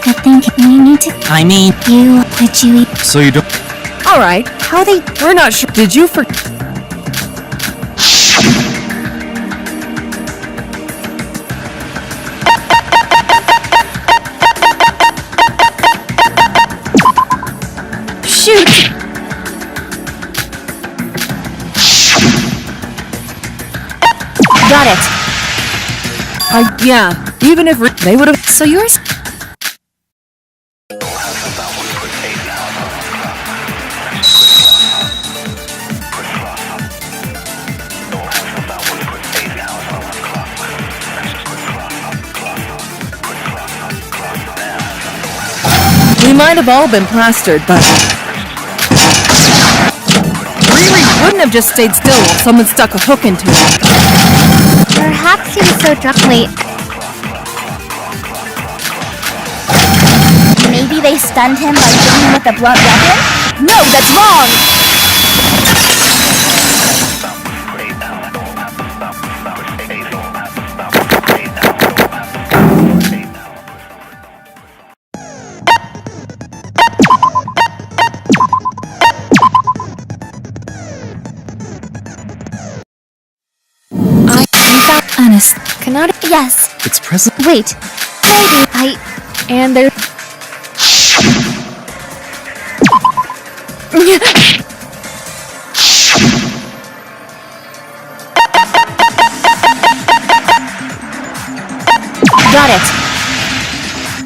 I think we need to... Would you eat... So you don't... Alright, How they... we're not sure. Did you for... Shoot! Got it. Yeah, even if they would have. So yours? We might have all been plastered, but Riri wouldn't have just stayed still while someone stuck a hook into him. Perhaps he was so drunk late. Maybe they stunned him by hitting him with a blunt weapon? No, that's wrong! Honest. Cannot. Yes. It's present. Wait. Maybe. And there. Got it.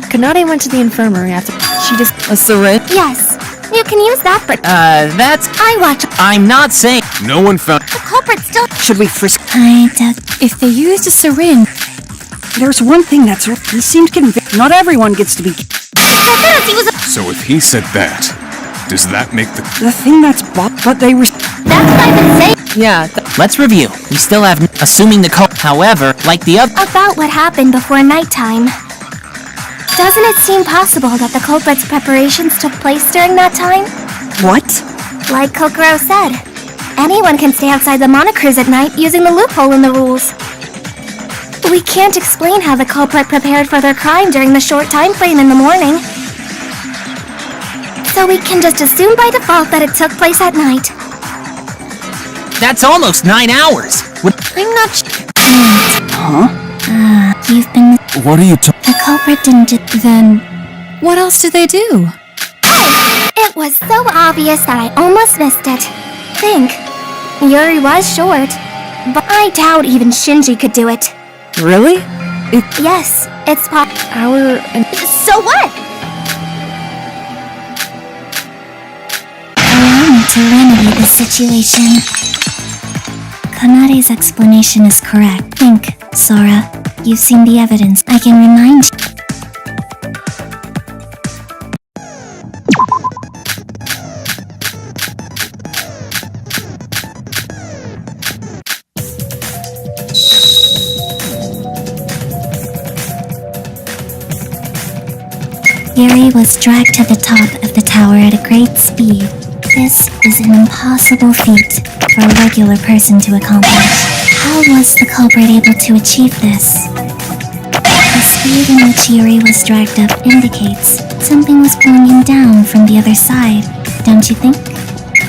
Kanade went to the infirmary after she just. A syringe? Yes. You can use that for. That's. I watch. I'm not saying. No one found. The culprit still. Should we frisk? I doubt. If they used a syringe, There's one thing that's he seemed convinced. Not everyone gets to be. He was. So if he said that, does that make The thing that's but they were. That's what I've been saying Yeah, Let's review. We still have. Assuming the cult. However, like the other. About what happened before nighttime. Doesn't it seem possible that the culprit's preparations took place during that time? What? Like Kokoro said, anyone can stay outside the monocruise at night using the loophole in the rules. We can't explain how the culprit prepared for their crime during the short time frame in the morning. So we can just assume by default that it took place at night. That's almost 9 hours. I'm not You've been. What are you The culprit didn't do. then what else did they do? It was so obvious that I almost missed it. Think. Yuri was short, but I doubt even Shinji could do it. really? Yes, it's So what? Allow me to remedy the situation. Kanade's explanation is correct. Think, Sora. You've seen the evidence. I can remind you. Yuri was dragged to the top of the tower at a great speed. This is an impossible feat for a regular person to accomplish. How was the culprit able to achieve this? The speed in which Yuri was dragged up indicates something was pulling him down from the other side, don't you think?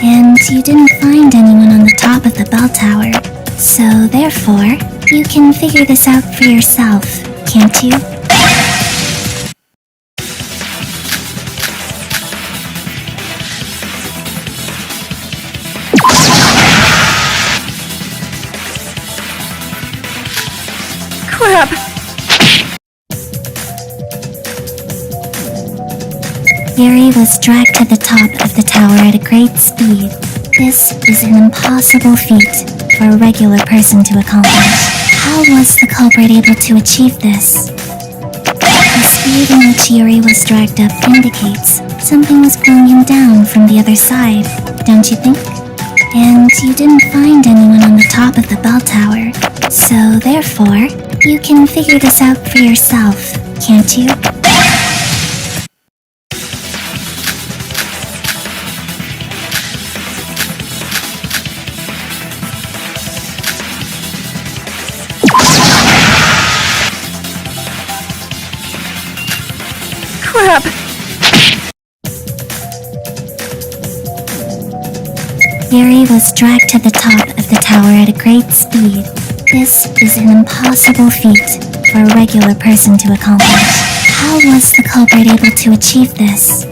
And you didn't find anyone on the top of the bell tower. So therefore, you can figure this out for yourself, can't you? Crap! Yuri was dragged to the top of the tower at a great speed. This is an impossible feat for a regular person to accomplish. How was the culprit able to achieve this? The speed in which Yuri was dragged up indicates something was pulling him down from the other side, don't you think? And you didn't find anyone on the top of the bell tower. So therefore, you can figure this out for yourself, can't you? Crap! Yuri was dragged to the top of the tower at a great speed. This is an impossible feat for a regular person to accomplish. How was the culprit able to achieve this?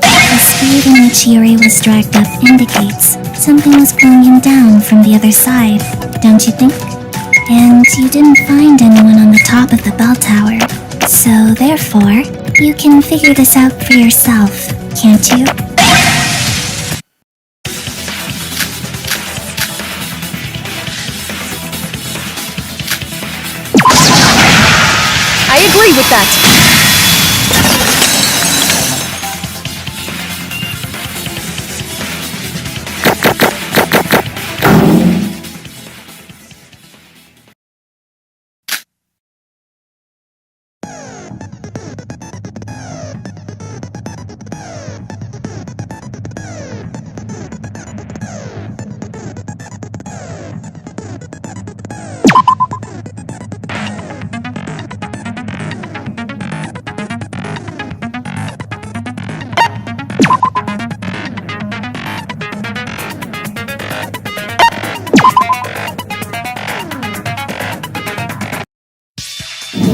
The speed in which Yuri was dragged up indicates something was pulling him down from the other side, don't you think? And you didn't find anyone on the top of the bell tower. So therefore, you can figure this out for yourself, can't you? I agree with that.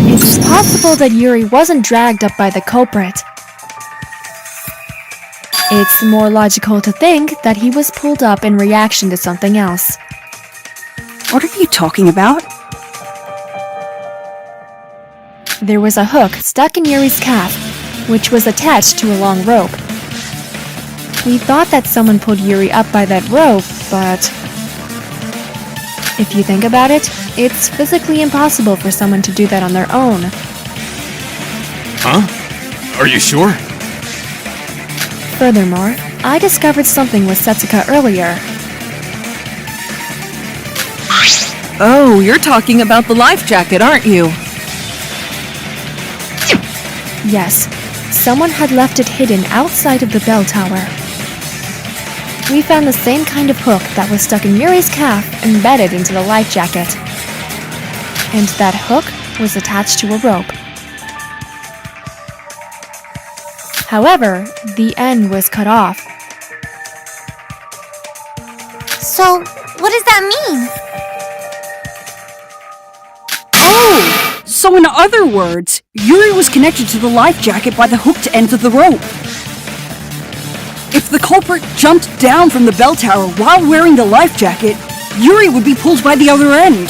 It's possible that Yuri wasn't dragged up by the culprit. It's more logical to think that he was pulled up in reaction to something else. What are you talking about? There was a hook stuck in Yuri's calf, which was attached to a long rope. We thought that someone pulled Yuri up by that rope, but if you think about it, it's physically impossible for someone to do that on their own. Huh? Are you sure? Furthermore, I discovered something with Setsuka earlier. Oh, you're talking about the life jacket, aren't you? Yes, someone had left it hidden outside of the bell tower. We found the same kind of hook that was stuck in Yuri's calf embedded into the life jacket. And that hook was attached to a rope. However, the end was cut off. So, what does that mean? Oh! So in other words, Yuri was connected to the life jacket by the hooked end of the rope. If the culprit jumped down from the bell tower while wearing the life jacket, Yuri would be pulled by the other end.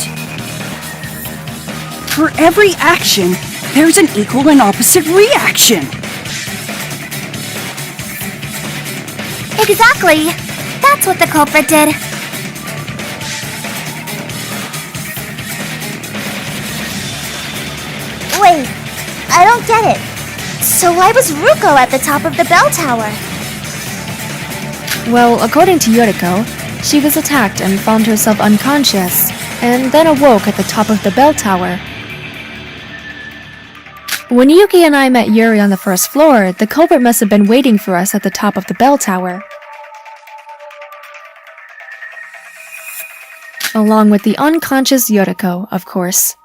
For every action, there's an equal and opposite reaction. Exactly. That's what the culprit did. Wait, I don't get it. So why was Ruko at the top of the bell tower? Well, according to Yoriko, she was attacked and found herself unconscious, and then awoke at the top of the bell tower. When Yuki and I met Yuri on the first floor, the culprit must have been waiting for us at the top of the bell tower. Along with the unconscious Yoriko, of course.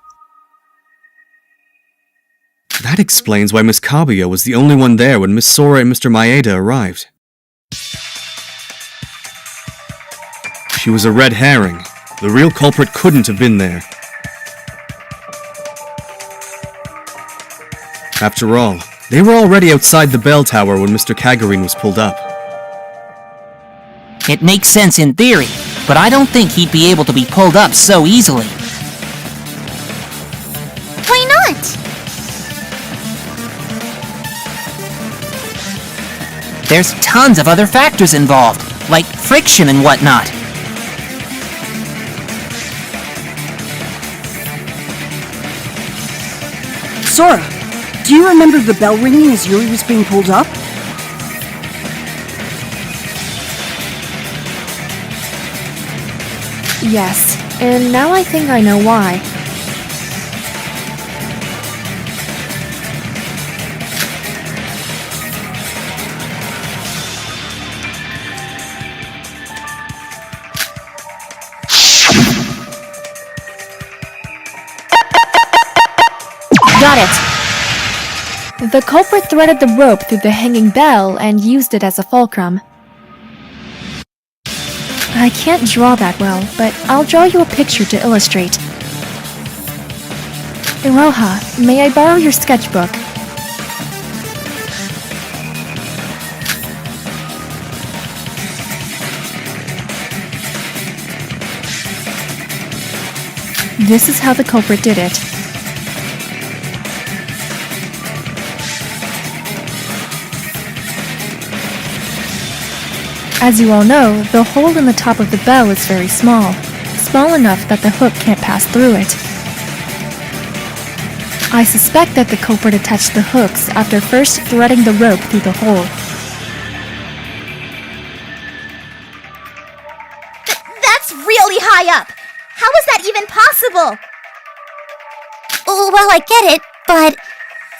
That explains why Miss Kabuya was the only one there when Miss Sora and Mr. Maeda arrived. She was a red herring. The real culprit couldn't have been there. After all, they were already outside the bell tower when Mr. Kagurine was pulled up. It makes sense in theory, but I don't think he'd be able to be pulled up so easily. Why not? There's tons of other factors involved, like friction and whatnot. Sora, do you remember the bell ringing as Yuri was being pulled up? Yes, and now I think I know why. Got it! The culprit threaded the rope through the hanging bell and used it as a fulcrum. I can't draw that well, but I'll draw you a picture to illustrate. Iroha, may I borrow your sketchbook? This is how the culprit did it. As you all know, the hole in the top of the bell is very small, small enough that the hook can't pass through it. I suspect that the culprit attached the hooks after first threading the rope through the hole. That's really high up! How is that even possible? Well, I get it, but...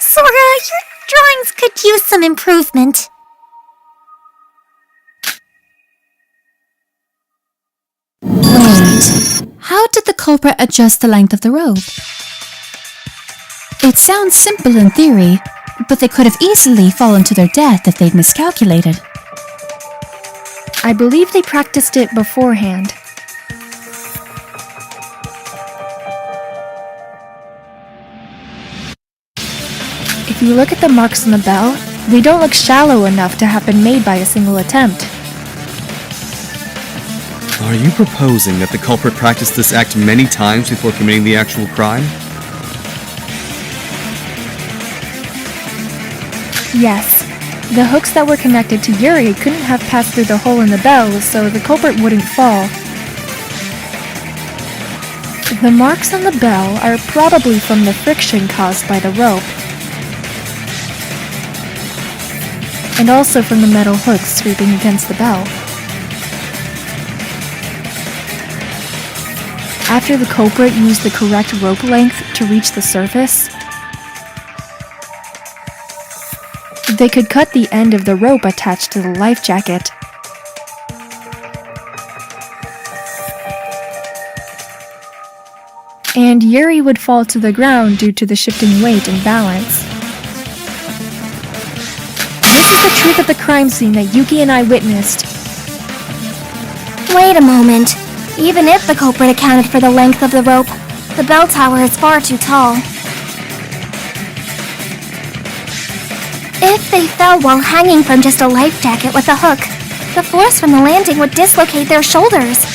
Sora, your drawings could use some improvement. Wait, how did the culprit adjust the length of the rope? It sounds simple in theory, but they could have easily fallen to their death if they'd miscalculated. I believe they practiced it beforehand. If you look at the marks on the bell, they don't look shallow enough to have been made by a single attempt. Are you proposing that the culprit practiced this act many times before committing the actual crime? Yes. The hooks that were connected to Yuri couldn't have passed through the hole in the bell, so the culprit wouldn't fall. The marks on the bell are probably from the friction caused by the rope, and also from the metal hooks sweeping against the bell. After the culprit used the correct rope length to reach the surface, they could cut the end of the rope attached to the life jacket. And Yuri would fall to the ground due to the shifting weight and balance. This is the truth of the crime scene that Yuki and I witnessed. Wait a moment. Even if the culprit accounted for the length of the rope, the bell tower is far too tall. If they fell while hanging from just a life jacket with a hook, the force from the landing would dislocate their shoulders.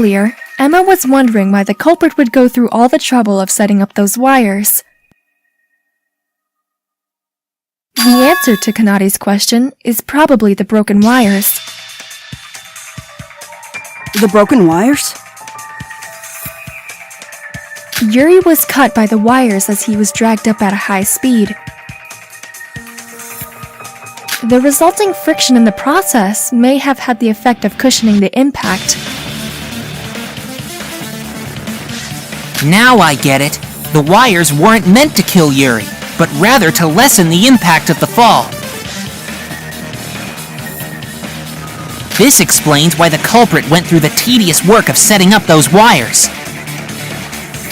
earlier, Emma was wondering why the culprit would go through all the trouble of setting up those wires. The answer to Kanati's question is probably the broken wires. The broken wires? Yuri was cut by the wires as he was dragged up at a high speed. The resulting friction in the process may have had the effect of cushioning the impact. Now I get it. The wires weren't meant to kill Yuri, but rather to lessen the impact of the fall. This explains why the culprit went through the tedious work of setting up those wires.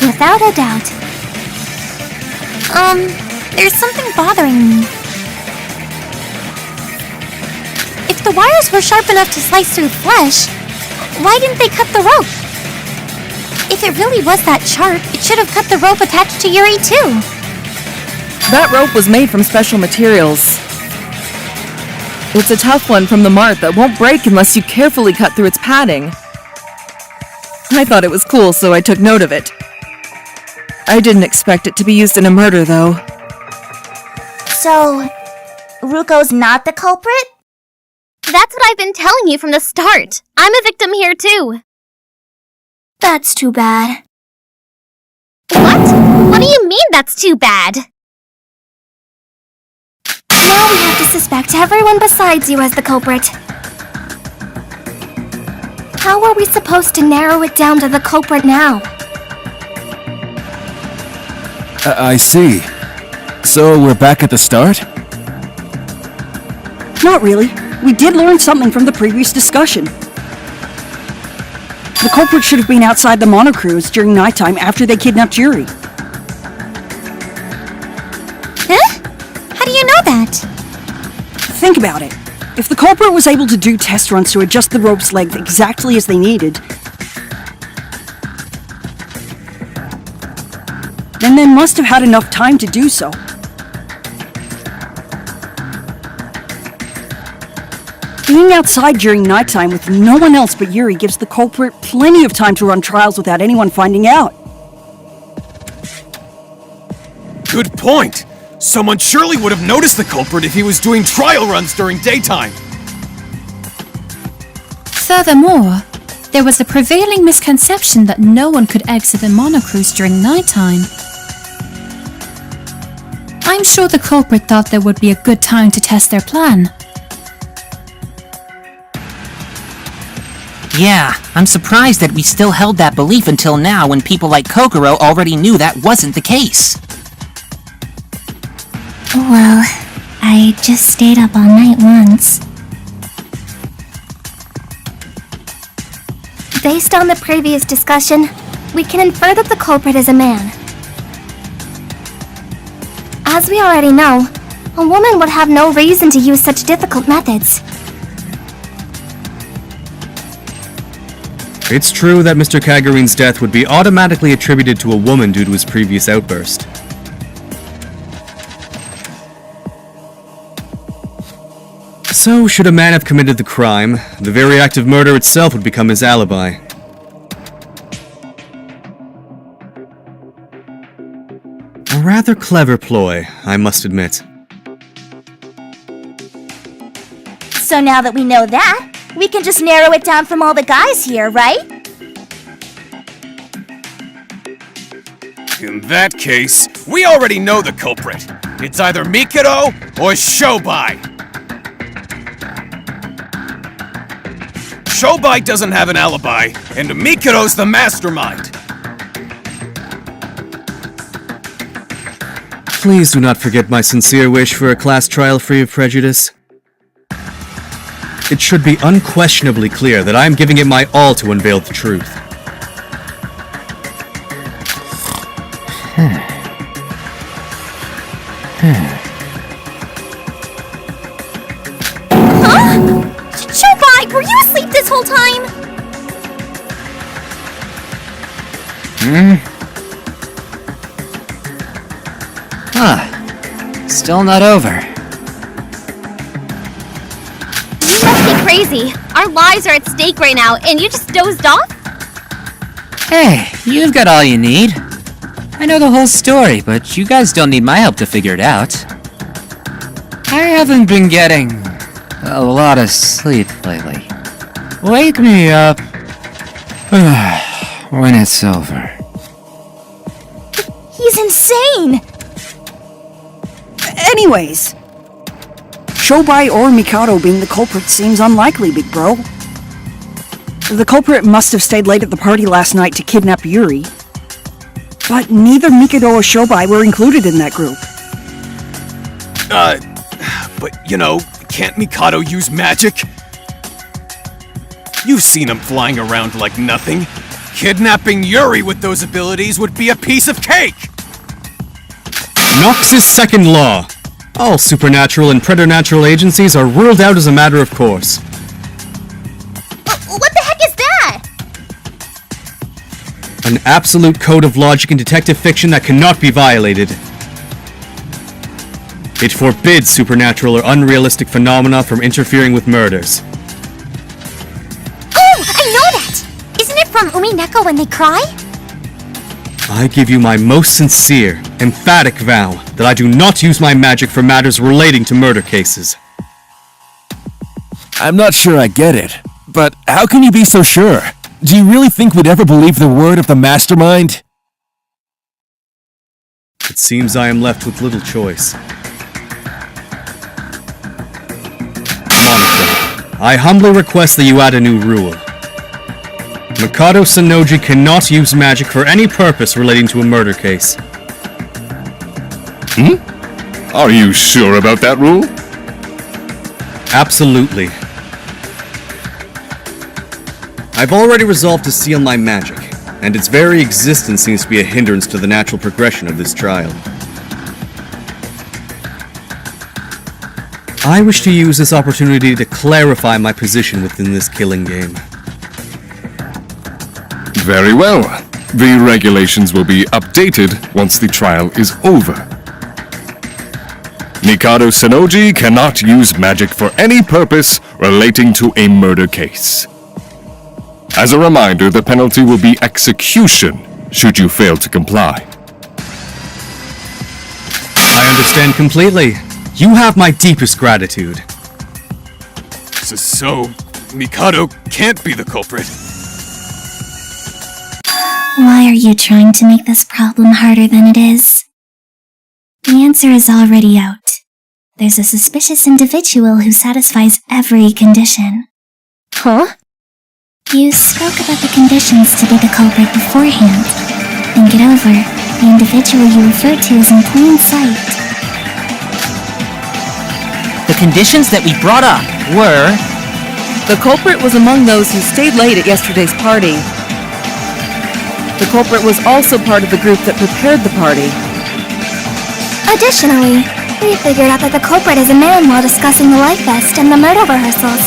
Without a doubt. There's something bothering me. If the wires were sharp enough to slice through flesh, why didn't they cut the rope? If it really was that sharp, it should have cut the rope attached to Yuri too. That rope was made from special materials. It's a tough one from the mart that won't break unless you carefully cut through its padding. I thought it was cool, so I took note of it. I didn't expect it to be used in a murder, though. So, Ruko's not the culprit? That's what I've been telling you from the start. I'm a victim here too. That's too bad. What? What do you mean that's too bad? Now we have to suspect everyone besides you as the culprit. How are we supposed to narrow it down to the culprit now? I see. So we're back at the start? Not really. We did learn something from the previous discussion. The culprit should have been outside the monocruise during nighttime after they kidnapped Yuri. Huh? How do you know that? Think about it. If the culprit was able to do test runs to adjust the rope's length exactly as they needed, then they must have had enough time to do so. Being outside during nighttime with no one else but Yuri gives the culprit plenty of time to run trials without anyone finding out. Good point! Someone surely would have noticed the culprit if he was doing trial runs during daytime. Furthermore, there was a prevailing misconception that no one could exit the monocruise during nighttime. I'm sure the culprit thought there would be a good time to test their plan. Yeah, I'm surprised that we still held that belief until now when people like Kokoro already knew that wasn't the case. Well, I just stayed up all night once. Based on the previous discussion, we can infer that the culprit is a man. As we already know, a woman would have no reason to use such difficult methods. It's true that Mr. Kagurine's death would be automatically attributed to a woman due to his previous outburst. So, should a man have committed the crime, the very act of murder itself would become his alibi. A rather clever ploy, I must admit. So now that we know that, we can just narrow it down from all the guys here, right? In that case, we already know the culprit. It's either Mikado or Shobai. Shobai doesn't have an alibi, and Mikado's the mastermind. Please do not forget my sincere wish for a class trial free of prejudice. It should be unquestionably clear that I am giving it my all to unveil the truth. Huh? Shobai, were you asleep this whole time? Still not over. You must be crazy. Our lives are at stake right now, and you just dozed off? Hey, you've got all you need. I know the whole story, but you guys don't need my help to figure it out. I haven't been getting a lot of sleep lately. Wake me up when it's over. He's insane! Anyways, Shobai or Mikado being the culprit seems unlikely, big bro. The culprit must have stayed late at the party last night to kidnap Yuri. But neither Mikado or Shobai were included in that group. But you know, can't Mikado use magic? You've seen him flying around like nothing. Kidnapping Yuri with those abilities would be a piece of cake! Nox's second law. All supernatural and preternatural agencies are ruled out as a matter of course. What the heck is that? An absolute code of logic in detective fiction that cannot be violated. It forbids supernatural or unrealistic phenomena from interfering with murders. Oh, I know that! Isn't it from Umineko when they cry? I give you my most sincere, emphatic vow that I do not use my magic for matters relating to murder cases. I'm not sure I get it, but how can you be so sure? Do you really think we'd ever believe the word of the mastermind? It seems I am left with little choice. Monica, I humbly request that you add a new rule. Mikado Sanoji cannot use magic for any purpose relating to a murder case. Are you sure about that rule? Absolutely. I've already resolved to seal my magic, and its very existence seems to be a hindrance to the natural progression of this trial. I wish to use this opportunity to clarify my position within this killing game. Very well. The regulations will be updated once the trial is over. Mikado Sanoji cannot use magic for any purpose relating to a murder case. As a reminder, the penalty will be execution should you fail to comply. I understand completely. You have my deepest gratitude. So, Mikado can't be the culprit. Why are you trying to make this problem harder than it is? The answer is already out. There's a suspicious individual who satisfies every condition. Huh? You spoke about the conditions to be the culprit beforehand. Think it over. The individual you referred to is in plain sight. The conditions that we brought up were... The culprit was among those who stayed late at yesterday's party. The culprit was also part of the group that prepared the party. Additionally, we figured out that the culprit is a man while discussing the Life Fest and the murder rehearsals.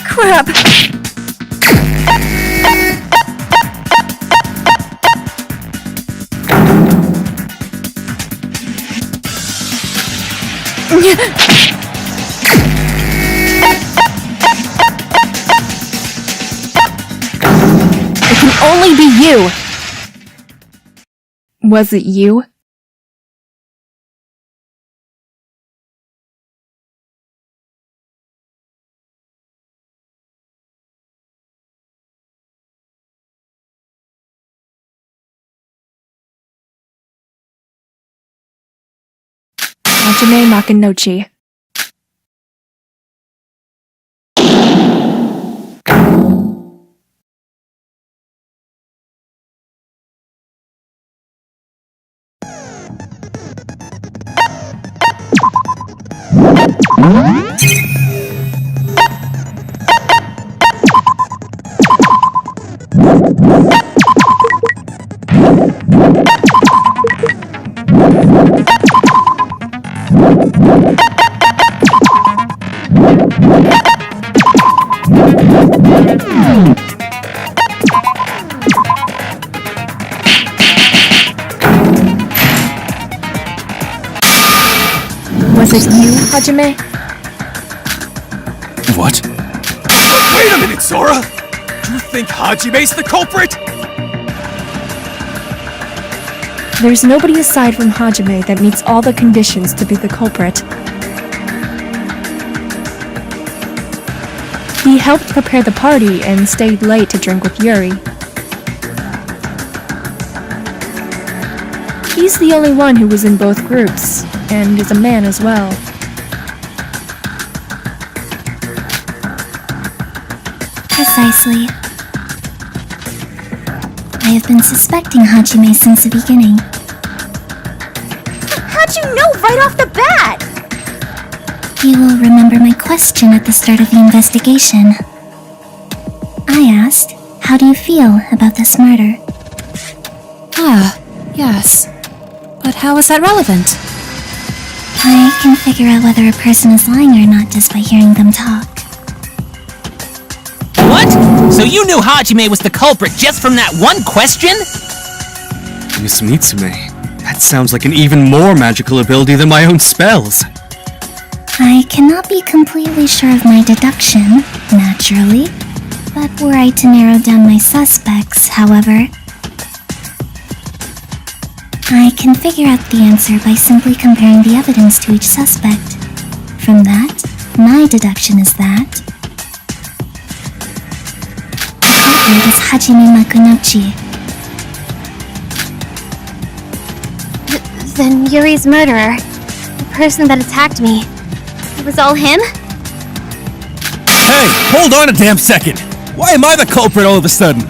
Crap! It can only be you! Was it you? Hajime Makunouchi. Was it you, Hajime? What? Wait a minute, Sora! You think Hajime's the culprit? There's nobody aside from Hajime that meets all the conditions to be the culprit. He helped prepare the party and stayed late to drink with Yuri. He's the only one who was in both groups, and is a man as well. Precisely. I have been suspecting Hajime since the beginning. How'd you know right off the bat? You will remember my question at the start of the investigation. I asked, how do you feel about this murder? Ah, yes. But how is that relevant? I can figure out whether a person is lying or not just by hearing them talk. What? So you knew Hajime was the culprit just from that one question? Miss Mitsume, that sounds like an even more magical ability than my own spells. I cannot be completely sure of my deduction, naturally. But were I to narrow down my suspects, however, I can figure out the answer by simply comparing the evidence to each suspect. From that, my deduction is that the culprit is Hajime Makunouchi. Then Yuri's murderer, the person that attacked me, it was all him? Hey, hold on a damn second! Why am I the culprit all of a sudden?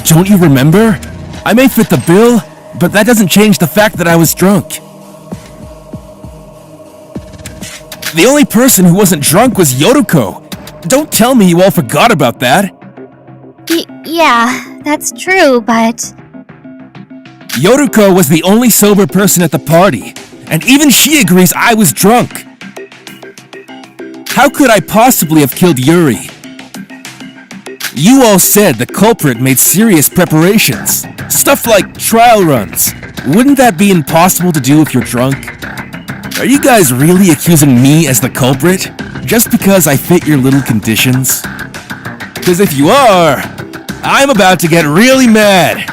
Don't you remember? I may fit the bill, but that doesn't change the fact that I was drunk. The only person who wasn't drunk was Yoruko. Don't tell me you all forgot about that. Yeah, that's true, but... Yoruko was the only sober person at the party, and even she agrees I was drunk. How could I possibly have killed Yuri? You all said the culprit made serious preparations. Stuff like trial runs. Wouldn't that be impossible to do if you're drunk? Are you guys really accusing me as the culprit? Just because I fit your little conditions? Because if you are, I'm about to get really mad.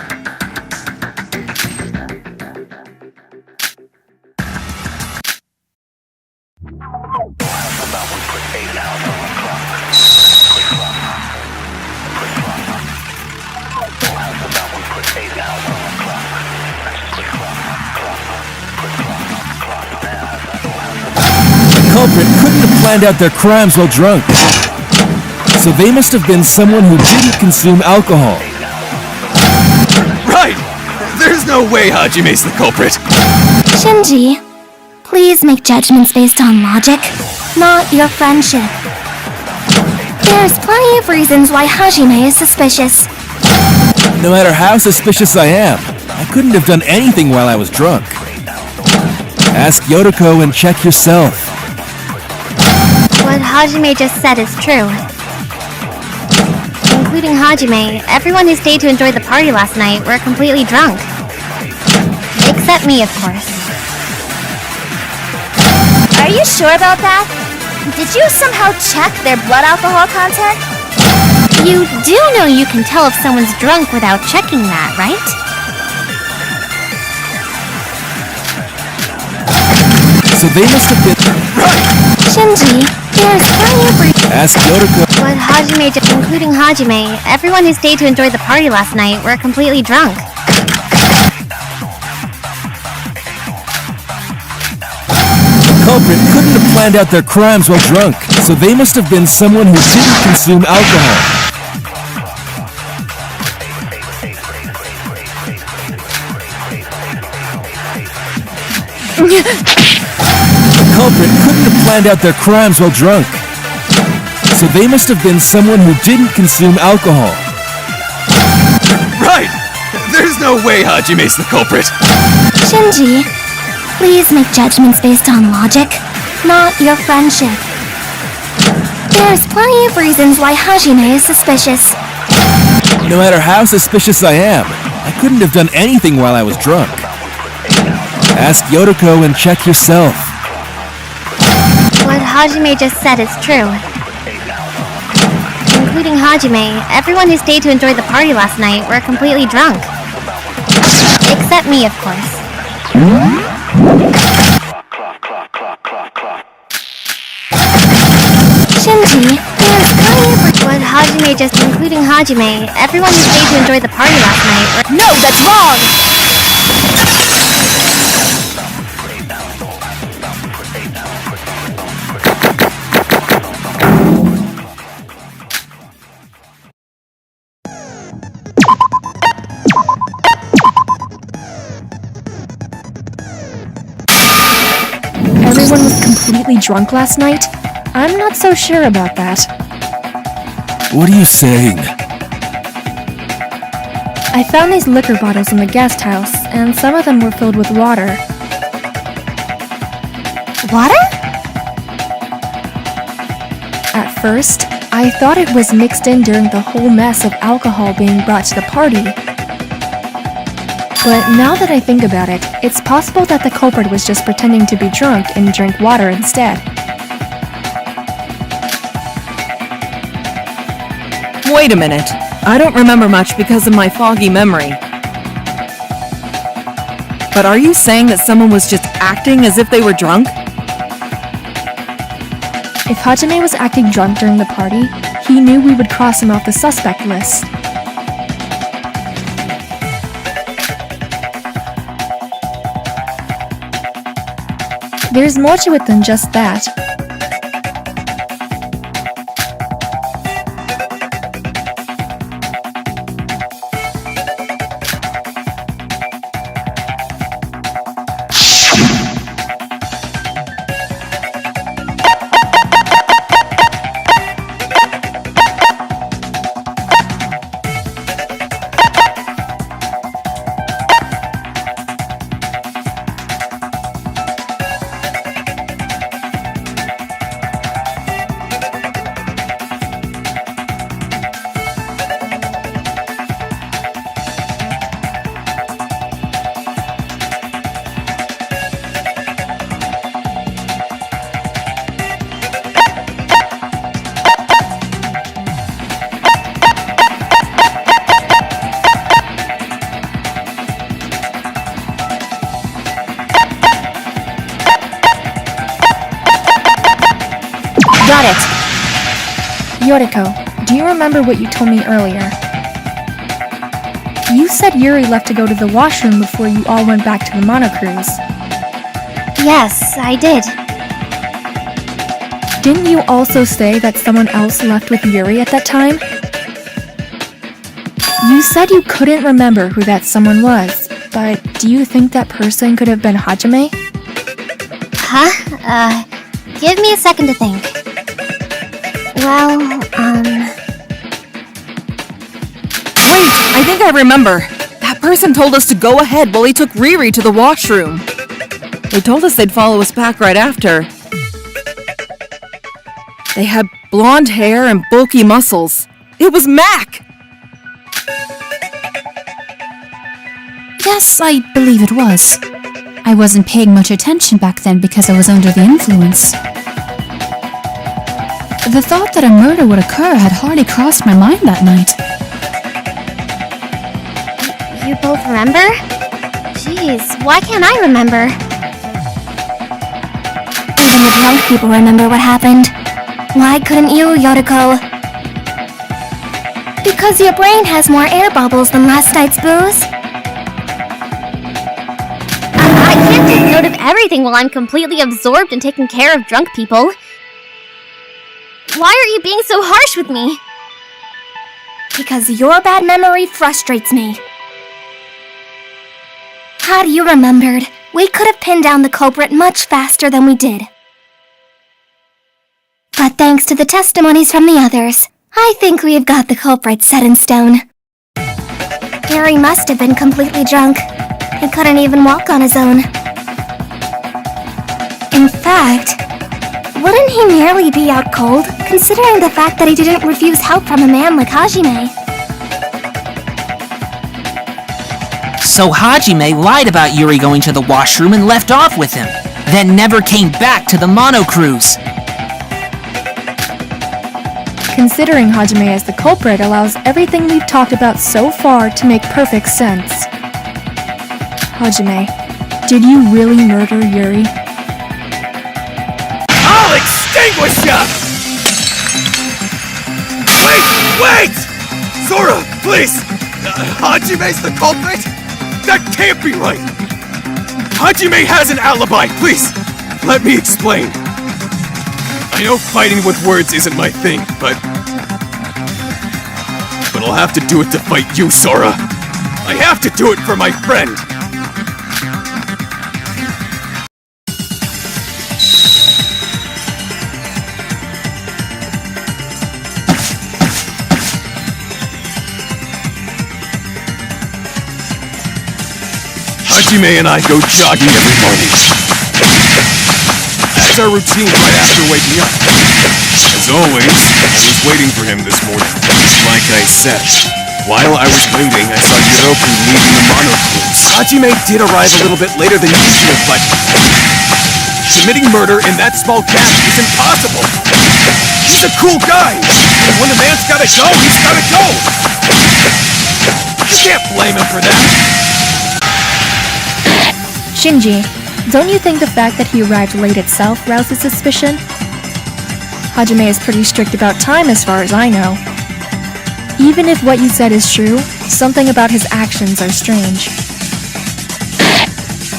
The culprit couldn't have planned out their crimes while drunk. So they must have been someone who didn't consume alcohol. Right! There's no way Hajime's the culprit. Shinji, please make judgments based on logic, not your friendship. There's plenty of reasons why Hajime is suspicious. No matter how suspicious I am, I couldn't have done anything while I was drunk. Ask Yoruko and check yourself. What Hajime just said is true. Including Hajime, everyone who stayed to enjoy the party last night were completely drunk. Except me, of course. Are you sure about that? Did you somehow check their blood alcohol content? You do know you can tell if someone's drunk without checking that, right? So they must have been... Shinji, there's plenty of reasons. Ask Yoruko. What Hajime just, including Hajime, everyone who stayed to enjoy the party last night were completely drunk. culprit couldn't have planned out their crimes while drunk, so they must have been someone who didn't consume alcohol. The culprit couldn't have planned out their crimes while drunk, so they must have been someone who didn't consume alcohol. Right! There's no way Hajime's the culprit. Shinji, please make judgments based on logic, not your friendship. There's plenty of reasons why Hajime is suspicious. No matter how suspicious I am, I couldn't have done anything while I was drunk. Ask Yotoko and check yourself. What Hajime just said is true. Including Hajime, everyone who stayed to enjoy the party last night were completely drunk. Except me, of course. Shinji, there's plenty of What Hajime just, including Hajime, everyone who stayed to enjoy the party last night were— No, that's wrong! Everyone was completely drunk last night? I'm not so sure about that. What are you saying? I found these liquor bottles in the guest house, and some of them were filled with water. Water? At first, I thought it was mixed in during the whole mess of alcohol being brought to the party. But now that I think about it, it's possible that the culprit was just pretending to be drunk and drank water instead. Wait a minute. I don't remember much because of my foggy memory. But are you saying that someone was just acting as if they were drunk? If Hajime was acting drunk during the party, he knew we would cross him off the suspect list. There's more to it than just that. Got it. Yoriko, do you remember what you told me earlier? You said Yuri left to go to the washroom before you all went back to the monocruise. Yes, I did. Didn't you also say that someone else left with Yuri at that time? You said you couldn't remember who that someone was, but do you think that person could have been Hajime? Huh? Give me a second to think. Well, Wait! I think I remember! That person told us to go ahead while he took Riri to the washroom. They told us they'd follow us back right after. They had blonde hair and bulky muscles. It was Mac! Yes, I believe it was. I wasn't paying much attention back then because I was under the influence. The thought that a murder would occur had hardly crossed my mind that night. you both remember? Jeez, why can't I remember? Even the drunk people remember what happened. Why couldn't you, Yoriko? Because your brain has more air bubbles than last night's booze? I can't take taking note of everything while I'm completely absorbed in taking care of drunk people. Why are you being so harsh with me? Because your bad memory frustrates me. Had you remembered, we could have pinned down the culprit much faster than we did. But thanks to the testimonies from the others, I think we've got the culprit set in stone. Yuri must have been completely drunk. He couldn't even walk on his own. In fact, wouldn't he nearly be out cold, considering the fact that he didn't refuse help from a man like Hajime? So Hajime lied about Yuri going to the washroom and left off with him, then never came back to the Mono Cruise. Considering Hajime as the culprit allows everything we've talked about so far to make perfect sense. Hajime, did you really murder Yuri? I'll extinguish ya! Wait! Sora, please! Hajime's the culprit? That can't be right! Hajime has an alibi, please! Let me explain. I know fighting with words isn't my thing, but I'll have to do it to fight you, Sora. I have to do it for my friend. Hajime and I go jogging every morning. That's our routine right after waking up. As always, I was waiting for him this morning. Like I said, while I was waiting, I saw Yoroku leaving the Mono Cruise. Hajime did arrive a little bit later than usual, but committing murder in that small gap is impossible. He's a cool guy, and when a man's gotta go, he's gotta go. You can't blame him for that. Shinji, don't you think the fact that he arrived late itself rouses suspicion? Hajime is pretty strict about time as far as I know. Even if what you said is true, something about his actions are strange.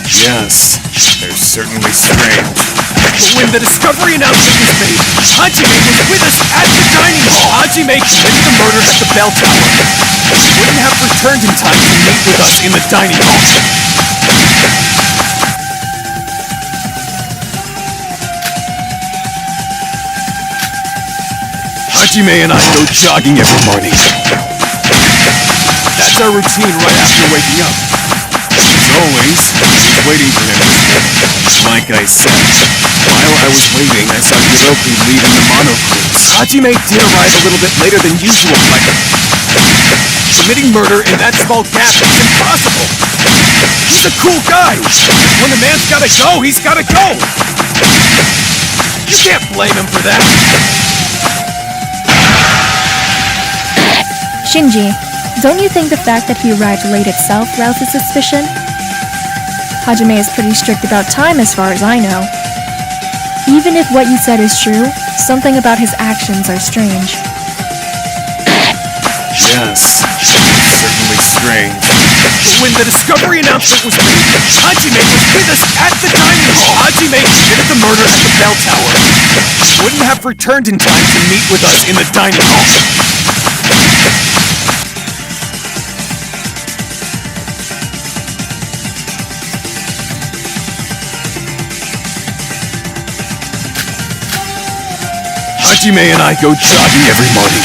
Yes, they're certainly strange. But when the discovery announcement was made, Hajime was with us at the dining hall. Hajime committed the murder at the bell tower. He wouldn't have returned in time to meet with us in the dining hall. Hajime and I go jogging every morning. That's our routine right after waking up. As always, I was waiting for him this morning. Like I said, while I was waiting, I saw Yoroku leaving the Mono Cruise. Hajime did arrive a little bit later than usual, but committing murder in that small gap is impossible. He's a cool guy. When a man's gotta go, he's gotta go. You can't blame him for that. Shinji, don't you think the fact that he arrived late itself rouses suspicion? Hajime is pretty strict about time as far as I know. Even if what you said is true, something about his actions are strange. Yes, certainly strange. When the discovery announcement was made, Hajime was with us at the dining hall. Hajime committed the murder at the bell tower. He wouldn't have returned in time to meet with us in the dining hall. Hajime and I go jogging every morning.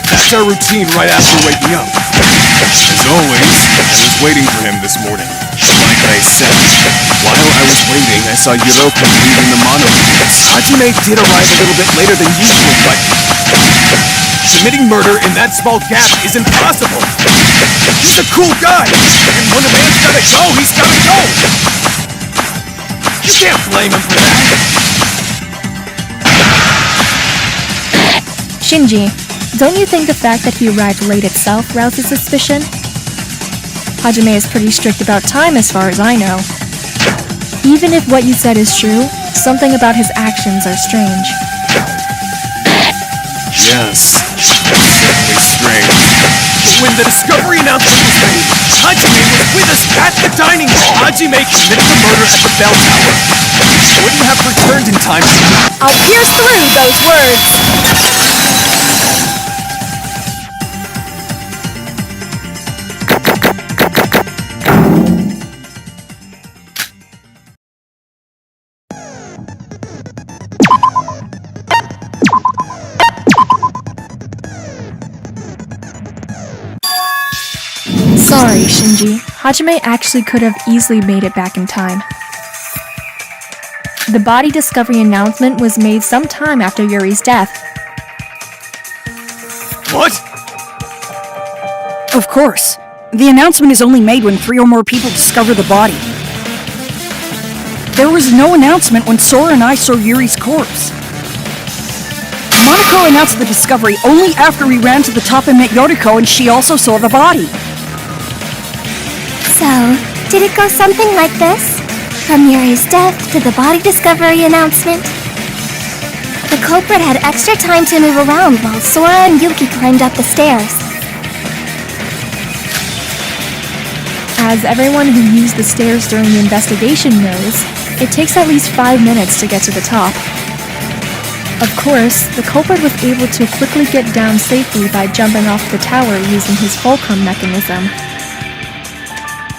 That's our routine right after waking up. As always, I was waiting for him this morning. Like I said, while I was waiting, I saw Yoroku leaving the Mono Cruise. Hajime did arrive a little bit later than usual, but committing murder in that small gap is impossible. He's a cool guy, and when a man's gotta go, he's gotta go. You can't blame him for that. Shinji, don't you think the fact that he arrived late itself rouses suspicion? Hajime is pretty strict about time as far as I know. Even if what you said is true, something about his actions are strange. Yes, Certainly strange. When the discovery announcement was made, Hajime was with us at the dining hall. Hajime committed the murder at the bell tower. She wouldn't have returned in time to... I'll pierce through those words! Sorry, Shinji. Hajime actually could have easily made it back in time. The body discovery announcement was made sometime after Yuri's death. What? Of course. The announcement is only made when 3 or more people discover the body. There was no announcement when Sora and I saw Yuri's corpse. Monoko announced the discovery only after we ran to the top and met Yoriko and she also saw the body. So, did it go something like this? From Yuri's death to the body discovery announcement? The culprit had extra time to move around while Sora and Yuki climbed up the stairs. As everyone who used the stairs during the investigation knows, it takes at least 5 minutes to get to the top. Of course, the culprit was able to quickly get down safely by jumping off the tower using his fulcrum mechanism.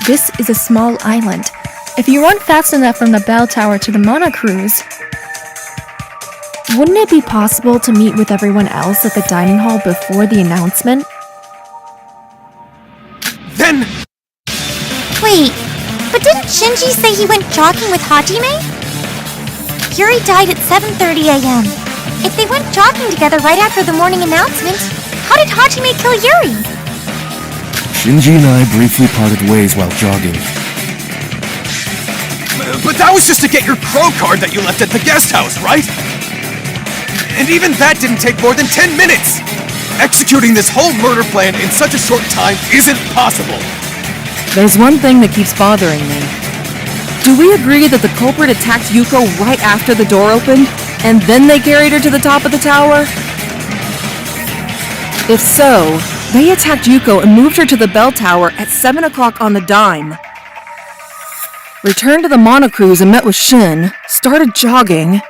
This is a small island. If you run fast enough from the bell tower to the monocruise, wouldn't it be possible to meet with everyone else at the dining hall before the announcement? Then... Wait, but didn't Shinji say he went jogging with Hajime? Yuri died at 7:30 a.m. If they went jogging together right after the morning announcement, how did Hajime kill Yuri? Shinji and I briefly parted ways while jogging. But that was just to get your crow card that you left at the guest house, right? And even that didn't take more than 10 minutes! Executing this whole murder plan in such a short time isn't possible! There's one thing that keeps bothering me. Do we agree that the culprit attacked Yuko right after the door opened, and then they carried her to the top of the tower? If so, they attacked Yuko and moved her to the bell tower at 7 o'clock on the dime. Returned to the monocruise and met with Shin, started jogging,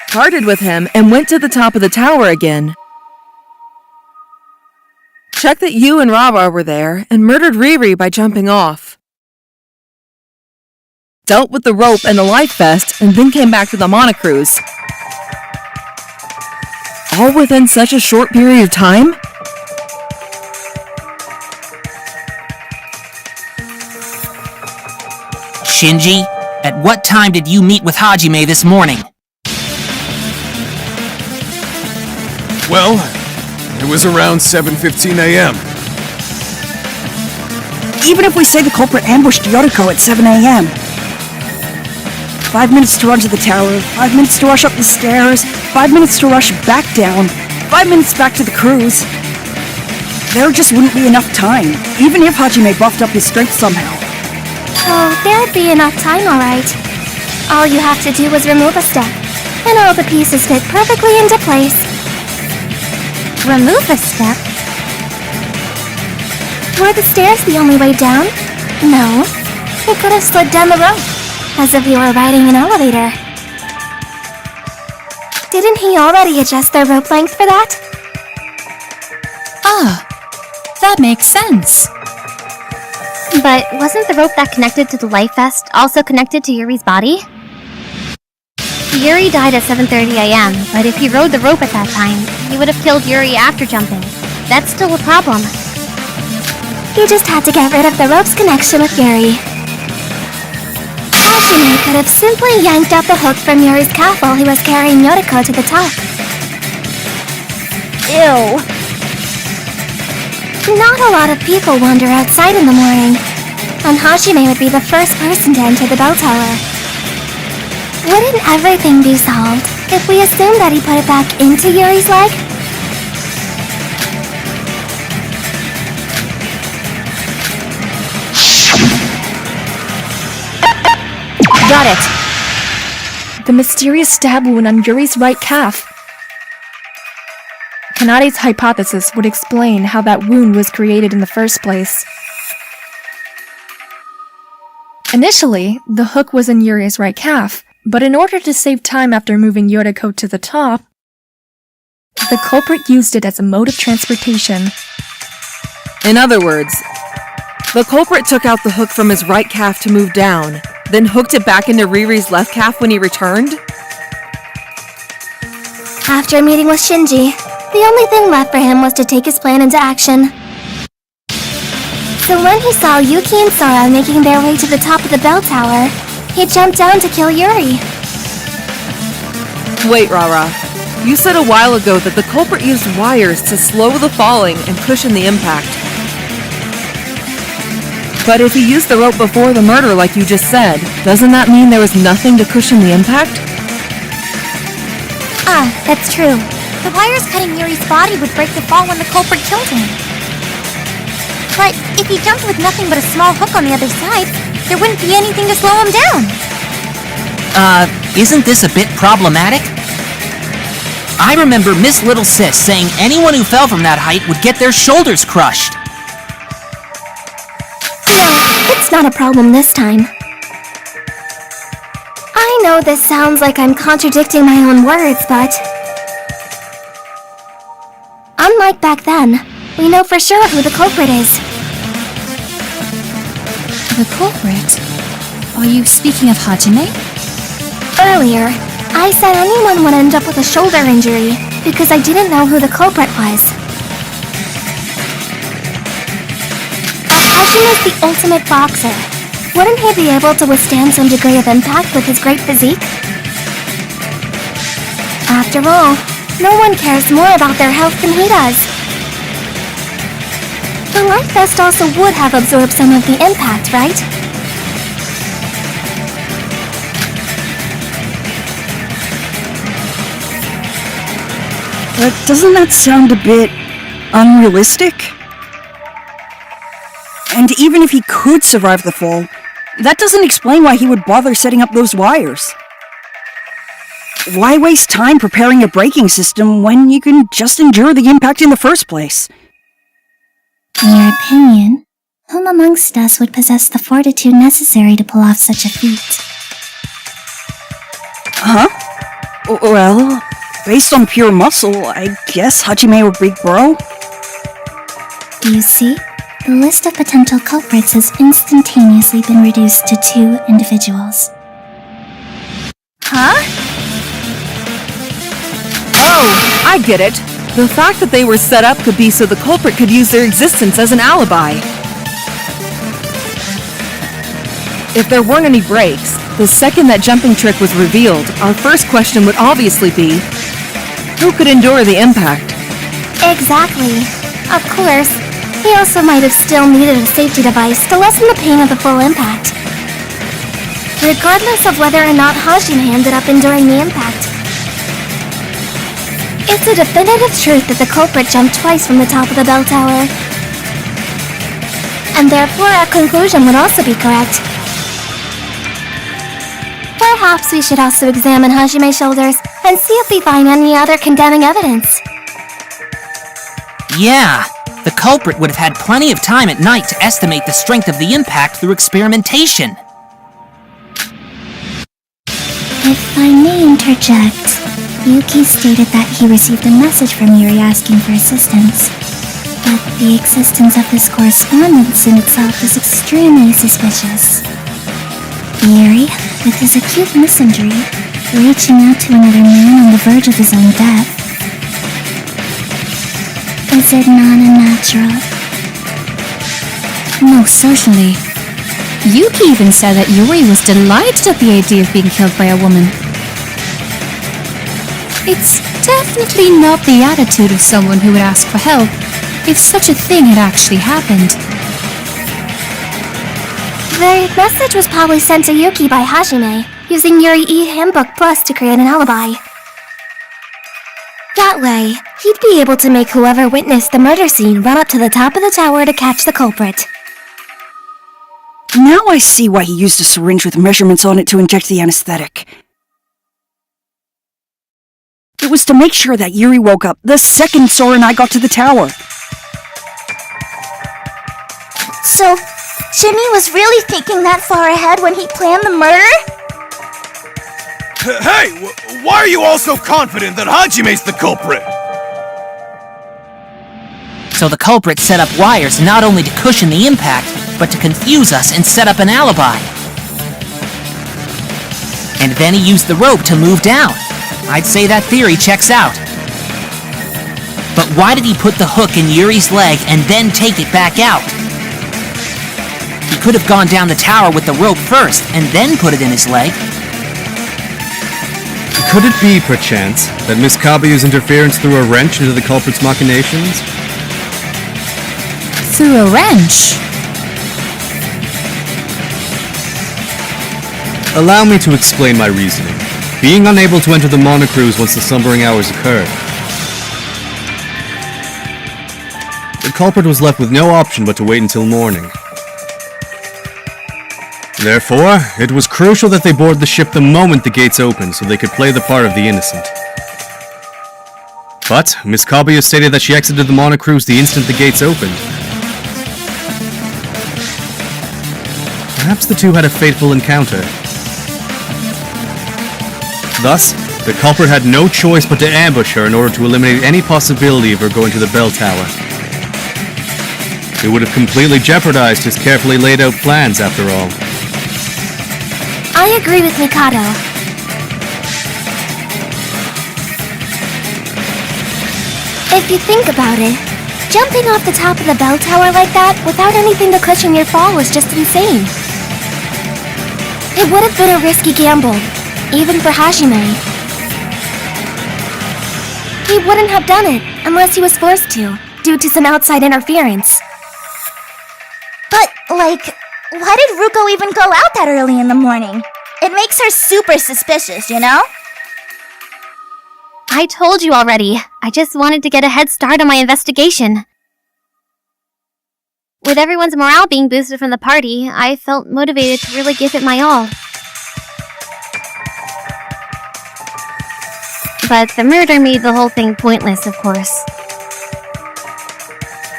parted with him, and went to the top of the tower again. Checked that you and Raba were there, and murdered Riri by jumping off. Dealt with the rope and the life vest, and then came back to the monocruise. All within such a short period of time? Shinji, at what time did you meet with Hajime this morning? Well, it was around 7:15 a.m. Even if we say the culprit ambushed Yoriko at 7 a.m. 5 minutes to run to the tower, 5 minutes to rush up the stairs, 5 minutes to rush back down, 5 minutes back to the cruise. There just wouldn't be enough time, even if Hajime buffed up his strength somehow. Oh, there'd be enough time, alright. All you have to do is remove a step, and all the pieces fit perfectly into place. Remove a step? Were the stairs the only way down? No. You could have slid down the rope, as if you were riding an elevator. Didn't he already adjust their rope length for that? Ah, that makes sense. But wasn't the rope that connected to the life vest also connected to Yuri's body? Yuri died at 7:30 a.m., but if he rode the rope at that time, he would have killed Yuri after jumping. That's still a problem. You just had to get rid of the rope's connection with Yuri. Hajime could have simply yanked out the hook from Yuri's calf while he was carrying Yoriko to the top. Ew. Not a lot of people wander outside in the morning, and Hajime would be the first person to enter the bell tower. Wouldn't everything be solved if we assume that he put it back into Yuri's leg? Got it! The mysterious stab wound on Yuri's right calf. Kanade's hypothesis would explain how that wound was created in the first place. Initially, the hook was in Yuri's right calf, but in order to save time after moving Yoriko to the top, the culprit used it as a mode of transportation. In other words, the culprit took out the hook from his right calf to move down, then hooked it back into Riri's left calf when he returned? After meeting with Shinji, the only thing left for him was to take his plan into action. So when he saw Yuki and Sora making their way to the top of the bell tower, he jumped down to kill Yuri. Wait, Rara. You said a while ago that the culprit used wires to slow the falling and cushion the impact. But if he used the rope before the murder like you just said, doesn't that mean there was nothing to cushion the impact? Ah, that's true. The wires cutting Yuri's body would break the fall when the culprit killed him. But if he jumped with nothing but a small hook on the other side, there wouldn't be anything to slow him down. Isn't this a bit problematic? I remember Miss Little Sis saying anyone who fell from that height would get their shoulders crushed. No, it's not a problem this time. I know this sounds like I'm contradicting my own words, but unlike back then, we know for sure who the culprit is. The culprit? Are you speaking of Hajime? Earlier, I said anyone would end up with a shoulder injury because I didn't know who the culprit was. Hajime is the ultimate boxer. Wouldn't he be able to withstand some degree of impact with his great physique? After all, no one cares more about their health than he does. The life vest also would have absorbed some of the impact, right? But doesn't that sound a bit unrealistic? And even if he could survive the fall, that doesn't explain why he would bother setting up those wires. Why waste time preparing a braking system when you can just endure the impact in the first place? In your opinion, whom amongst us would possess the fortitude necessary to pull off such a feat? Huh? Well, based on pure muscle, I guess Hajime or Big Bro? You see, the list of potential culprits has instantaneously been reduced to 2 individuals. Huh? Oh, I get it. The fact that they were set up could be so the culprit could use their existence as an alibi. If there weren't any breaks, the second that jumping trick was revealed, our first question would obviously be, who could endure the impact? Exactly. Of course, he also might have still needed a safety device to lessen the pain of the full impact. Regardless of whether or not Hajime ended up enduring the impact. It's a definitive truth that the culprit jumped twice from the top of the bell tower. And therefore our conclusion would also be correct. Perhaps we should also examine Hajime's shoulders and see if we find any other condemning evidence. Yeah, the culprit would have had plenty of time at night to estimate the strength of the impact through experimentation. If I may interject, Yuki stated that he received a message from Yuri asking for assistance, but the existence of this correspondence in itself is extremely suspicious. Yuri, with his acute misinjury, reaching out to another man on the verge of his own death. Is it not unnatural? Most certainly. Yuki even said that Yuri was delighted at the idea of being killed by a woman. It's definitely not the attitude of someone who would ask for help if such a thing had actually happened. The message was probably sent to Yuki by Hajime, using Yuri E-Handbook Plus to create an alibi. That way, he'd be able to make whoever witnessed the murder scene run up to the top of the tower to catch the culprit. Now I see why he used a syringe with measurements on it to inject the anesthetic. It was to make sure that Yuri woke up the second Sora and I got to the tower. So, Jimmy was really thinking that far ahead when he planned the murder? Hey, why are you all so confident that Hajime's the culprit? So the culprit set up wires not only to cushion the impact, but to confuse us and set up an alibi. And then he used the rope to move down. I'd say that theory checks out. But why did he put the hook in Yuri's leg and then take it back out? He could have gone down the tower with the rope first and then put it in his leg. Could it be, perchance, that Miss Kabuya's interference threw a wrench into the culprit's machinations? Through a wrench? Allow me to explain my reasoning. Being unable to enter the monocruise once the slumbering hours occurred, the culprit was left with no option but to wait until morning. Therefore, it was crucial that they board the ship the moment the gates opened so they could play the part of the innocent. But Miss Kabuya stated that she exited the monocruise the instant the gates opened. Perhaps the two had a fateful encounter. Thus, the culprit had no choice but to ambush her in order to eliminate any possibility of her going to the bell tower. It would have completely jeopardized his carefully laid out plans after all. I agree with Mikado. If you think about it, jumping off the top of the bell tower like that without anything to cushion your fall was just insane. It would have been a risky gamble, even for Hajime. He wouldn't have done it unless he was forced to, due to some outside interference. But, like, why did Ruko even go out that early in the morning? It makes her super suspicious, you know? I told you already. I just wanted to get a head start on my investigation. With everyone's morale being boosted from the party, I felt motivated to really give it my all. But the murder made the whole thing pointless, of course.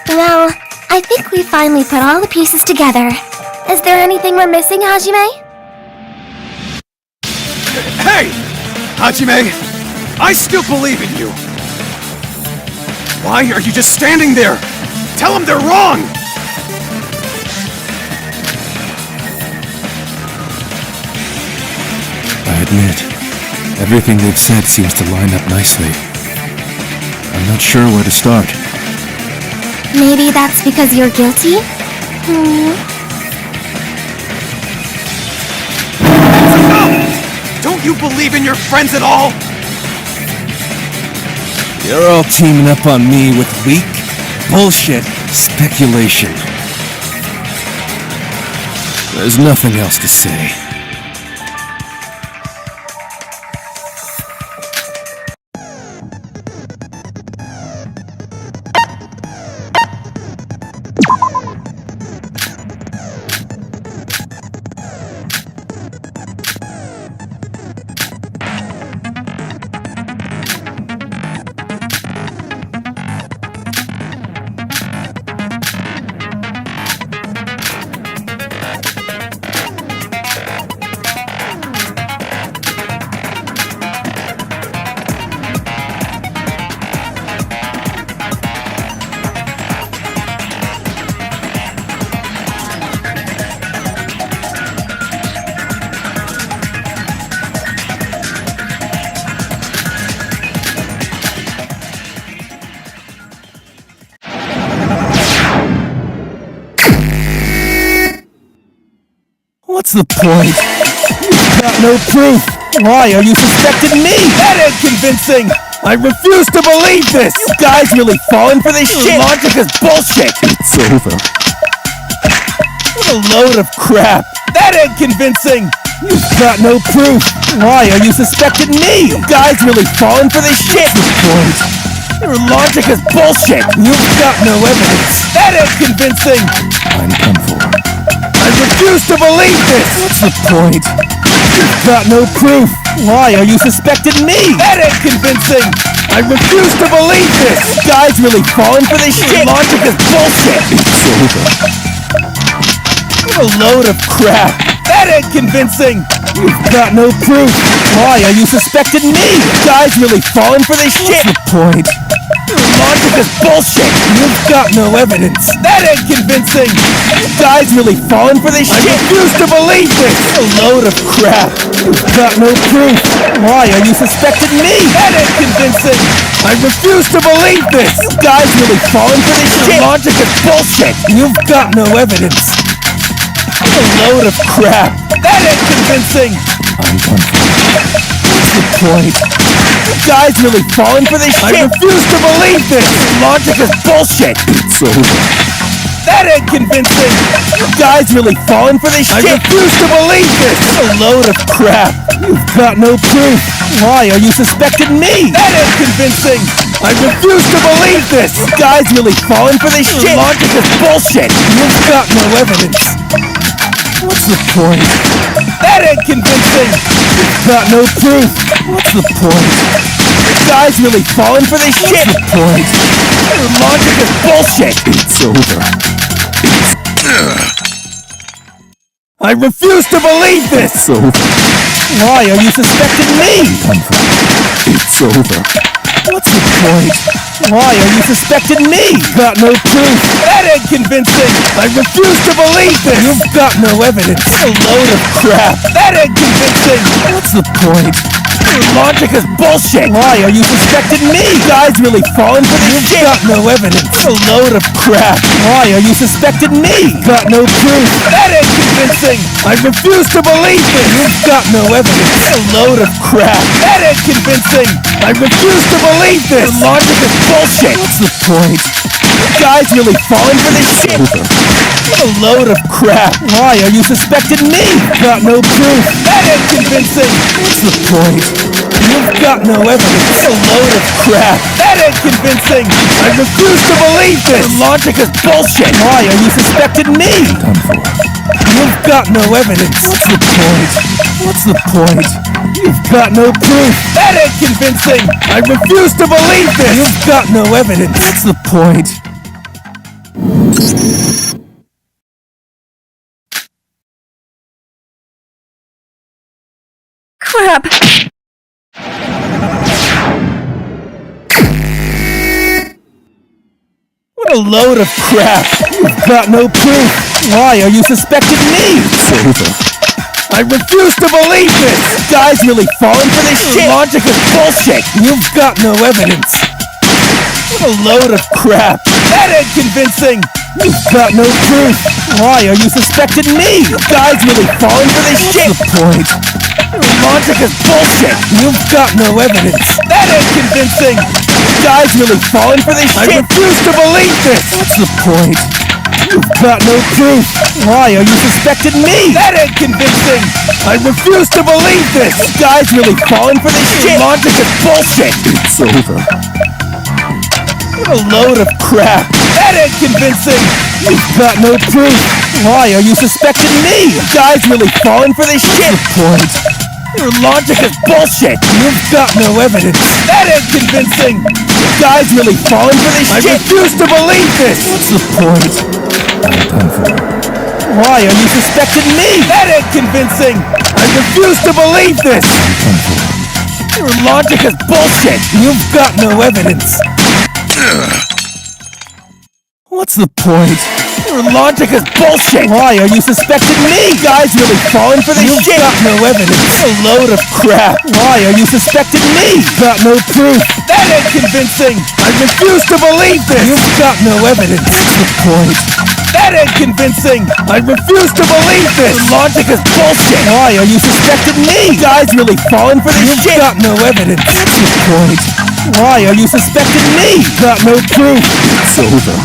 Well, I think we finally put all the pieces together. Is there anything we're missing, Hajime? Hey! Hajime! I still believe in you! Why are you just standing there? Tell them they're wrong! I admit, everything they've said seems to line up nicely. I'm not sure where to start. Maybe that's because you're guilty? Don't you believe in your friends at all? You're all teaming up on me with weak, bullshit speculation. There's nothing else to say. What's the point? You've got no proof! Why are you suspecting me? That ain't convincing! I refuse to believe this! You guys really falling for this shit? Your logic is bullshit! It's over. What a load of crap! That ain't convincing! You've got no proof! Why are you suspecting me? You guys really falling for this shit? What's the point? Your logic is bullshit! You've got no evidence! That ain't convincing! I'm come for. I refuse to believe this! What's the point? You've got no proof! Why are you suspecting me? That ain't convincing! I refuse to believe this! You guys really falling for this shit? Logic is bullshit! It's over. What a load of crap! That ain't convincing! You've got no proof! Why are you suspecting me? You guys really falling for this shit? What's the point? Your logic is bullshit! You've got no evidence! That ain't convincing! You guys really falling for this shit? I refuse to believe this! A load of crap! You've got no proof! Why are you suspecting me? That ain't convincing! I refuse to believe this! You guys really falling for this shit? Your logic is bullshit! You've got no evidence! A load of crap! That ain't convincing! I'm done for. What's the point? You guys really falling for this shit? I refuse to believe this! Logic is bullshit! It's over. That ain't convincing! You guys really falling for this shit? I refuse to believe this! A load of crap! You've got no proof! Why are you suspecting me? That ain't convincing! I refuse to believe this! You guys really falling for this shit? Logic is bullshit! You've got no evidence! What's the point? That ain't convincing! You've got no proof! What's the point? You guys really falling for this shit? What's the point? Your logic is bullshit! It's over. I refuse to believe this! It's over. Why are you suspecting me? It's over. What's the point? Why are you suspecting me? Got no proof. That ain't convincing. I refuse to believe this. You've got no evidence. A load of crap. That ain't convincing. What's the point? Your logic is bullshit. Why are you suspecting me? You guys really falling for this shit? Got no evidence. A load of crap. Why are you suspecting me? Got no proof. That ain't convincing. I refuse to believe this. You've got no evidence. A load of crap. That ain't convincing. I refuse to believe this. Your logic is bullshit. What's the point? You guys really falling for this shit? A load of crap. Why are you suspecting me? Got no proof. That ain't convincing. What's the point? You've got no evidence. A load of crap. That ain't convincing. I refuse to believe this. Your logic is bullshit. Why are you suspecting me? Done for. You've got no evidence. What's the point? What's the point? You've got no proof. That ain't convincing. I refuse to believe this. You've got no evidence. What's the point? Crap! What a load of crap! You've got no proof! Why are you suspecting me? It's over. I refuse to believe this! You guys really falling for this shit? Logic is bullshit! You've got no evidence! What a load of crap! That ain't convincing! You've got no proof! Why are you suspecting me? You guys really falling for this shit? What's the point? Your logic is bullshit! You've got no evidence! That ain't convincing! You guys really falling for this shit? I refuse to believe this! What's the point? You've got no proof! Why are you suspecting me? That ain't convincing! I refuse to believe this! You guys really falling for this shit? Your logic is bullshit! It's over. What a load of crap! That ain't convincing! You've got no proof! Why are you suspecting me? You guys really falling for this shit? What's the point? Your logic is bullshit! You've got no evidence! That ain't convincing! You guys really falling for this shit? I refuse to believe this! What's the point? I'm done for. Why are you suspecting me? That ain't convincing! I refuse to believe this! I'm done for. Your logic is bullshit! You've got no evidence! What's the point? Your logic is bullshit! Why are you suspecting me? You guys really falling for this shit? You've got no evidence! A load of crap! Why are you suspecting me? Got no proof! That ain't convincing! I refuse to believe this! You've got no evidence! What's the point? That ain't convincing! I refuse to believe this! Your logic is bullshit! Why are you suspecting me? You guys really falling for this shit? You've got no evidence! What's the point? Why are you suspecting me? Got no proof! It's over.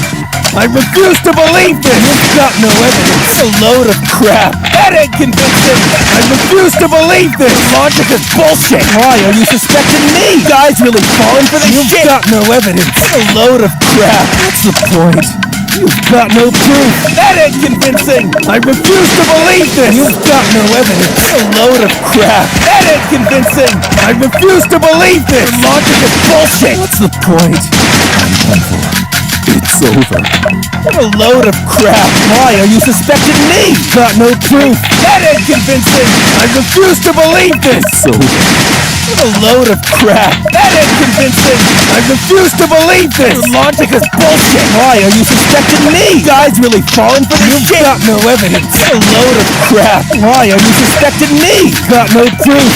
I refuse to believe this! You've got no evidence! A load of crap! That ain't convincing! I refuse to believe this! Logic is bullshit! Why are you suspecting me? You guys really falling for this shit? You've got no evidence! A load of crap! What's the point? You've got no proof. That ain't convincing. I refuse to believe this. You've got no evidence. A load of crap. That ain't convincing. I refuse to believe this. Your logic is bullshit. What's the point? I'm done for. It's over. What a load of crap. Why are you suspecting me? Got no proof. That ain't convincing. I refuse to believe this. It's over. What a load of crap. That ain't convincing. I refuse to believe this. Your logic is bullshit. Why are you suspecting me? You guys really falling for this shit? You've got no evidence. What a load of crap. Why are you suspecting me? Got no proof.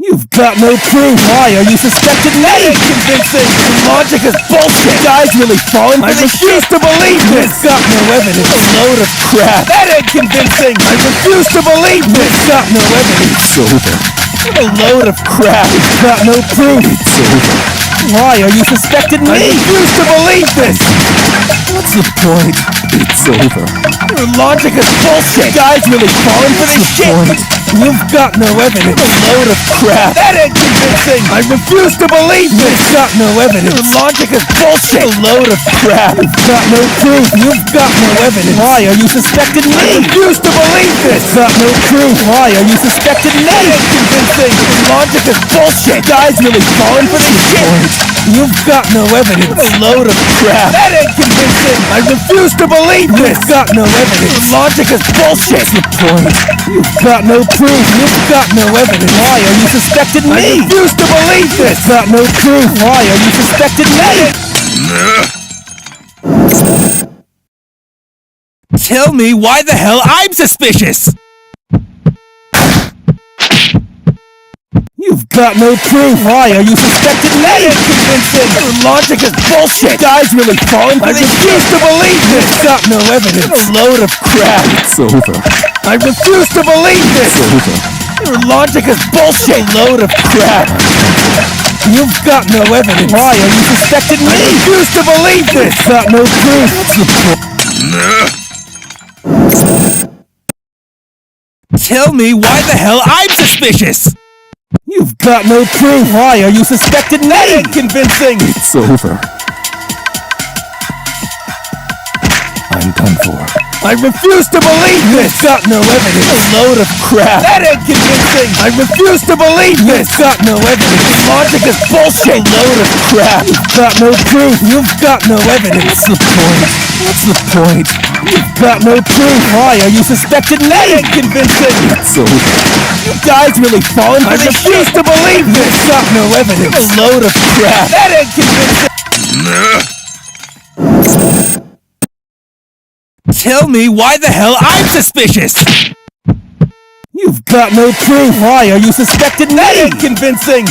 You've got no proof. Why are you suspecting me? That ain't convincing. Your logic is bullshit. You guys really falling for this shit? I refuse to believe this. You've got no evidence. A load of crap. That ain't convincing. I refuse to believe this. You've got no evidence. It's over. What a load of crap. You've got no proof. It's over. Why are you suspecting me? I refuse to believe this. What's the point? It's over. Your logic is bullshit. You guys really falling for this shit? Point? You've got no evidence. A load of crap. That ain't convincing. I refuse to believe this. You've got no evidence. Your logic is bullshit. A load of crap. You've got no proof. You've got no evidence. Why are you suspecting me? I refuse to believe this. Got no proof. Why are you suspecting me? That ain't convincing. Your logic is bullshit. You guys really falling for this shit? You've got no evidence. What a load of crap. That ain't convincing. I refuse to believe this. You've got no evidence. Your logic is bullshit. What's the point? You've got no proof. You've got no evidence. Why are you suspecting me? I refuse to believe this. Got no proof. Why are you suspecting me? Tell me why the hell I'm suspicious. You've got no proof. Why are you suspecting me? That ain't convincing. Your logic is bullshit. You guys really falling for this? I refuse to believe this. Got no evidence. What a load of crap. It's over. I refuse to believe this. It's over. Your logic is bullshit. A load of crap. You've got no evidence. Why are you suspecting me? I refuse to believe this. Got no proof. What's the point? Tell me why the hell I'm suspicious. You've got no proof. Why are you suspecting me? That ain't convincing. It's over. I'm done for. I refuse to believe this. Got no evidence. A load of crap. That ain't convincing. I refuse to believe this. Got no evidence. Logic is bullshit. A load of crap. You've got no proof. You've got no evidence. What's the point? What's the point? You've got no proof. Why are you suspecting me? That ain't convincing. It's over. You guys really falling for this shit? I refuse to believe this. Got no evidence. A load of crap. That ain't convincing. Tell me why the hell I'm suspicious. You've got no proof. Why are you suspecting me? That ain't convincing.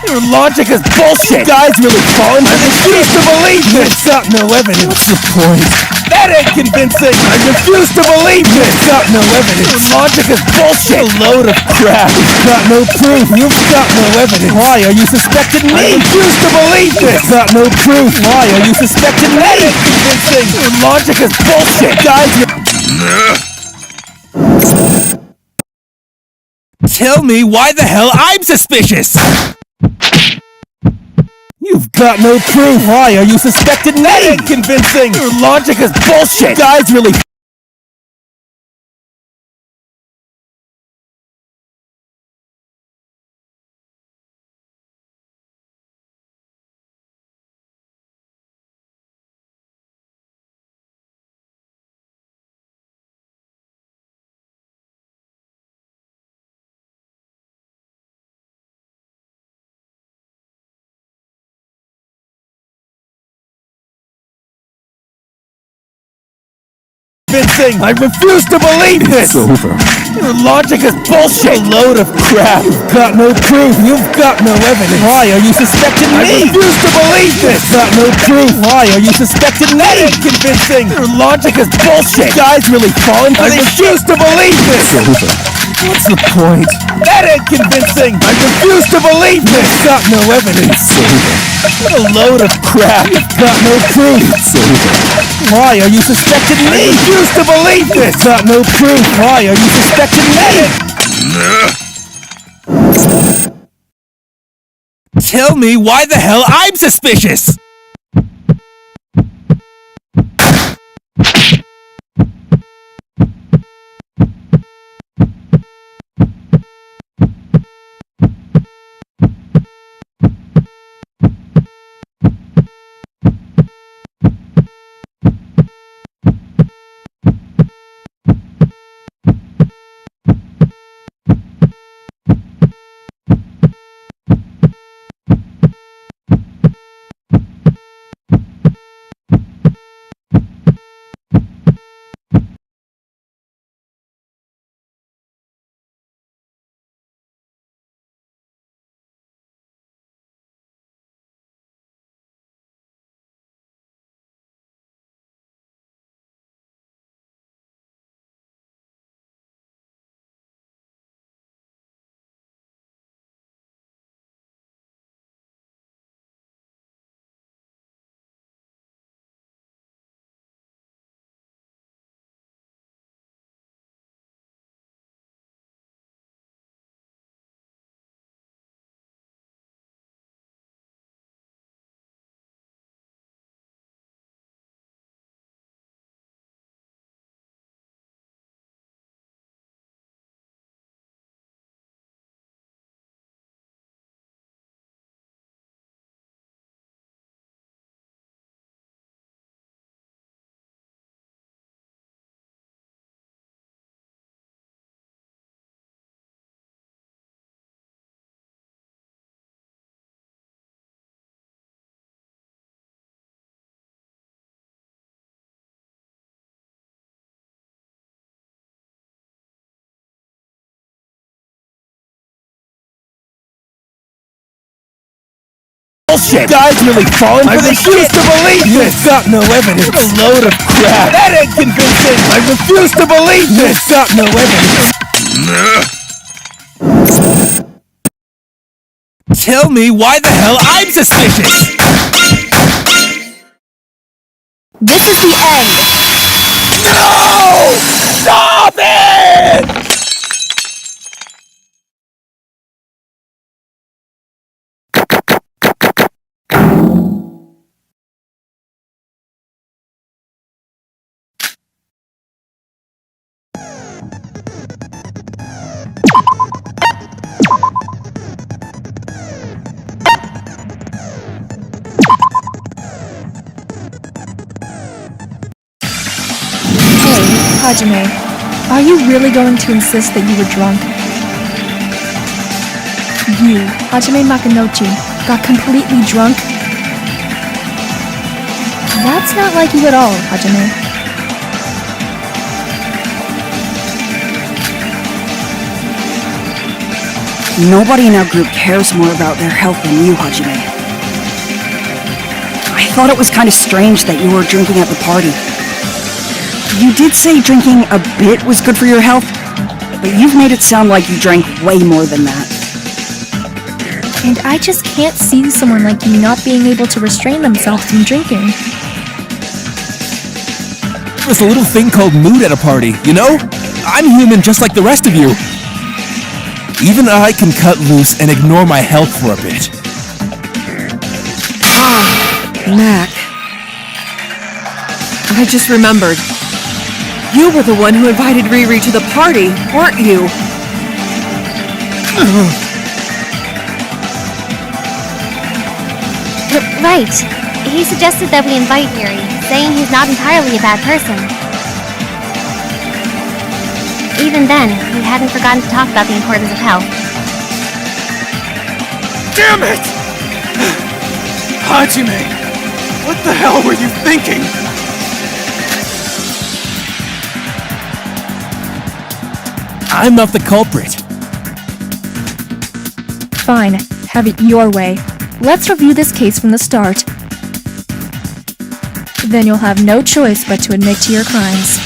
Your logic is bullshit. You guys really falling for this? I refuse to believe this. Got no evidence. What's the point? That ain't convincing. I refuse to believe this. Got no evidence. Your logic is bullshit. A load of crap. You've got no proof. You've got no evidence. Why are you suspecting me? I refuse to believe this. Got no proof. Why are you suspecting me? That ain't convincing. Your logic is bullshit. Guys, tell me why the hell I'm suspicious. You've got no proof. Why are you suspecting me? That ain't convincing. Your logic is bullshit. You guys really convincing. I refuse to believe this. It's over. Your logic is bullshit. A load of crap. You've got no proof. You've got no evidence. Why are you suspecting me? I refuse to believe this. Got no proof. Why are you suspecting me? That ain't convincing. Your logic is bullshit. You guys really falling for this? I refuse to believe this. It's over. What's the point? That ain't convincing. I refuse to believe this. Got no evidence. It's over. What a load of crap. You've got no proof. It's over. Why are you suspecting me? I refuse to believe this. Got no proof. Why are you suspecting me? Tell me why the hell I'm suspicious! Bullshit! Guys really falling for this shit! I refuse to believe this! You've got no evidence! What a load of crap! That ain't convincing! I refuse to believe this! You've got no evidence! Tell me why the hell I'm suspicious! This is the end! No! Stop it! Hajime, are you really going to insist that you were drunk? You, Hajime Makanouchi, got completely drunk? That's not like you at all, Hajime. Nobody in our group cares more about their health than you, Hajime. I thought it was kind of strange that you were drinking at the party. You did say drinking a bit was good for your health, but you've made it sound like you drank way more than that. And I just can't see someone like you not being able to restrain themselves from drinking. There's a little thing called mood at a party, you know? I'm human just like the rest of you. Even I can cut loose and ignore my health for a bit. Mac. I just remembered. You were the one who invited Riri to the party, weren't you? Right. He suggested that we invite Yuri, saying he's not entirely a bad person. Even then, we hadn't forgotten to talk about the importance of health. Damn it! Hajime! What the hell were you thinking? I'm not the culprit. Fine, have it your way. Let's review this case from the start. Then you'll have no choice but to admit to your crimes.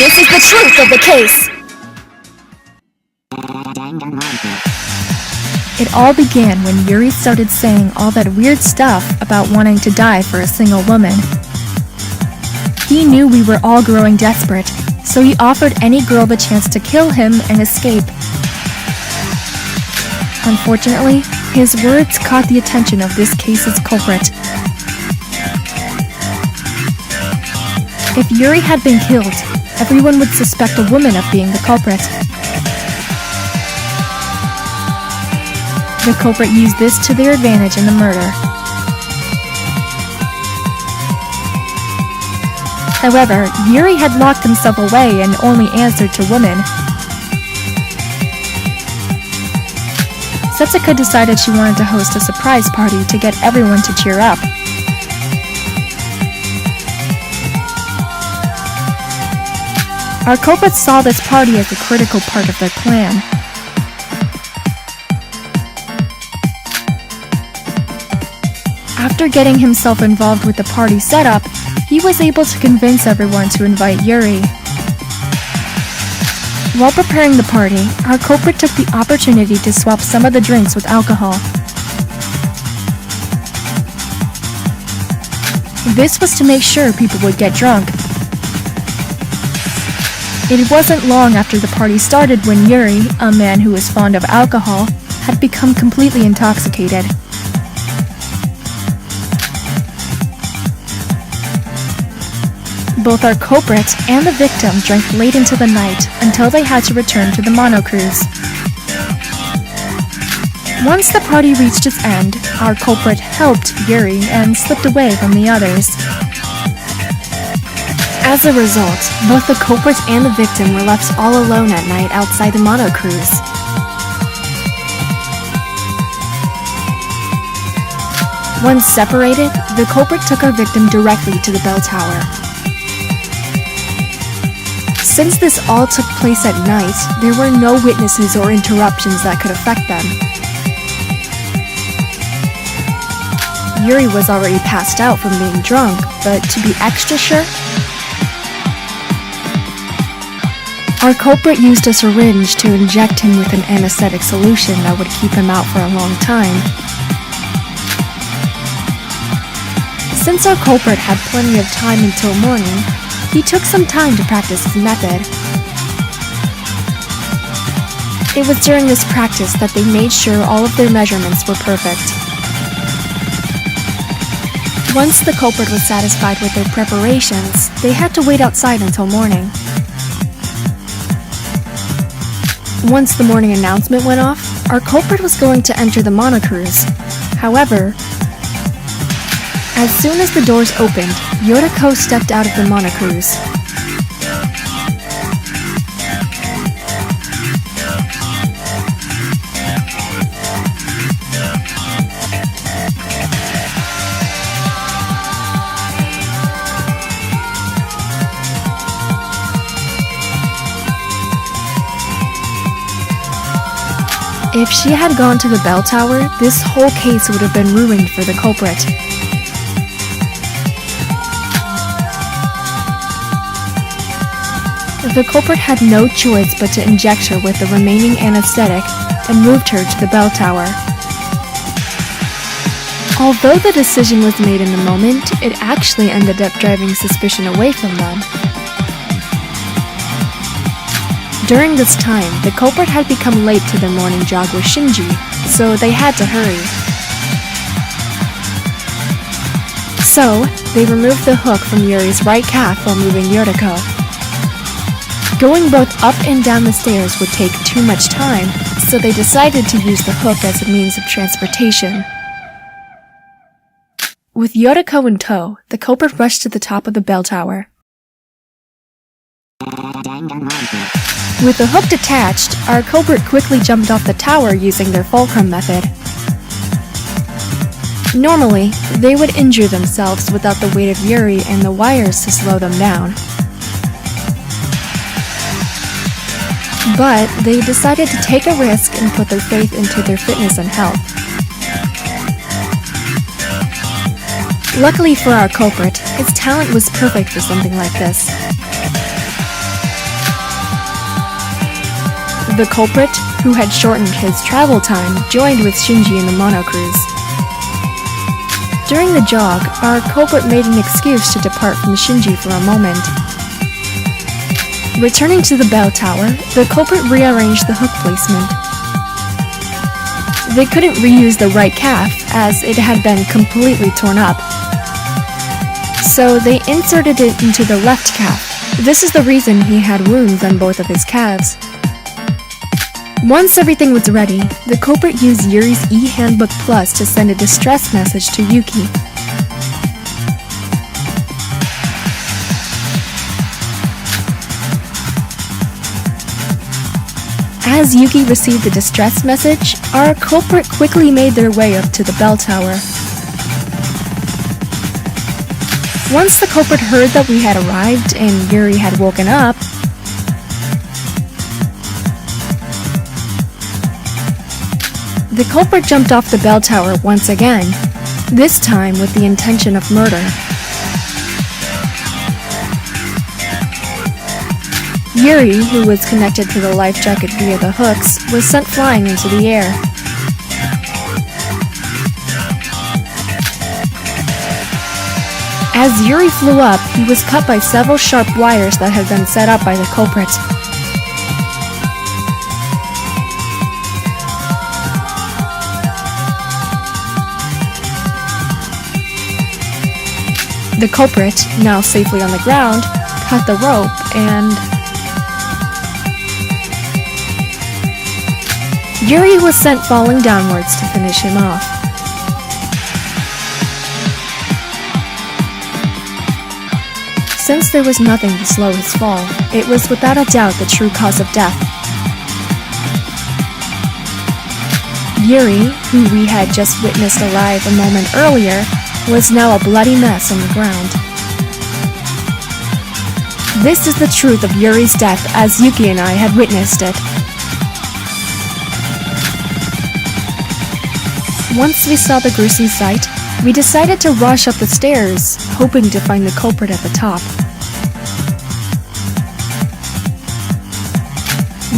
This is the truth of the case. It all began when Yuri started saying all that weird stuff about wanting to die for a single woman. He knew we were all growing desperate, so he offered any girl the chance to kill him and escape. Unfortunately, his words caught the attention of this case's culprit. If Yuri had been killed, everyone would suspect a woman of being the culprit. The culprit used this to their advantage in the murder. However, Yuri had locked himself away and only answered to women. Setsuko decided she wanted to host a surprise party to get everyone to cheer up. Our culprits saw this party as a critical part of their plan. After getting himself involved with the party setup, he was able to convince everyone to invite Yuri. While preparing the party, our culprit took the opportunity to swap some of the drinks with alcohol. This was to make sure people would get drunk. It wasn't long after the party started when Yuri, a man who was fond of alcohol, had become completely intoxicated. Both our culprit and the victim drank late into the night until they had to return to the mono cruise. Once the party reached its end, our culprit helped Yuri and slipped away from the others. As a result, both the culprit and the victim were left all alone at night outside the mono cruise. Once separated, the culprit took our victim directly to the bell tower. Since this all took place at night, there were no witnesses or interruptions that could affect them. Yuri was already passed out from being drunk, but to be extra sure, our culprit used a syringe to inject him with an anesthetic solution that would keep him out for a long time. Since our culprit had plenty of time until morning, he took some time to practice his method. It was during this practice that they made sure all of their measurements were perfect. Once the culprit was satisfied with their preparations, they had to wait outside until morning. Once the morning announcement went off, our culprit was going to enter the mono cruise. However, as soon as the doors opened, Yoriko stepped out of the mono cruise. If she had gone to the bell tower, this whole case would have been ruined for the culprit. The culprit had no choice but to inject her with the remaining anesthetic and moved her to the bell tower. Although the decision was made in the moment, it actually ended up driving suspicion away from them. During this time, the culprit had become late to their morning jog with Shinji, so they had to hurry. So, they removed the hook from Yuri's right calf while moving Yoriko. Going both up and down the stairs would take too much time, so they decided to use the hook as a means of transportation. With Yoriko in tow, the culprit rushed to the top of the bell tower. With the hook detached, our culprit quickly jumped off the tower using their fulcrum method. Normally, they would injure themselves without the weight of Yuri and the wires to slow them down. But they decided to take a risk and put their faith into their fitness and health. Luckily for our culprit, his talent was perfect for something like this. The culprit, who had shortened his travel time, joined with Shinji in the monocruise. During the jog, our culprit made an excuse to depart from Shinji for a moment. Returning to the bell tower, the culprit rearranged the hook placement. They couldn't reuse the right calf, as it had been completely torn up. So they inserted it into the left calf. This is the reason he had wounds on both of his calves. Once everything was ready, the culprit used Yuri's e-handbook Plus to send a distress message to Yuki. As Yuki received the distress message, our culprit quickly made their way up to the bell tower. Once the culprit heard that we had arrived and Yuri had woken up, the culprit jumped off the bell tower once again, this time with the intention of murder. Yuri, who was connected to the life jacket via the hooks, was sent flying into the air. As Yuri flew up, he was cut by several sharp wires that had been set up by the culprit. The culprit, now safely on the ground, cut the rope and... Yuri was sent falling downwards to finish him off. Since there was nothing to slow his fall, it was without a doubt the true cause of death. Yuri, who we had just witnessed alive a moment earlier, was now a bloody mess on the ground. This is the truth of Yuri's death as Yuki and I had witnessed it. Once we saw the gruesome sight, we decided to rush up the stairs, hoping to find the culprit at the top.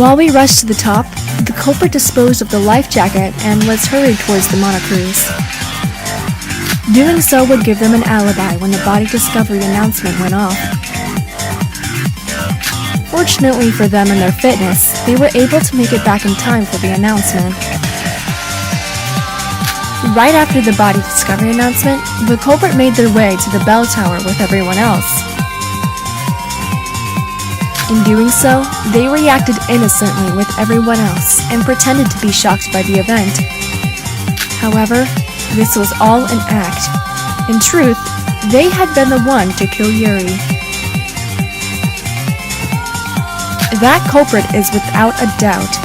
While we rushed to the top, the culprit disposed of the life jacket and was hurried towards the monocruise. Doing so would give them an alibi when the body discovery announcement went off. Fortunately for them and their fitness, they were able to make it back in time for the announcement. Right after the body discovery announcement, the culprit made their way to the bell tower with everyone else. In doing so, they reacted innocently with everyone else and pretended to be shocked by the event. However, this was all an act. In truth, they had been the one to kill Yuri. That culprit is without a doubt.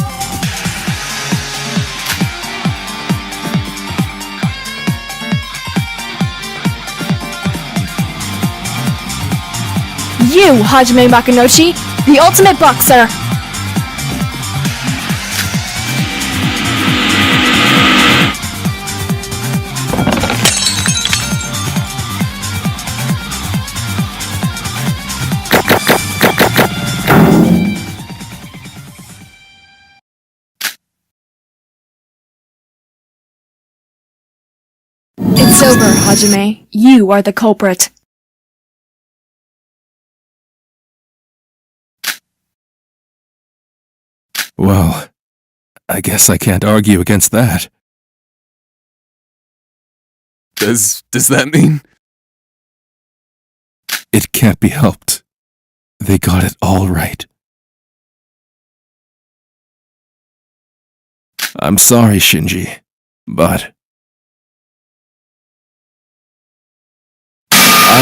You, Hajime Makinoshi, the ultimate boxer! It's over, Hajime. You are the culprit. Well, I guess I can't argue against that. Does that mean? It can't be helped. They got it all right. I'm sorry, Shinji, but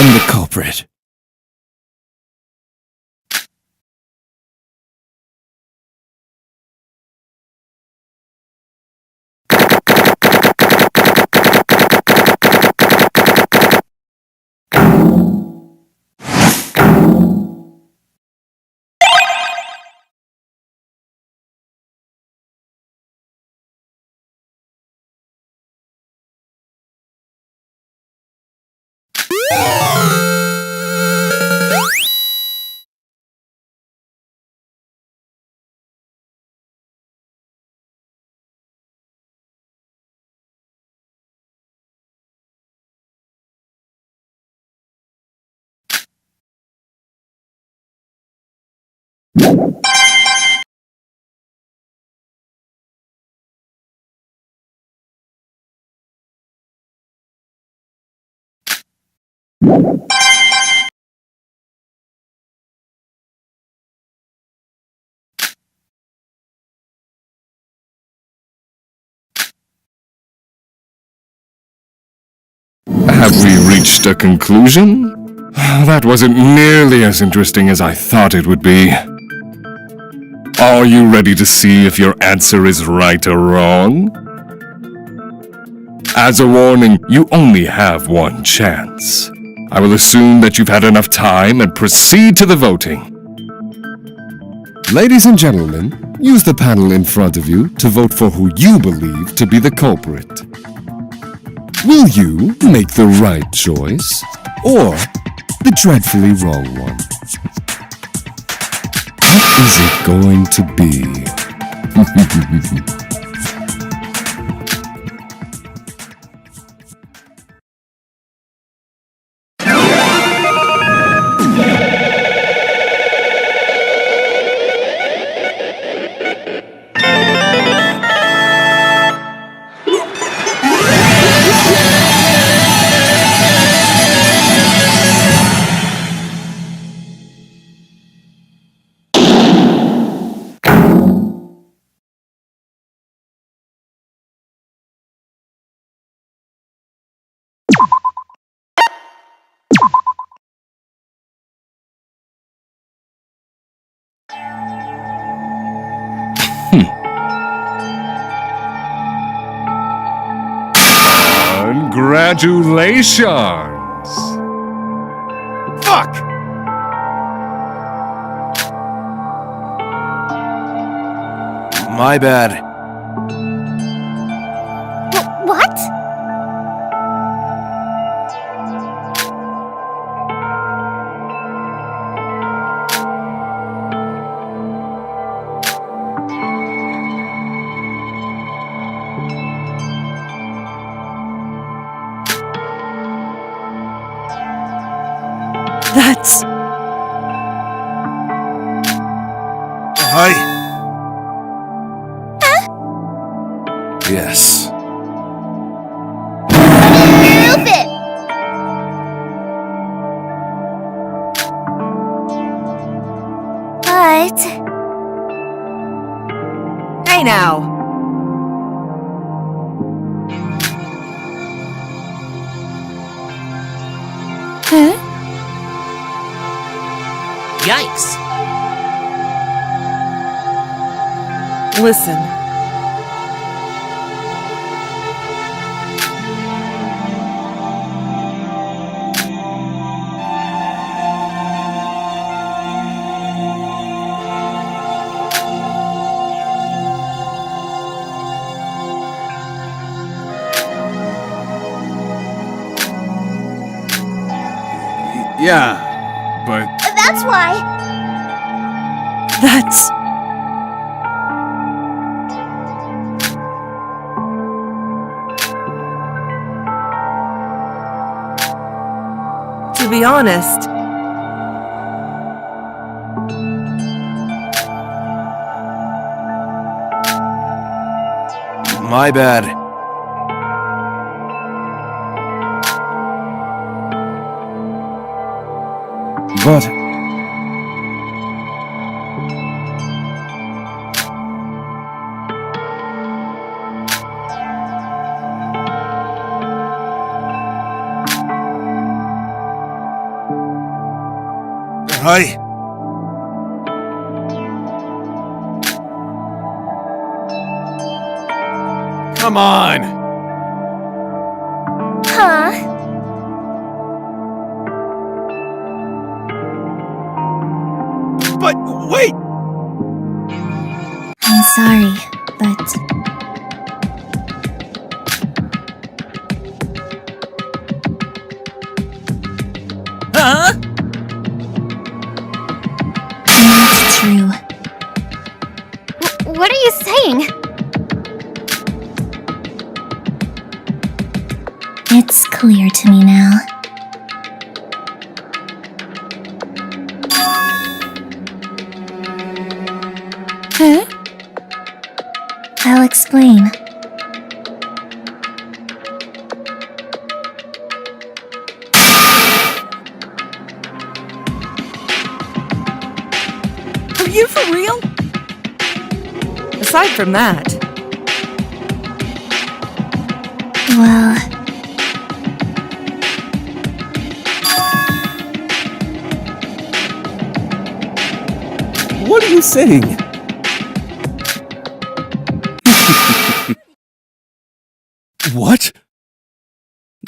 I'm the culprit. Have we reached a conclusion? That wasn't nearly as interesting as I thought it would be. Are you ready to see if your answer is right or wrong? As a warning, you only have one chance. I will assume that you've had enough time and proceed to the voting. Ladies and gentlemen, use the panel in front of you to vote for who you believe to be the culprit. Will you make the right choice, or the dreadfully wrong one? What is it going to be? Congratulations! Fuck! My bad. What? That's... Hi. Yes. Stupid! But... Hey now! Huh? Yikes. Listen. Yeah, but That's why... That's... To be honest, My bad. But... Come on! Huh? But wait! I'm sorry, but Huh? that's true. What are you saying? It's clear to me now. Huh? I'll explain. Are you for real? Aside from that, Well, What are you saying? What?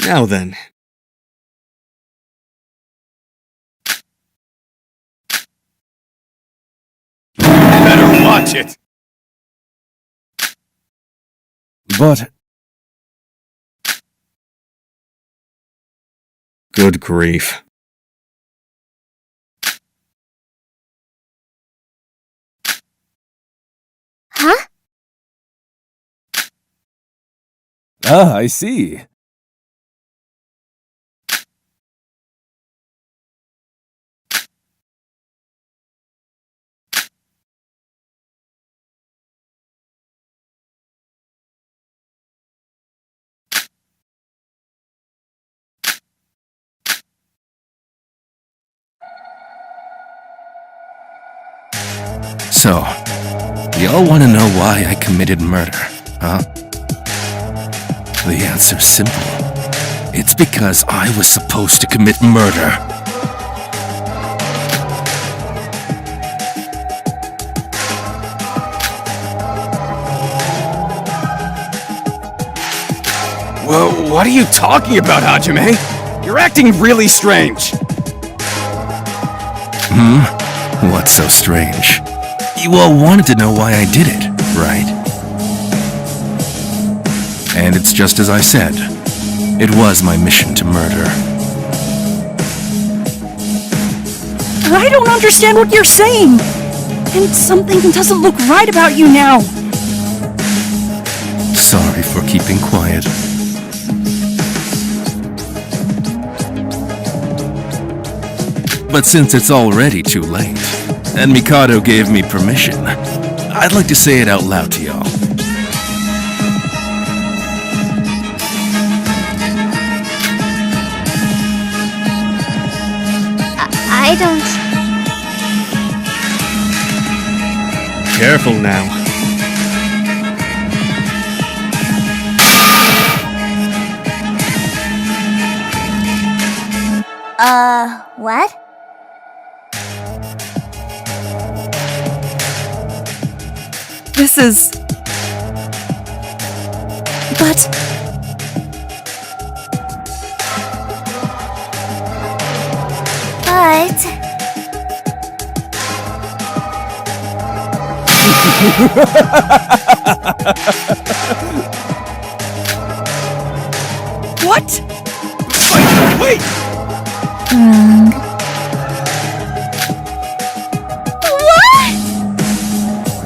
Now then. Better watch it! But Good grief. Huh? I see. So, y'all want to know why I committed murder, huh? The answer's simple. It's because I was supposed to commit murder. Whoa, what are you talking about, Hajime? You're acting really strange. What's so strange? You all wanted to know why I did it, right? And it's just as I said. It was my mission to murder. I don't understand what you're saying. And something doesn't look right about you now. Sorry for keeping quiet. But since it's already too late, and Mikado gave me permission, I'd like to say it out loud to y'all. I don't... Careful now. What? this is. But what? Wait! Wrong.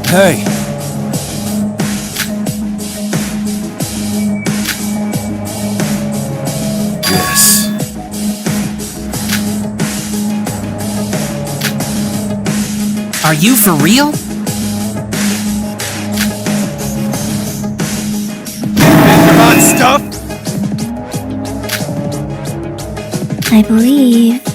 Hey! Yes. Are you for real? Hot stuff? I believe.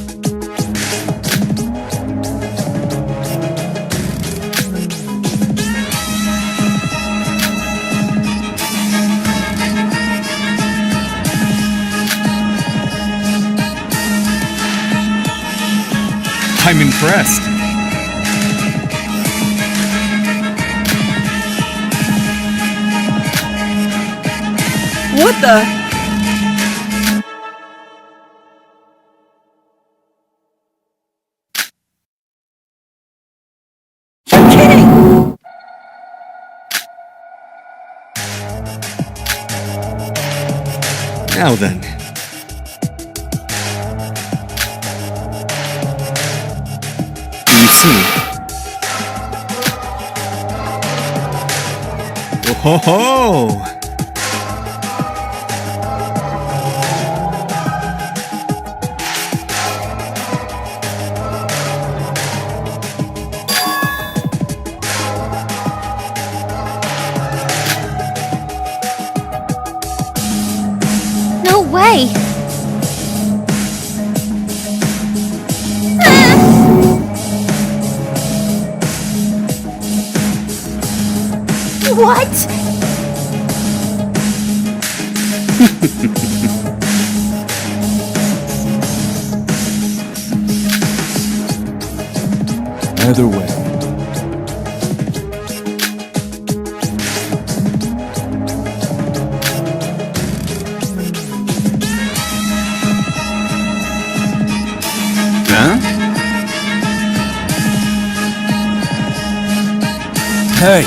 I'm impressed. What the? You're kidding! Now then. Do you see? Oh ho ho! No way! What? Either way. Huh? Hey!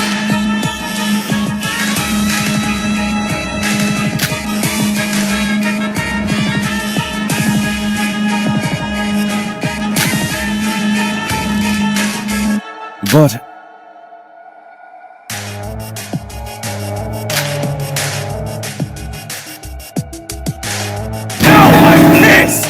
But... Now I'm pissed!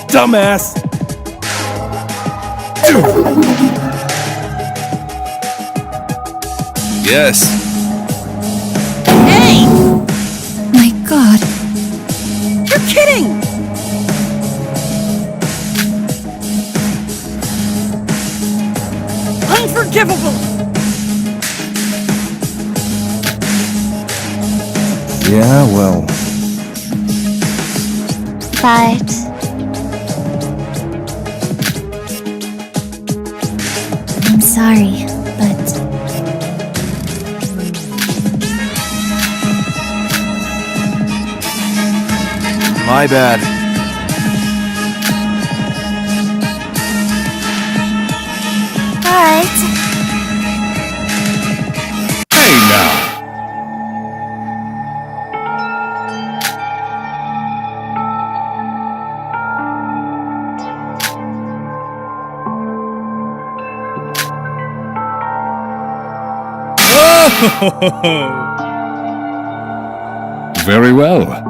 Dumbass! Yes. Hey! My god. You're kidding! Unforgivable! Yeah, well... But... I'm sorry, but My bad. But... Hey now! Very well.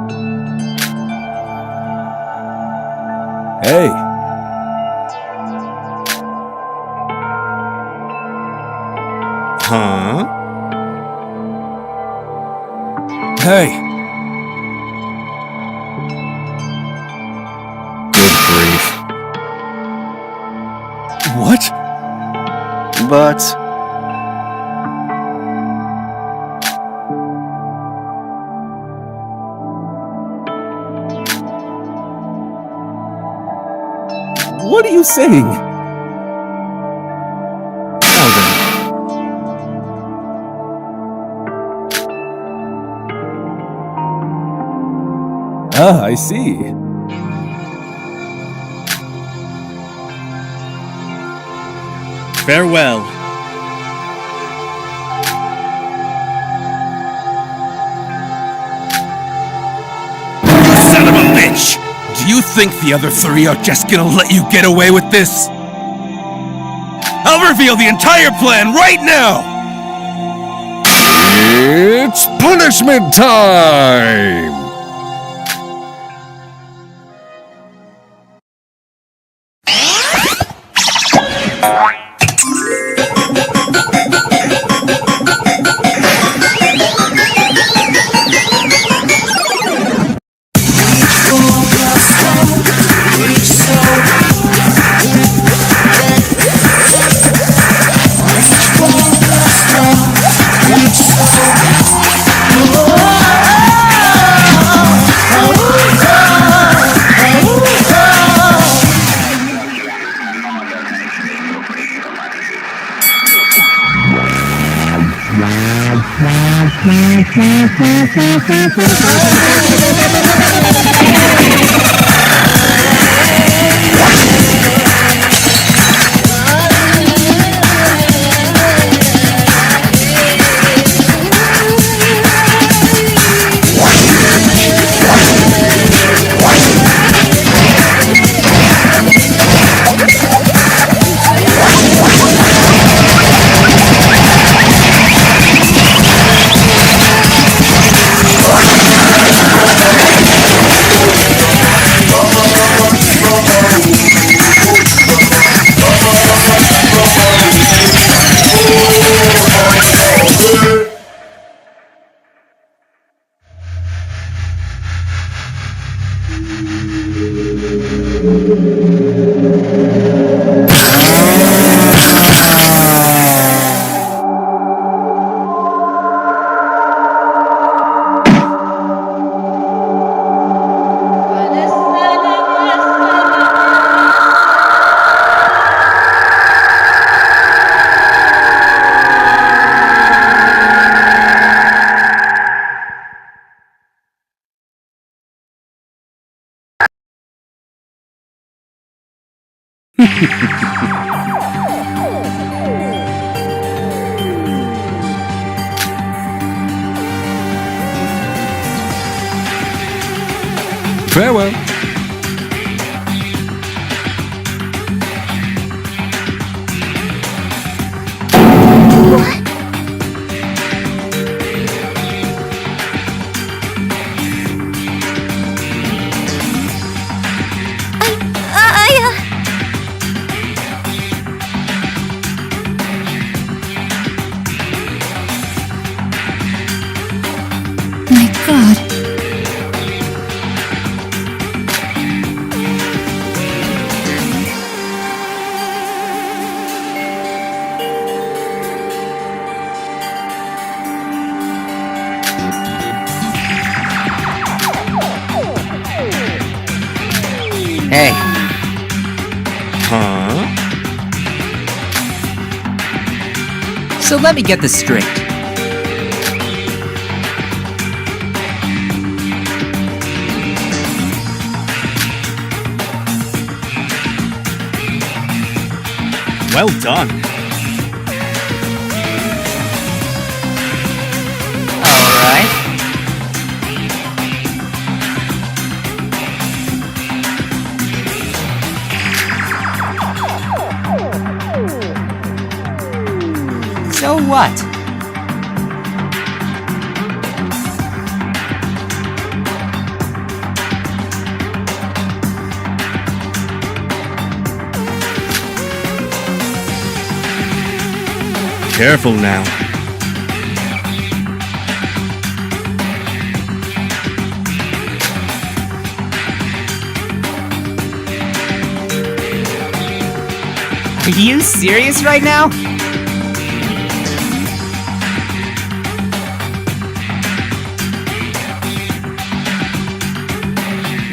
Hey! Huh? Hey! Good grief. What? But... What are you saying? Now then. Ah, I see. Farewell. Son of a bitch! Do you think the other three are just gonna let you get away with this? I'll reveal the entire plan right now! It's punishment time! Reach Farewell. My god. Hey, Huh? so let me get this straight. Well done. Alright. So what? Careful now. Are you serious right now?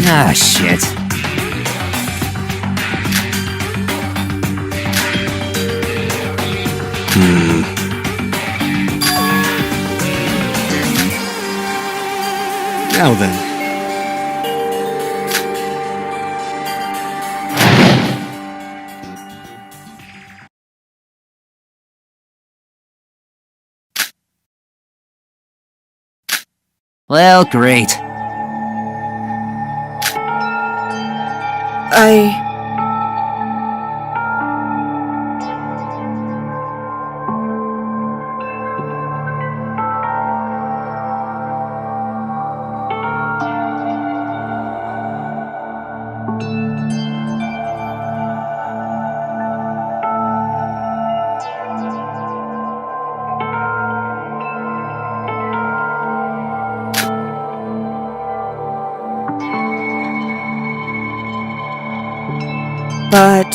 Ah, shit. Now then. Well, great. But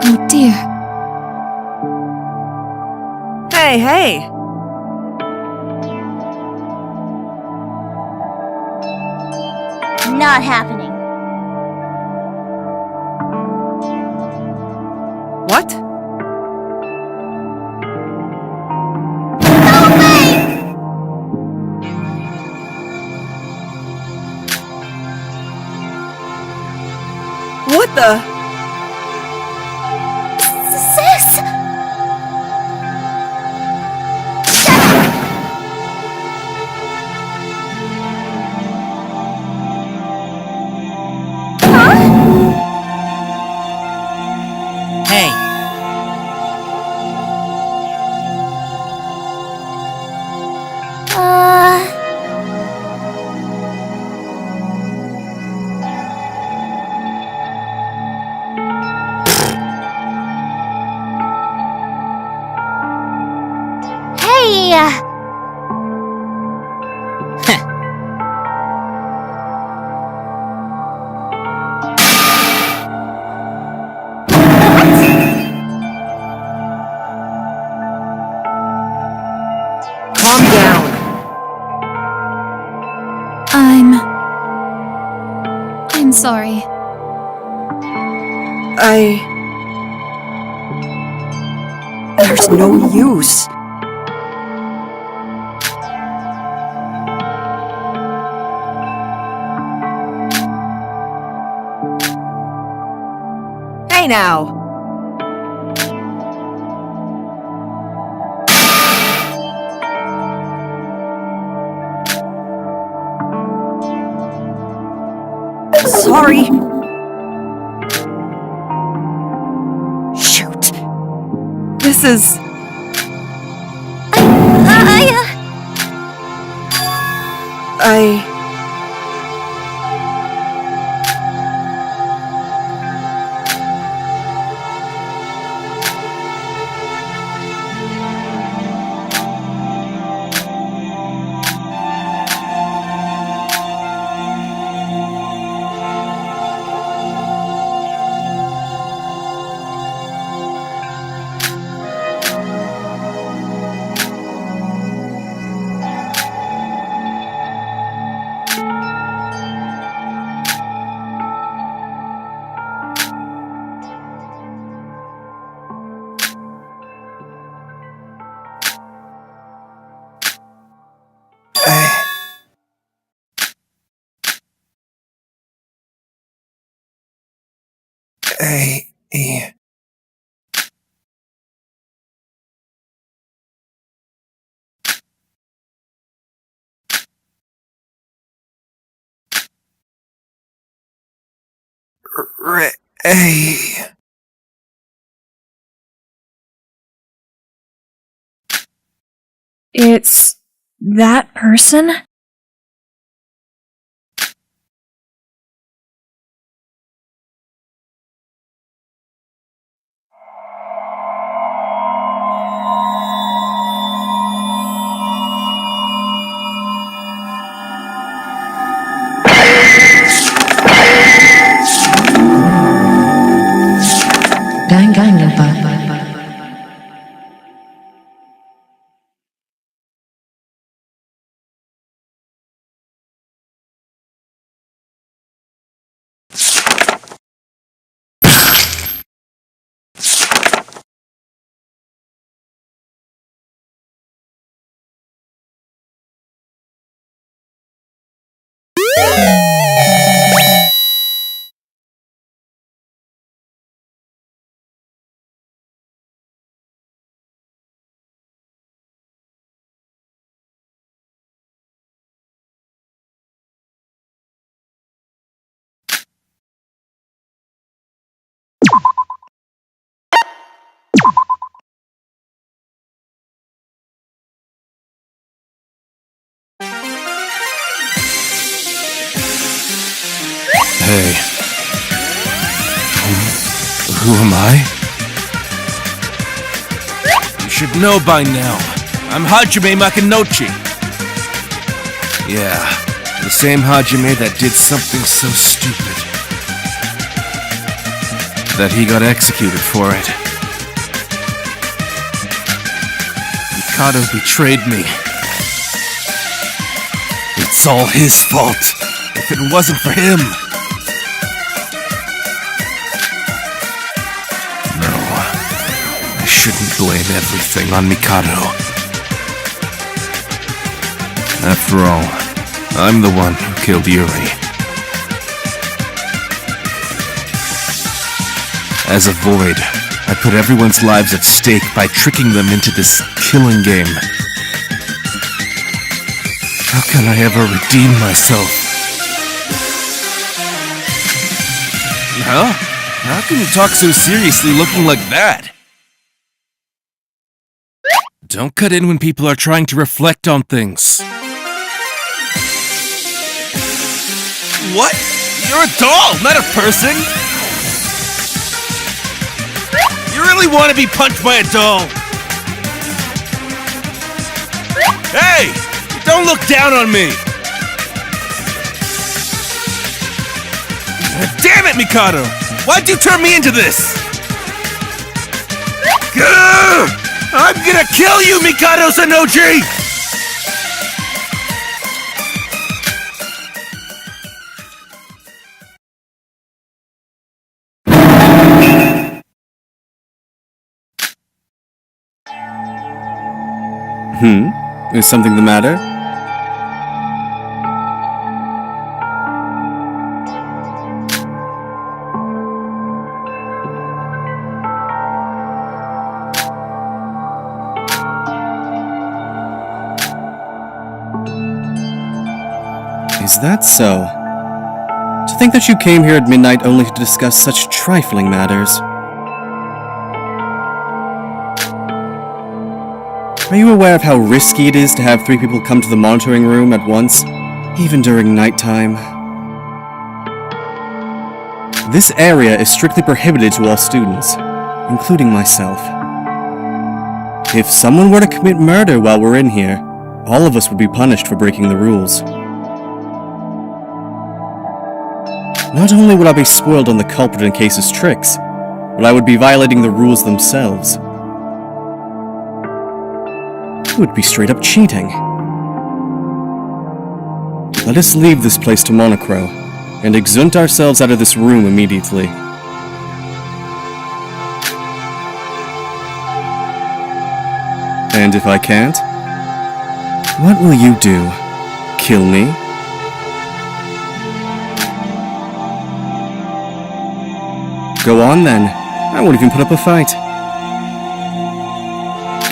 Oh dear. hey. Not happening. the... Sis! Hey, Hey! Calm down. I'm sorry. There's no use. Hey now. Sorry. Shoot. This is... It's that person? Danganronpa. Hey. Who am I? You should know by now. I'm Hajime Makinouchi. Yeah, the same Hajime that did something so stupid that he got executed for it. Mikado betrayed me. It's all his fault. If it wasn't for him... No, I shouldn't blame everything on Mikado. After all, I'm the one who killed Yuri. As a void, I put everyone's lives at stake by tricking them into this killing game. How can I ever redeem myself? Huh? How can you talk so seriously looking like that? Don't cut in when people are trying to reflect on things. What? You're a doll, not a person! You really want to be punched by a doll? Hey! Don't look down on me! Damn it, Mikado! Why'd you turn me into this? Gah! I'm gonna kill you, Mikado Sanoji! Is something the matter? Is that so? To think that you came here at midnight only to discuss such trifling matters. Are you aware of how risky it is to have 3 people come to the monitoring room at once, even during nighttime? This area is strictly prohibited to all students, including myself. If someone were to commit murder while we're in here, all of us would be punished for breaking the rules. Not only would I be spoiled on the culprit in case his tricks, but I would be violating the rules themselves. It would be straight up cheating. Let us leave this place to Monocro, and exunt ourselves out of this room immediately. And if I can't, what will you do? Kill me? Go on then. I won't even put up a fight.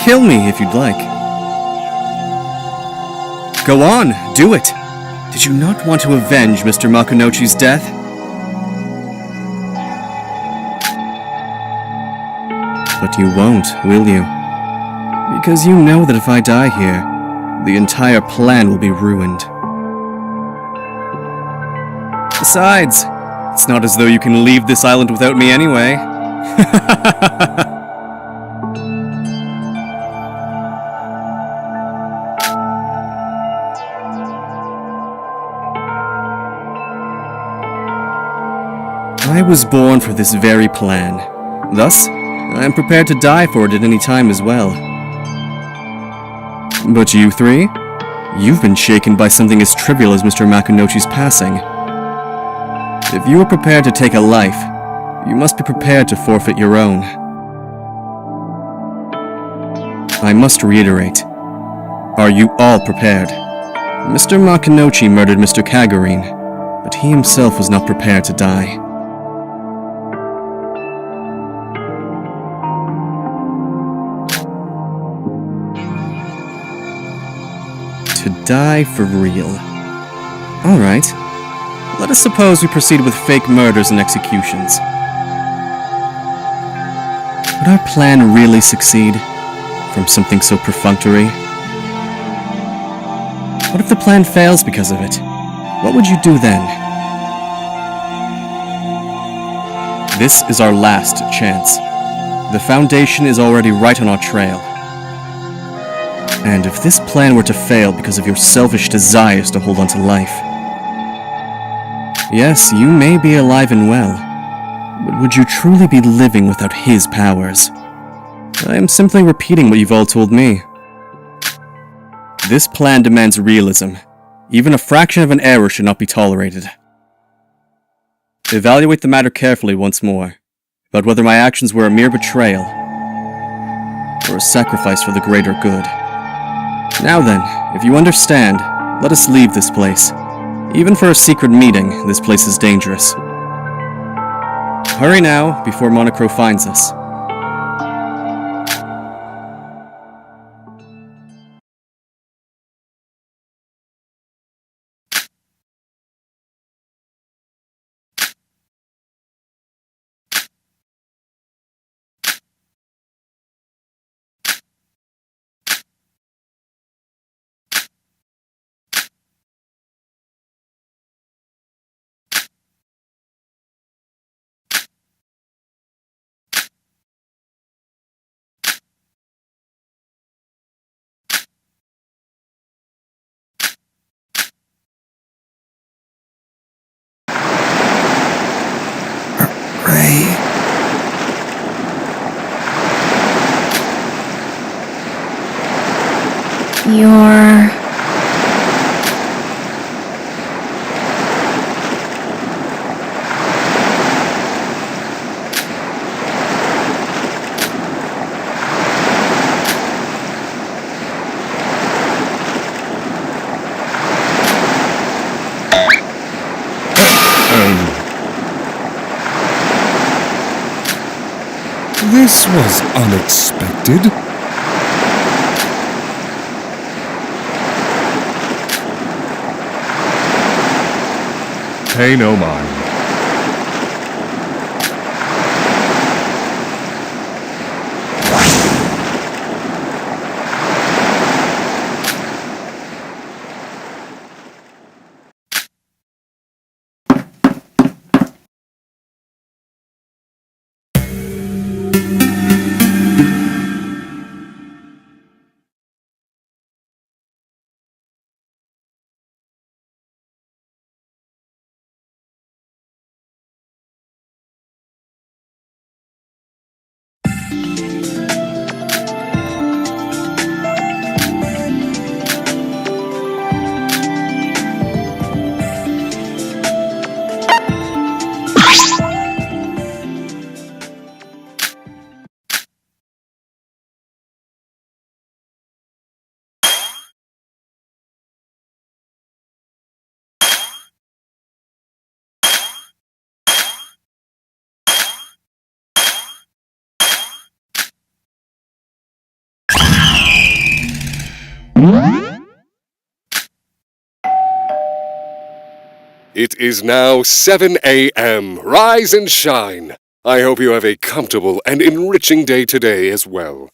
Kill me if you'd like. Go on, do it! Did you not want to avenge Mr. Makunouchi's death? But you won't, will you? Because you know that if I die here, the entire plan will be ruined. Besides, it's not as though you can leave this island without me anyway. I was born for this very plan. Thus, I am prepared to die for it at any time as well. But you 3? You've been shaken by something as trivial as Mr. Makunouchi's passing. If you are prepared to take a life, you must be prepared to forfeit your own. I must reiterate. Are you all prepared? Mr. Makunouchi murdered Mr. Kagurine, but he himself was not prepared to die. To die for real. Alright. Let us suppose we proceed with fake murders and executions. Would our plan really succeed from something so perfunctory? What if the plan fails because of it? What would you do then? This is our last chance. The Foundation is already right on our trail. And if this plan were to fail because of your selfish desires to hold on to life, yes, you may be alive and well, but would you truly be living without his powers? I am simply repeating what you've all told me. This plan demands realism. Even a fraction of an error should not be tolerated. Evaluate the matter carefully once more, about whether my actions were a mere betrayal, or a sacrifice for the greater good. Now then, if you understand, let us leave this place. Even for a secret meeting, this place is dangerous. Hurry now, before Monocro finds us. You're... This was unexpected. Pay no mind. It is now 7 a.m. Rise and shine. I hope you have a comfortable and enriching day today as well.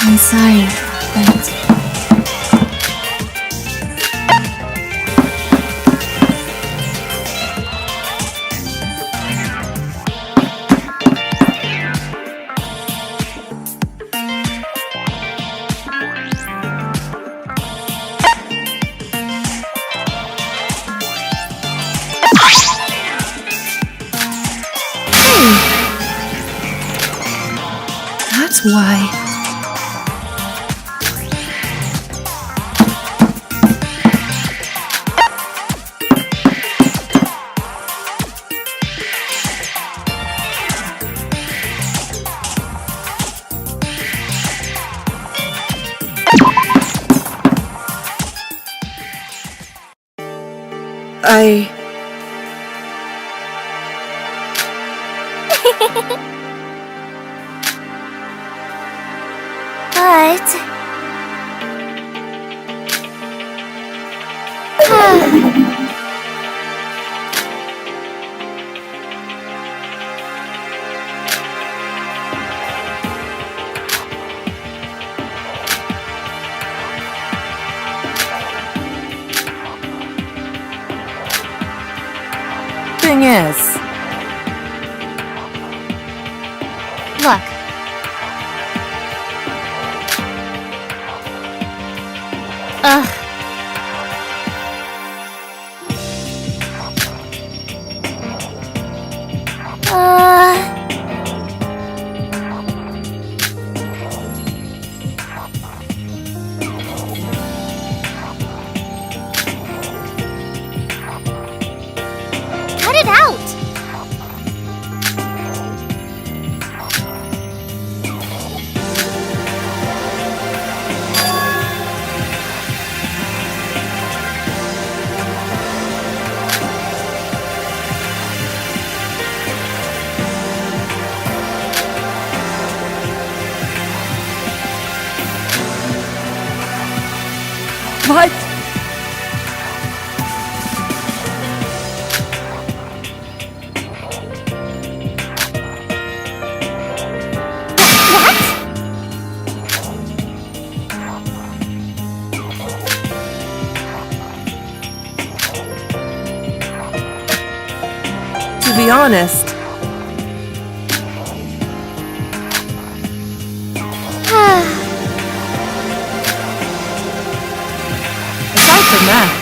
I'm sorry, but... That's why. Thing is, Look. Ugh. Cut it out! what? To be honest, aside from that,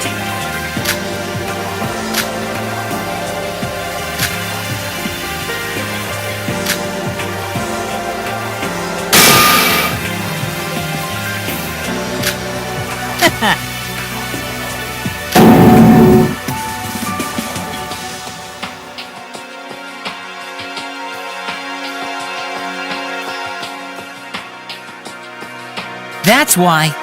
That's why.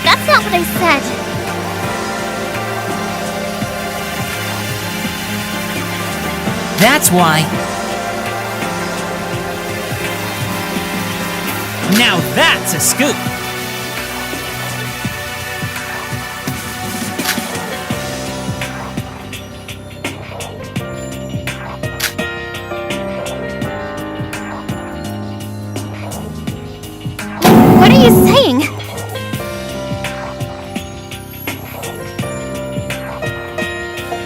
That's not what I said. That's why. Now that's a scoop. was saying.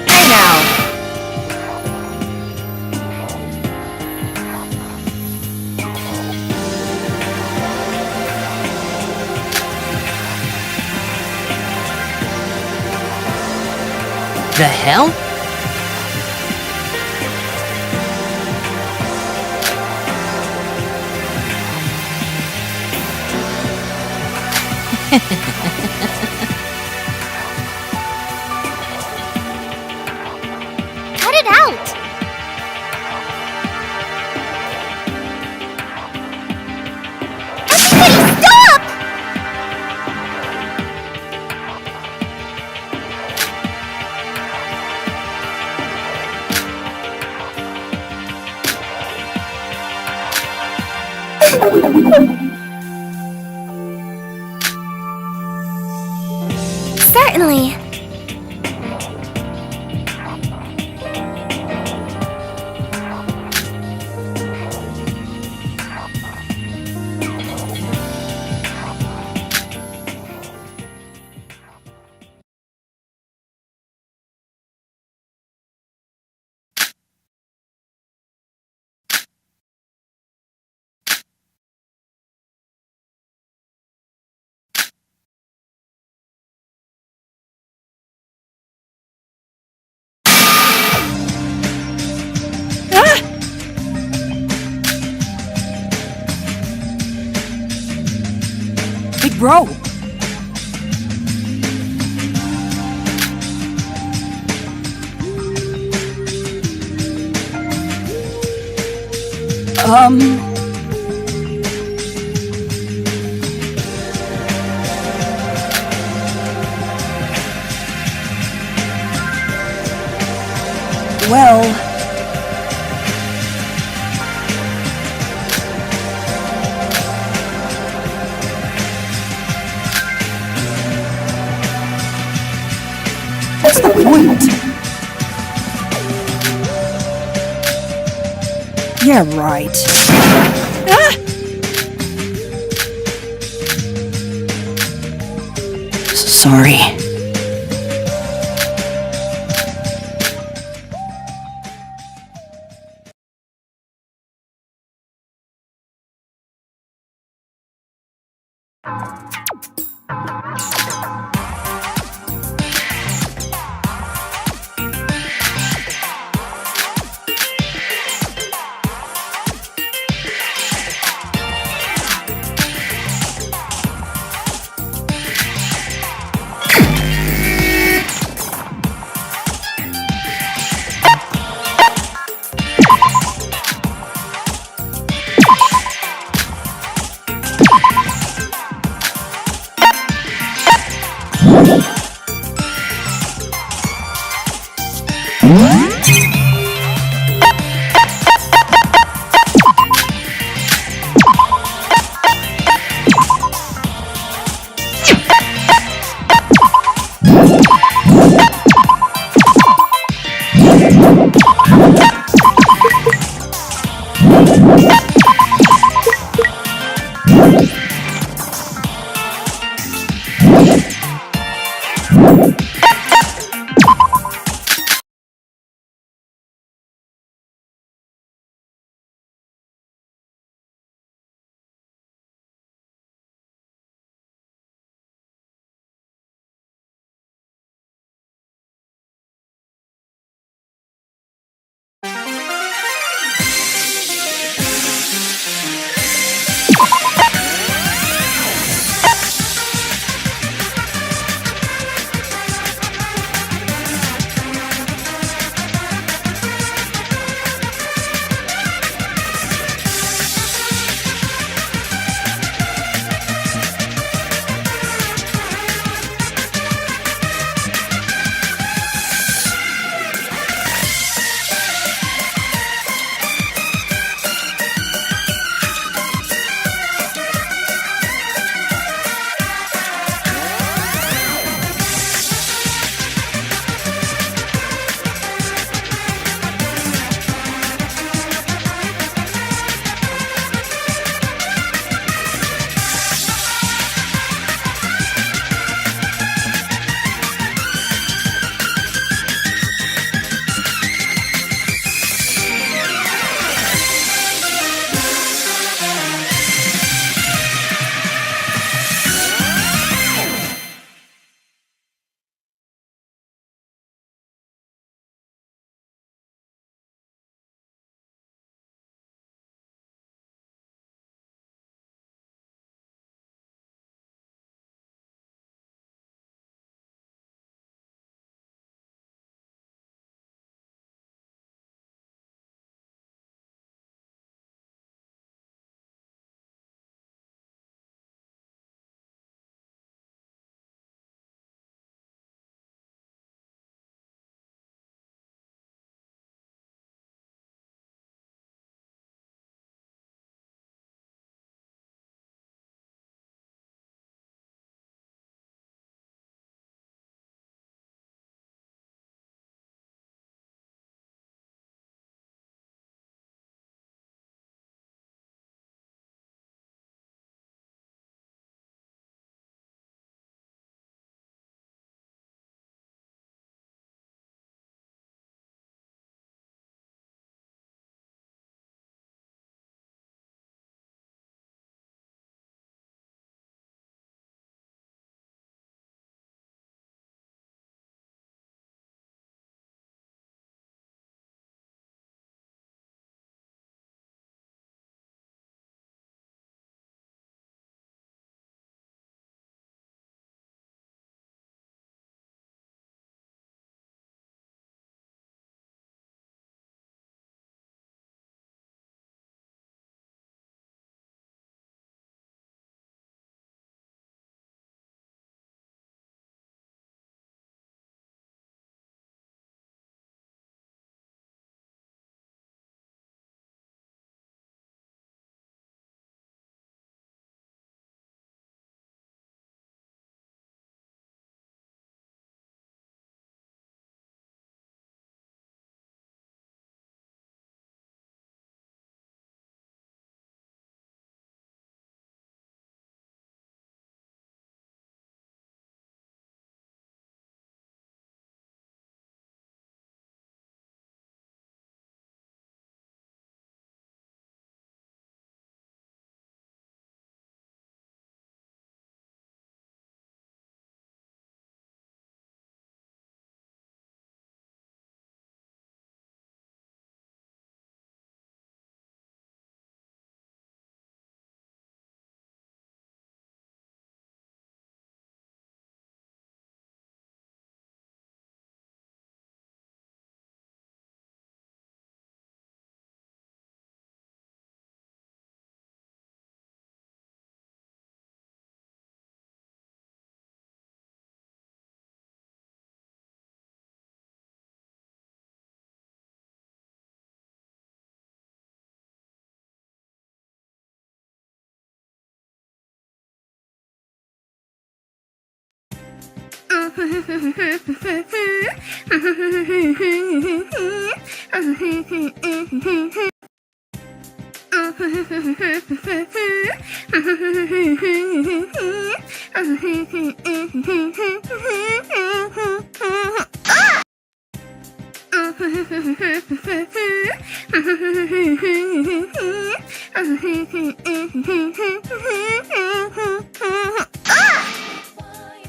Hey now! The hell? Cut it out! Everybody stop! Certainly. Big bro! Well... What's the point? Yeah, right. Sorry.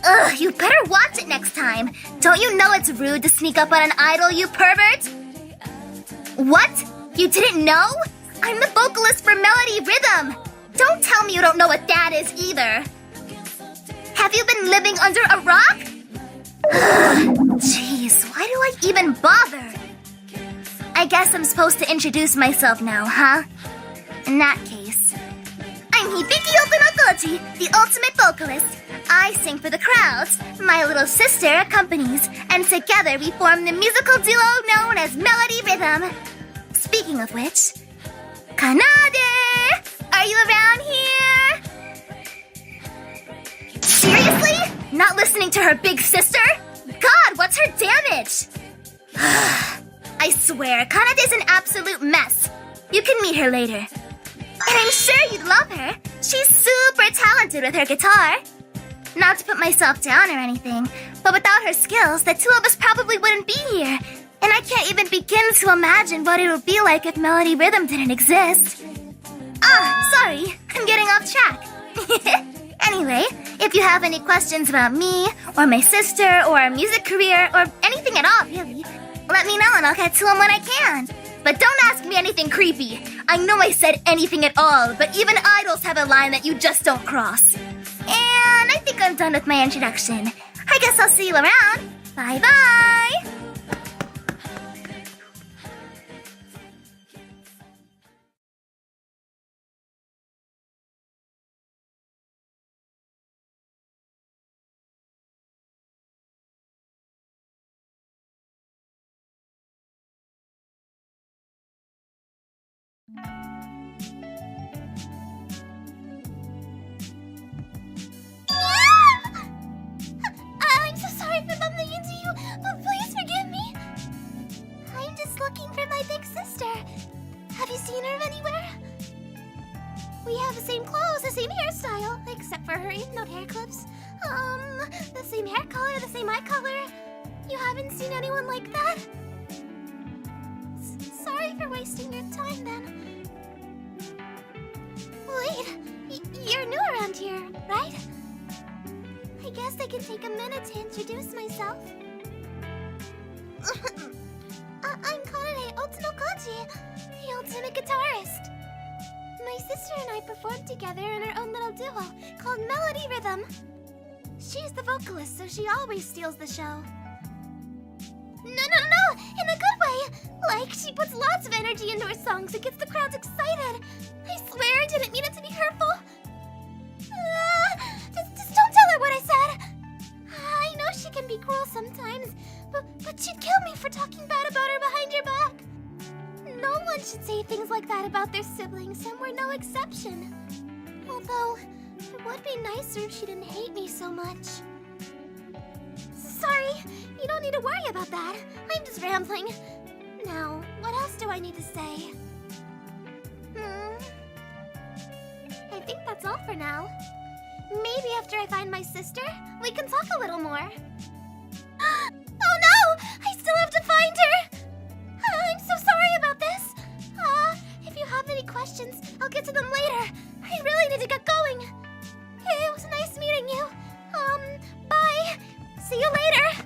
Ugh, you better watch it next time. Don't you know it's rude to sneak up on an idol, you pervert? What? You didn't know? I'm the vocalist for Melody Rhythm. Don't tell me you don't know what that is either. Have you been living under a rock? Jeez, why do I even bother? I guess I'm supposed to introduce myself now, huh? In that case, I'm Hibiki Okunokoji, the ultimate vocalist. I sing for the crowds. My little sister accompanies, and together we form the musical duo known as Melody Rhythm. Speaking of which, Kanade! Are you around here? Seriously? Not listening to her big sister? God, what's her damage? I swear, Kanade's an absolute mess. You can meet her later. And I'm sure you'd love her. She's super talented with her guitar. Not to put myself down or anything, but without her skills, the two of us probably wouldn't be here. And I can't even begin to imagine what it would be like if Melody Rhythm didn't exist. Sorry, I'm getting off track. Anyway, if you have any questions about me, or my sister, or our music career, or anything at all, really, let me know and I'll get to them when I can. But don't ask me anything creepy. I know I said anything at all, but even idols have a line that you just don't cross. And I think I'm done with my introduction. I guess I'll see you around. Bye-bye! I'm so sorry for bumping into you, but please forgive me. I'm just looking for my big sister. Have you seen her anywhere? We have the same clothes, the same hairstyle, except for her in-note hair clips. The same hair color, the same eye color. You haven't seen anyone like that? Sorry for wasting your time then. Wait, you're new around here, right? I guess I can take a minute to introduce myself. I'm Kanade Otsunokoji, the ultimate guitarist. My sister and I performed together in our own little duo called Melody Rhythm. She's the vocalist, so she always steals the show. No, in a good way. Like, she puts lots of energy into her songs and gets the crowds excited. I swear I didn't mean it to be hurtful. Just don't tell her what I said. I know she can be cruel sometimes, but she'd kill me for talking bad about her behind your back. No one should say things like that about their siblings, and we're no exception. Although, it would be nicer if she didn't hate me so much. Sorry, you don't need to worry about that. I'm just rambling. Now, what else do I need to say? I think that's all for now. Maybe after I find my sister, we can talk a little more. Oh no! I still have to find her! I'm so sorry about this. If you have any questions, I'll get to them later. I really need to get going. It was nice meeting you. Bye. See you later.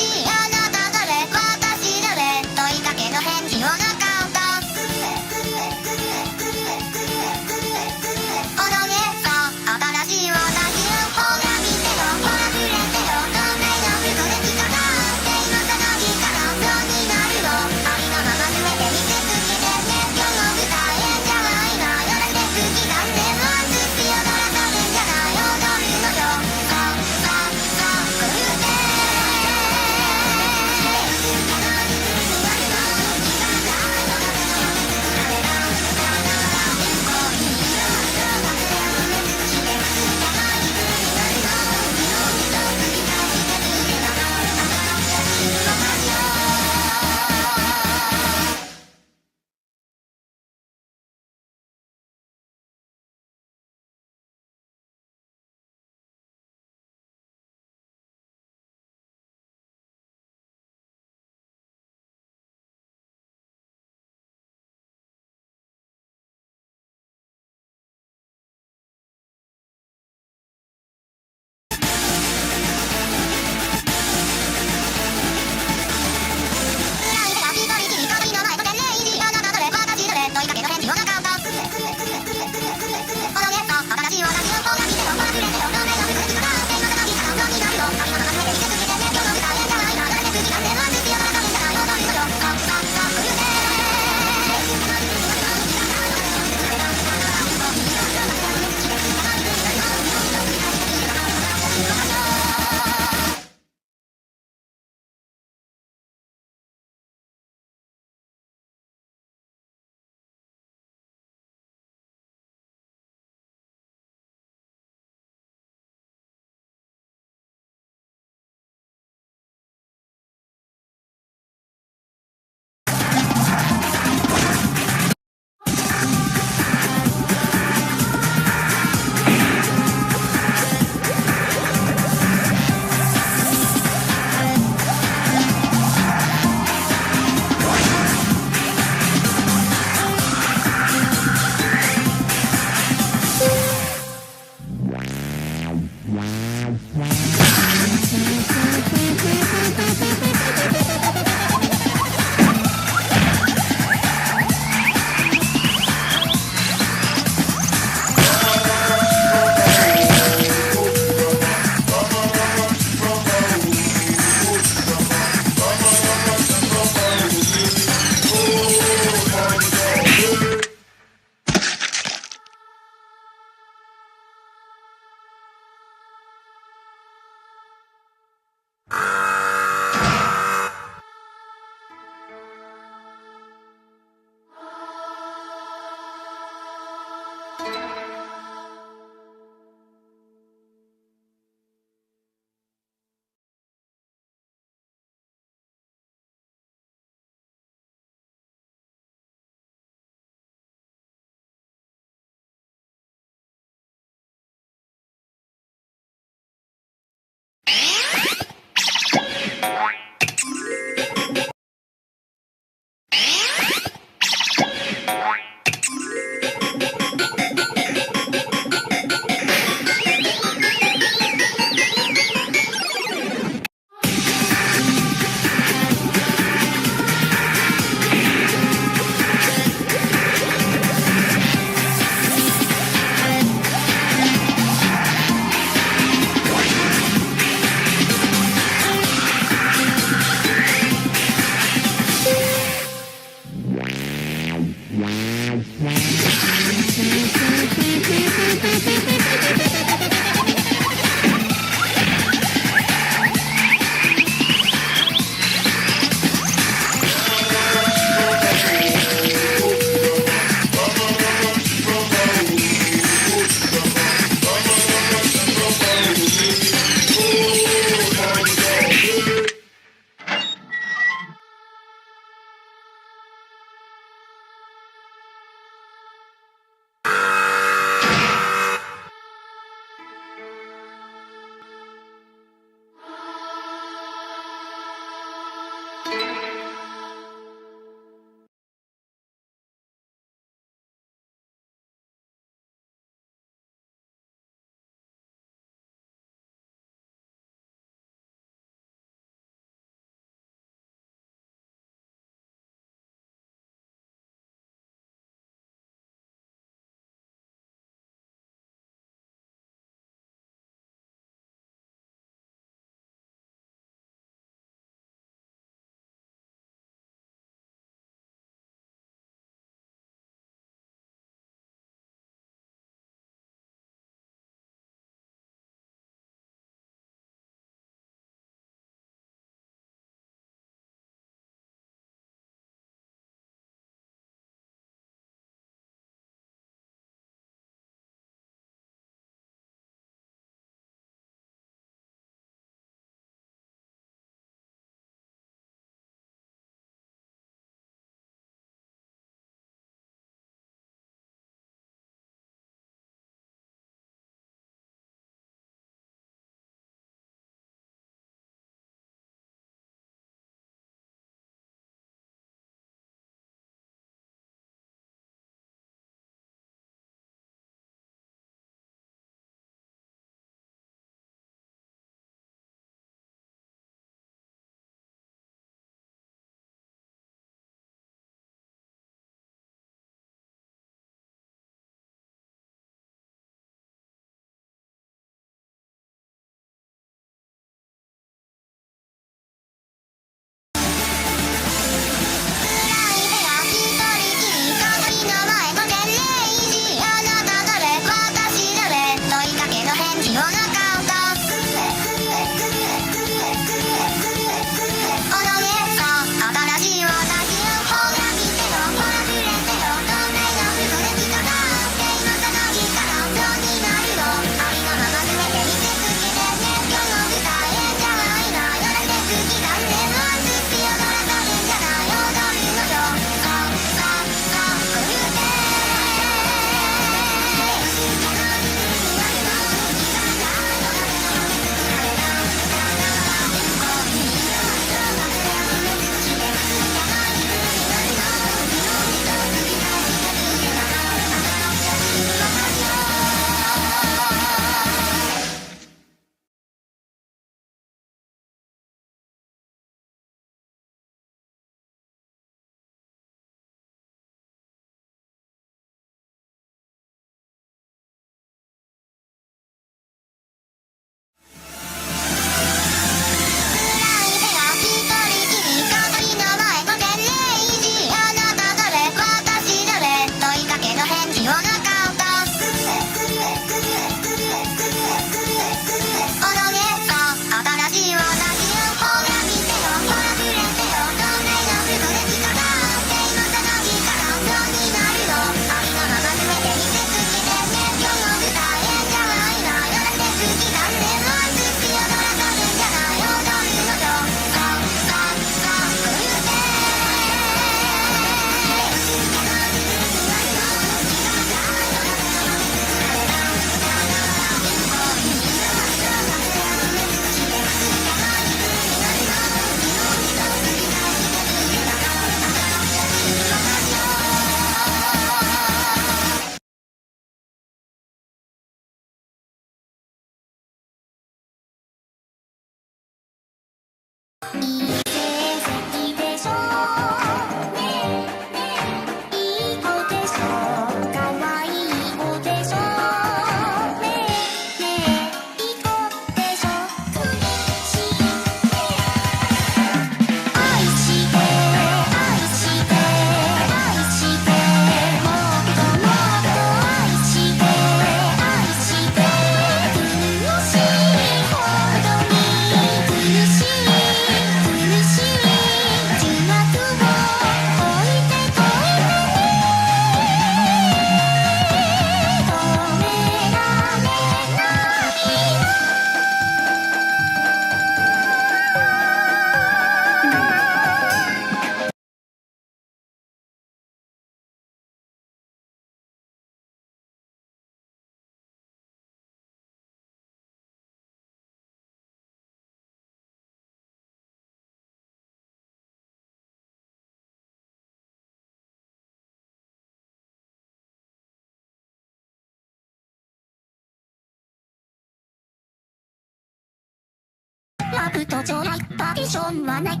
くとちょないパティションはない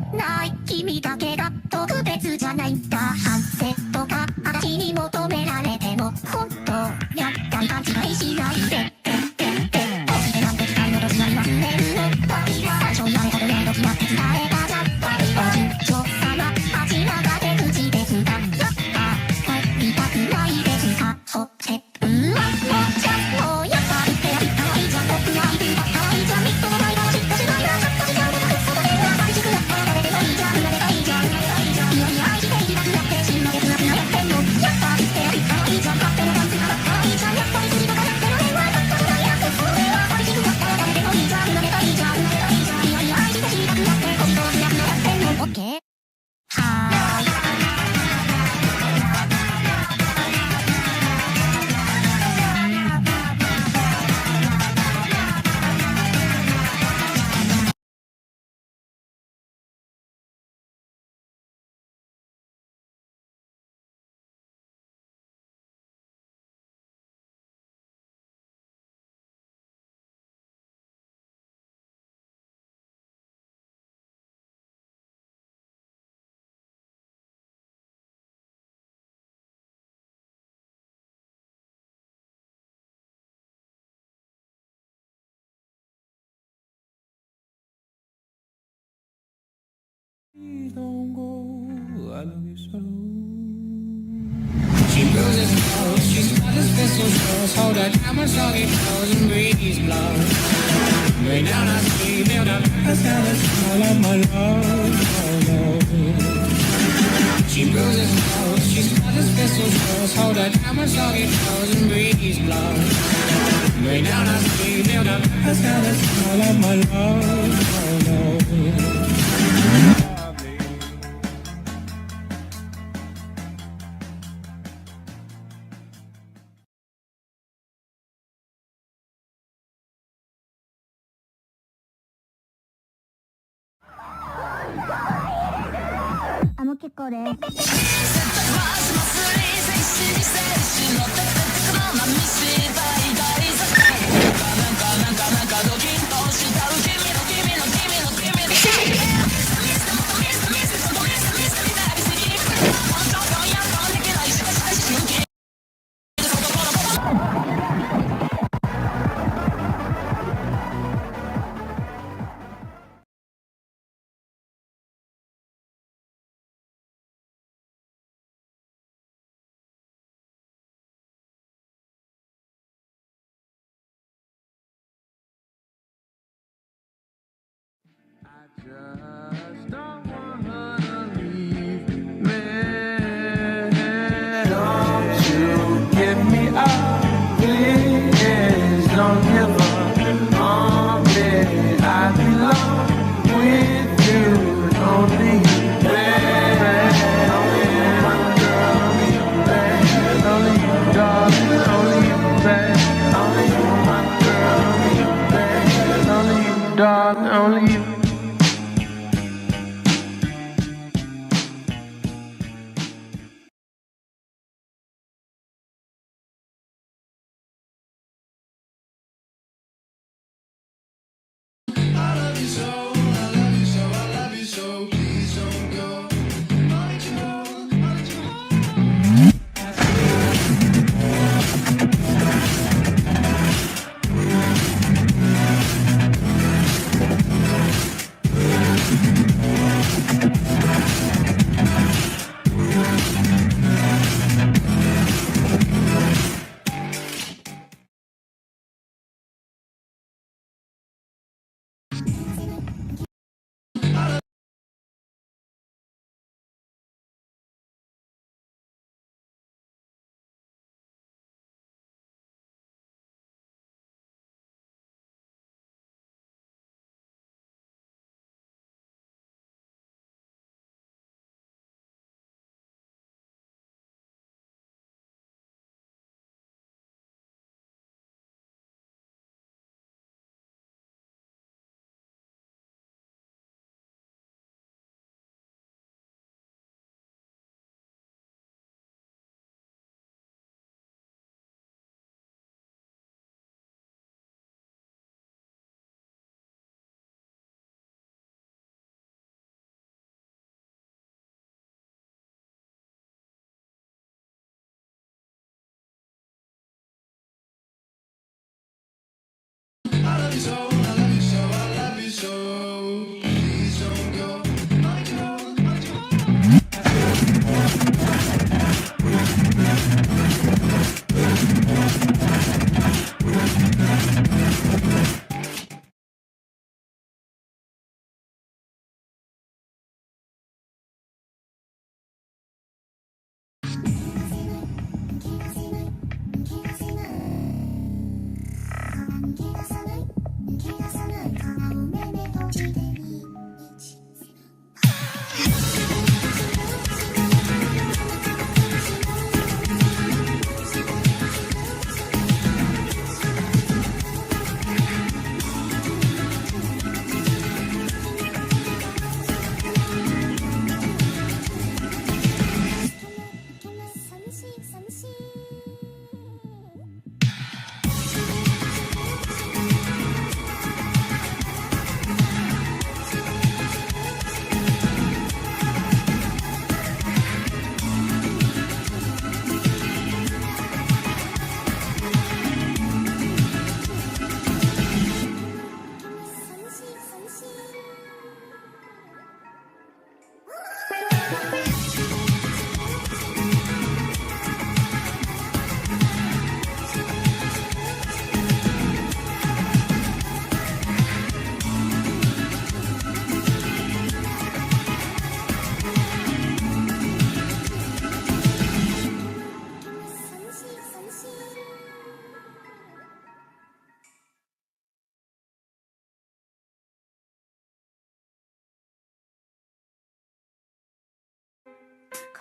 君だけが特別じゃないんだ反省とか私に求められても本当やったり勘違いしないで星でなんて時間の年なり忘れるの最初にやれたとね時だって伝えたじゃんお順調様味わが手口ですが帰りたくないですかほってもうちゃもうやっぱりペアリかわいいじゃん僕は相手ばっかりじゃんみっともないから知ったしないなちょっと時間でなくそこでは寂しくなったら誰でもいいじゃん慣れたいじゃんいやいや愛していきたくなって死んだけどなくなってんのやっぱりペアリかわいいじゃん勝手なダンスがかっこいいじゃんやっぱり次とかやってる変はだった時代やそれは寂しくなったら誰でもいいじゃん慣れたいじゃんいやいや愛して知りたくなって恋とはなくなってんのオッケーはーいDon't go, I love you so. She bruises clothes, she smothers pistol shows. Hold her down when soggy flows and breeze blows. Way down our street, build up a salad, smell of my love, oh no. She bruises clothes, she smothers pistol shows. Hold her down when soggy flows and breeze blows. Way down our street, build up a salad, smell of my love, oh no. I'm okay, Kore. Just don't want her to leave me. Don't you give me up, please. Don't give up on me. I belong with you, only you, baby. Only you, my girl, only you, baby. Only you, darling, only you, baby. Only you, my girl, only you, baby. Only you, darling, only you.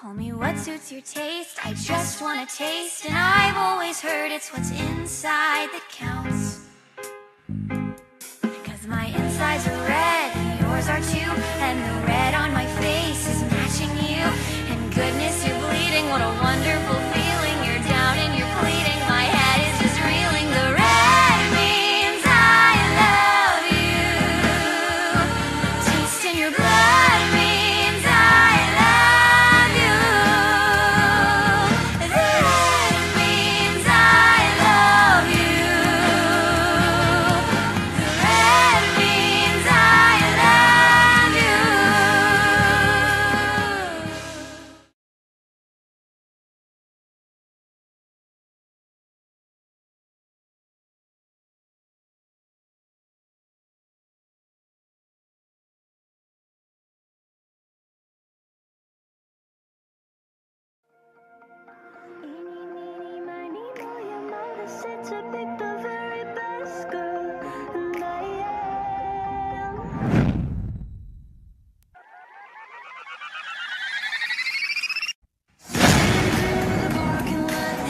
Call me what suits your taste, I just wanna taste. And I've always heard it's what's inside that counts. Because my insides are red, and yours are too. And the red on my face is matching you. And goodness, you're bleeding, what a wonderful feeling. You're down and you're bleeding, my head is just reeling. The red means I love you. Taste in your blood means I love you. The red means I love you. The red means I love you.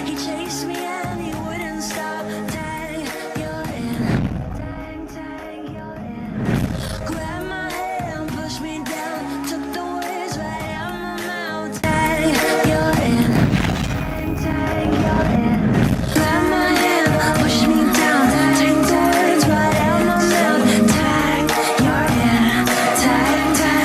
He chased me and he wouldn't stop. Tag, you're in. Tag, you're in. Grabbed my hand, pushed me down, took the words right out my mouth. Tag, you're in. Tag, you're in. Grabbed my hand, pushed me down, took the words right out my mouth. Tag, you're in. Tag, you're in.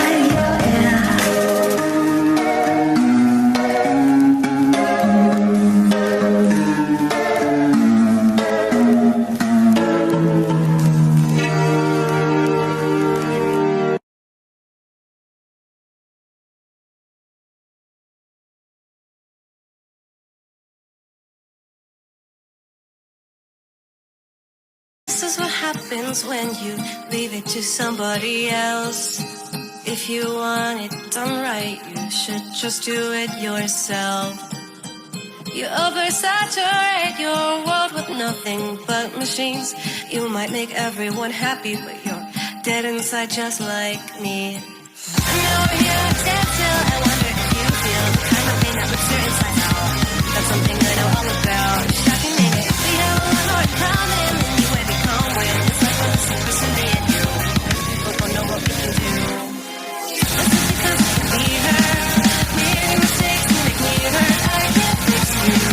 This is what happens when you leave it to somebody else. If you want it done right, you should just do it yourself. You oversaturate your world with nothing but machines. You might make everyone happy, but you're dead inside just like me. I'm over here, stand still. I wonder if you feel the kind of pain that lives here inside out. That's something I know all about. Shocking name it. We have a lot more common than you ever come with. It's like we're the same person, me and you. People don't know what we can do. This is because I can be her. Making mistakes to make me hurt. I can't fix you.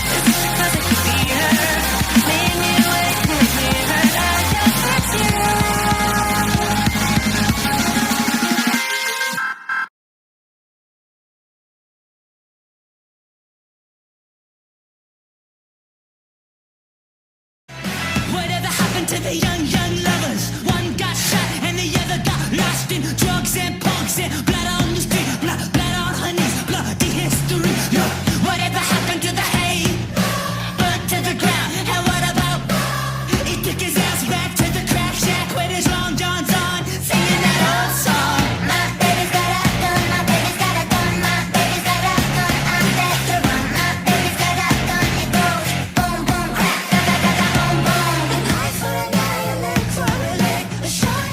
This is because I can be her. Make me wait to make me hurt. I can't fix you. Whatever happened to the young lovers? One got shot and the other got lost in drugs and punks and blood on the street, blood on her knees, bloody history. Yeah. Whatever happened to the hate? Burnt to the ground. And what about? He took his ass back to the crack shack with his long johns on, singing that old song. My baby's got a gun, my baby's got a gun, my baby's got a gun, I'm back to run. My baby's got a gun, it goes boom, boom, crack, da da da da, boom, boom. A knife for a guy, a leg for a leg, a shot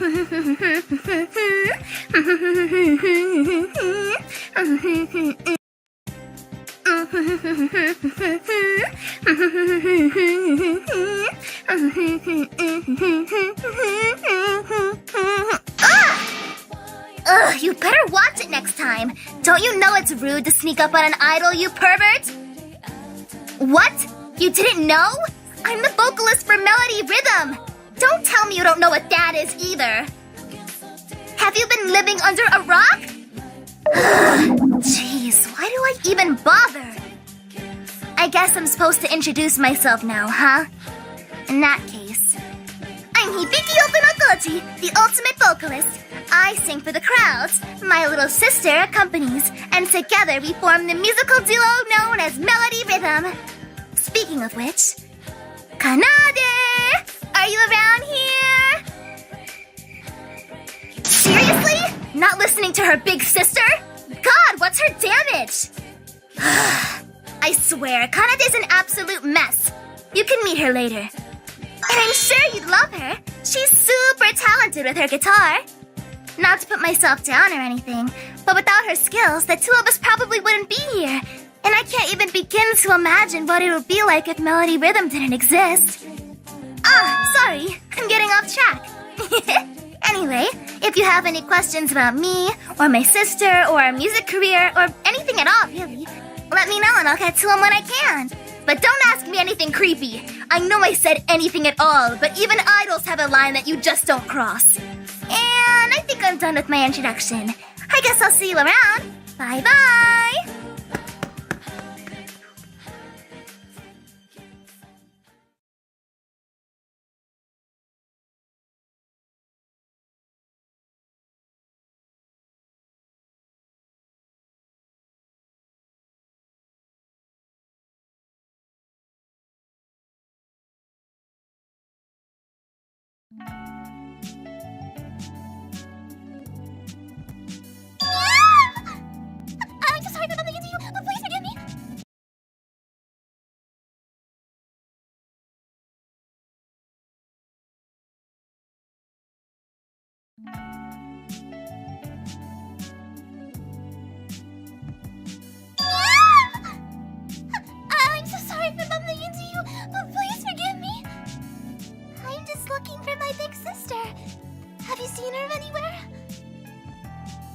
Ugh, you better watch it next time. Don't you know it's rude to sneak up on an idol, you pervert? What? You didn't know? I'm the vocalist for Melody Rhythm. Don't tell me you don't know what that is either. Have you been living under a rock? Jeez, why do I even bother? I guess I'm supposed to introduce myself now, huh? In that case, I'm Hibiki Otonokoji, the ultimate vocalist. I sing for the crowds, my little sister accompanies, and together we form the musical duo known as Melody Rhythm. Speaking of which, Kanade! Are you around here? Seriously? Not listening to her big sister? God, what's her damage? I swear, Kanade's an absolute mess. You can meet her later. And I'm sure you'd love her. She's super talented with her guitar. Not to put myself down or anything, but without her skills, the two of us probably wouldn't be here. And I can't even begin to imagine what it would be like if Melody Rhythm didn't exist. Sorry, I'm getting off track. Anyway, if you have any questions about me, or my sister, or our music career, or anything at all, really, let me know and I'll get to them when I can. But don't ask me anything creepy. I know I said anything at all, but even idols have a line that you just don't cross. And I think I'm done with my introduction. I guess I'll see you around. Bye-bye! I'm so sorry for bumping into you, but please forgive me. I'm so sorry for bumping into you, but please forgive me. I'm just looking for my big sister. Have you seen her anywhere?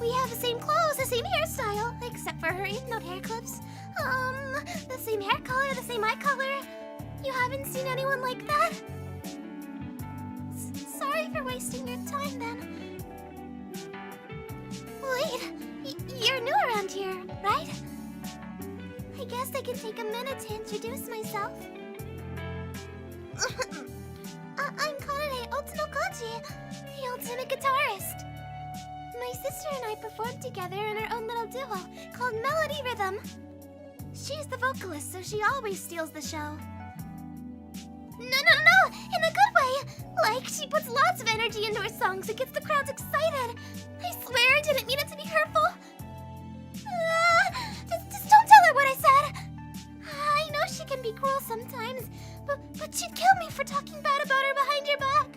We have the same clothes, the same hairstyle, except for her note hair clips. The same hair color, the same eye color. You haven't seen anyone like that? Sorry for wasting your time then. Wait, you're new around here, right? I guess I can take a minute to introduce myself. I'm Kanade Otonokoji, the ultimate guitarist. My sister and I performed together in our own little duo called Melody Rhythm. She's the vocalist, so she always steals the show. No, in a good way. Like, she puts lots of energy into her songs and gets the crowds excited. I swear I didn't mean it to be hurtful. Just don't tell her what I said. I know she can be cruel sometimes, but she'd kill me for talking bad about her behind your back.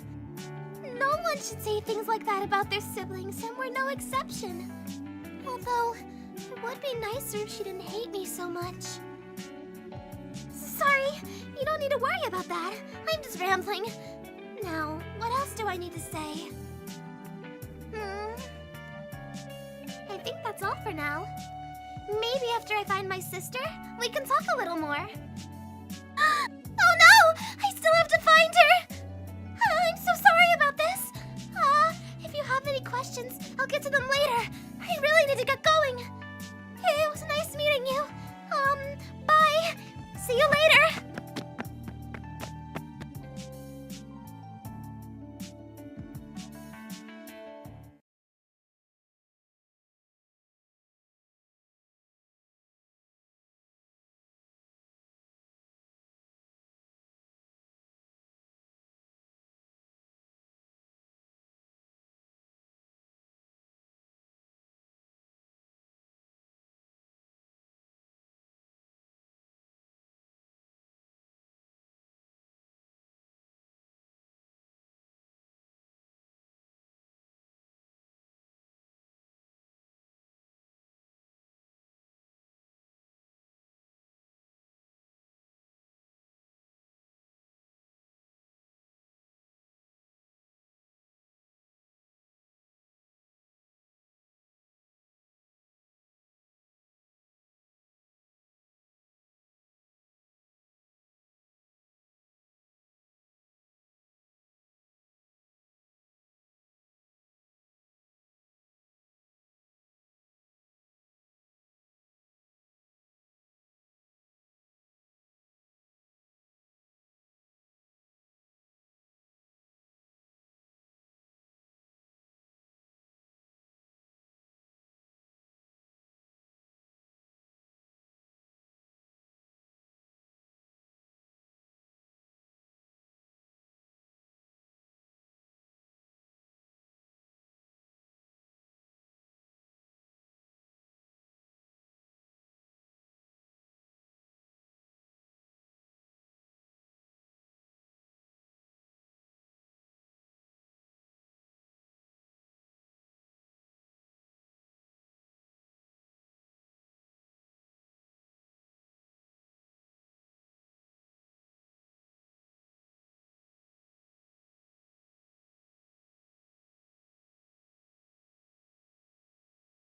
No one should say things like that about their siblings, and we're no exception. Although, it would be nicer if she didn't hate me so much. Sorry, you don't need to worry about that. I'm just rambling. Now, what else do I need to say? I think that's all for now. Maybe after I find my sister, we can talk a little more. Oh no! I still have to find her! I'm so sorry about this. If you have any questions, I'll get to them later. I really need to get going.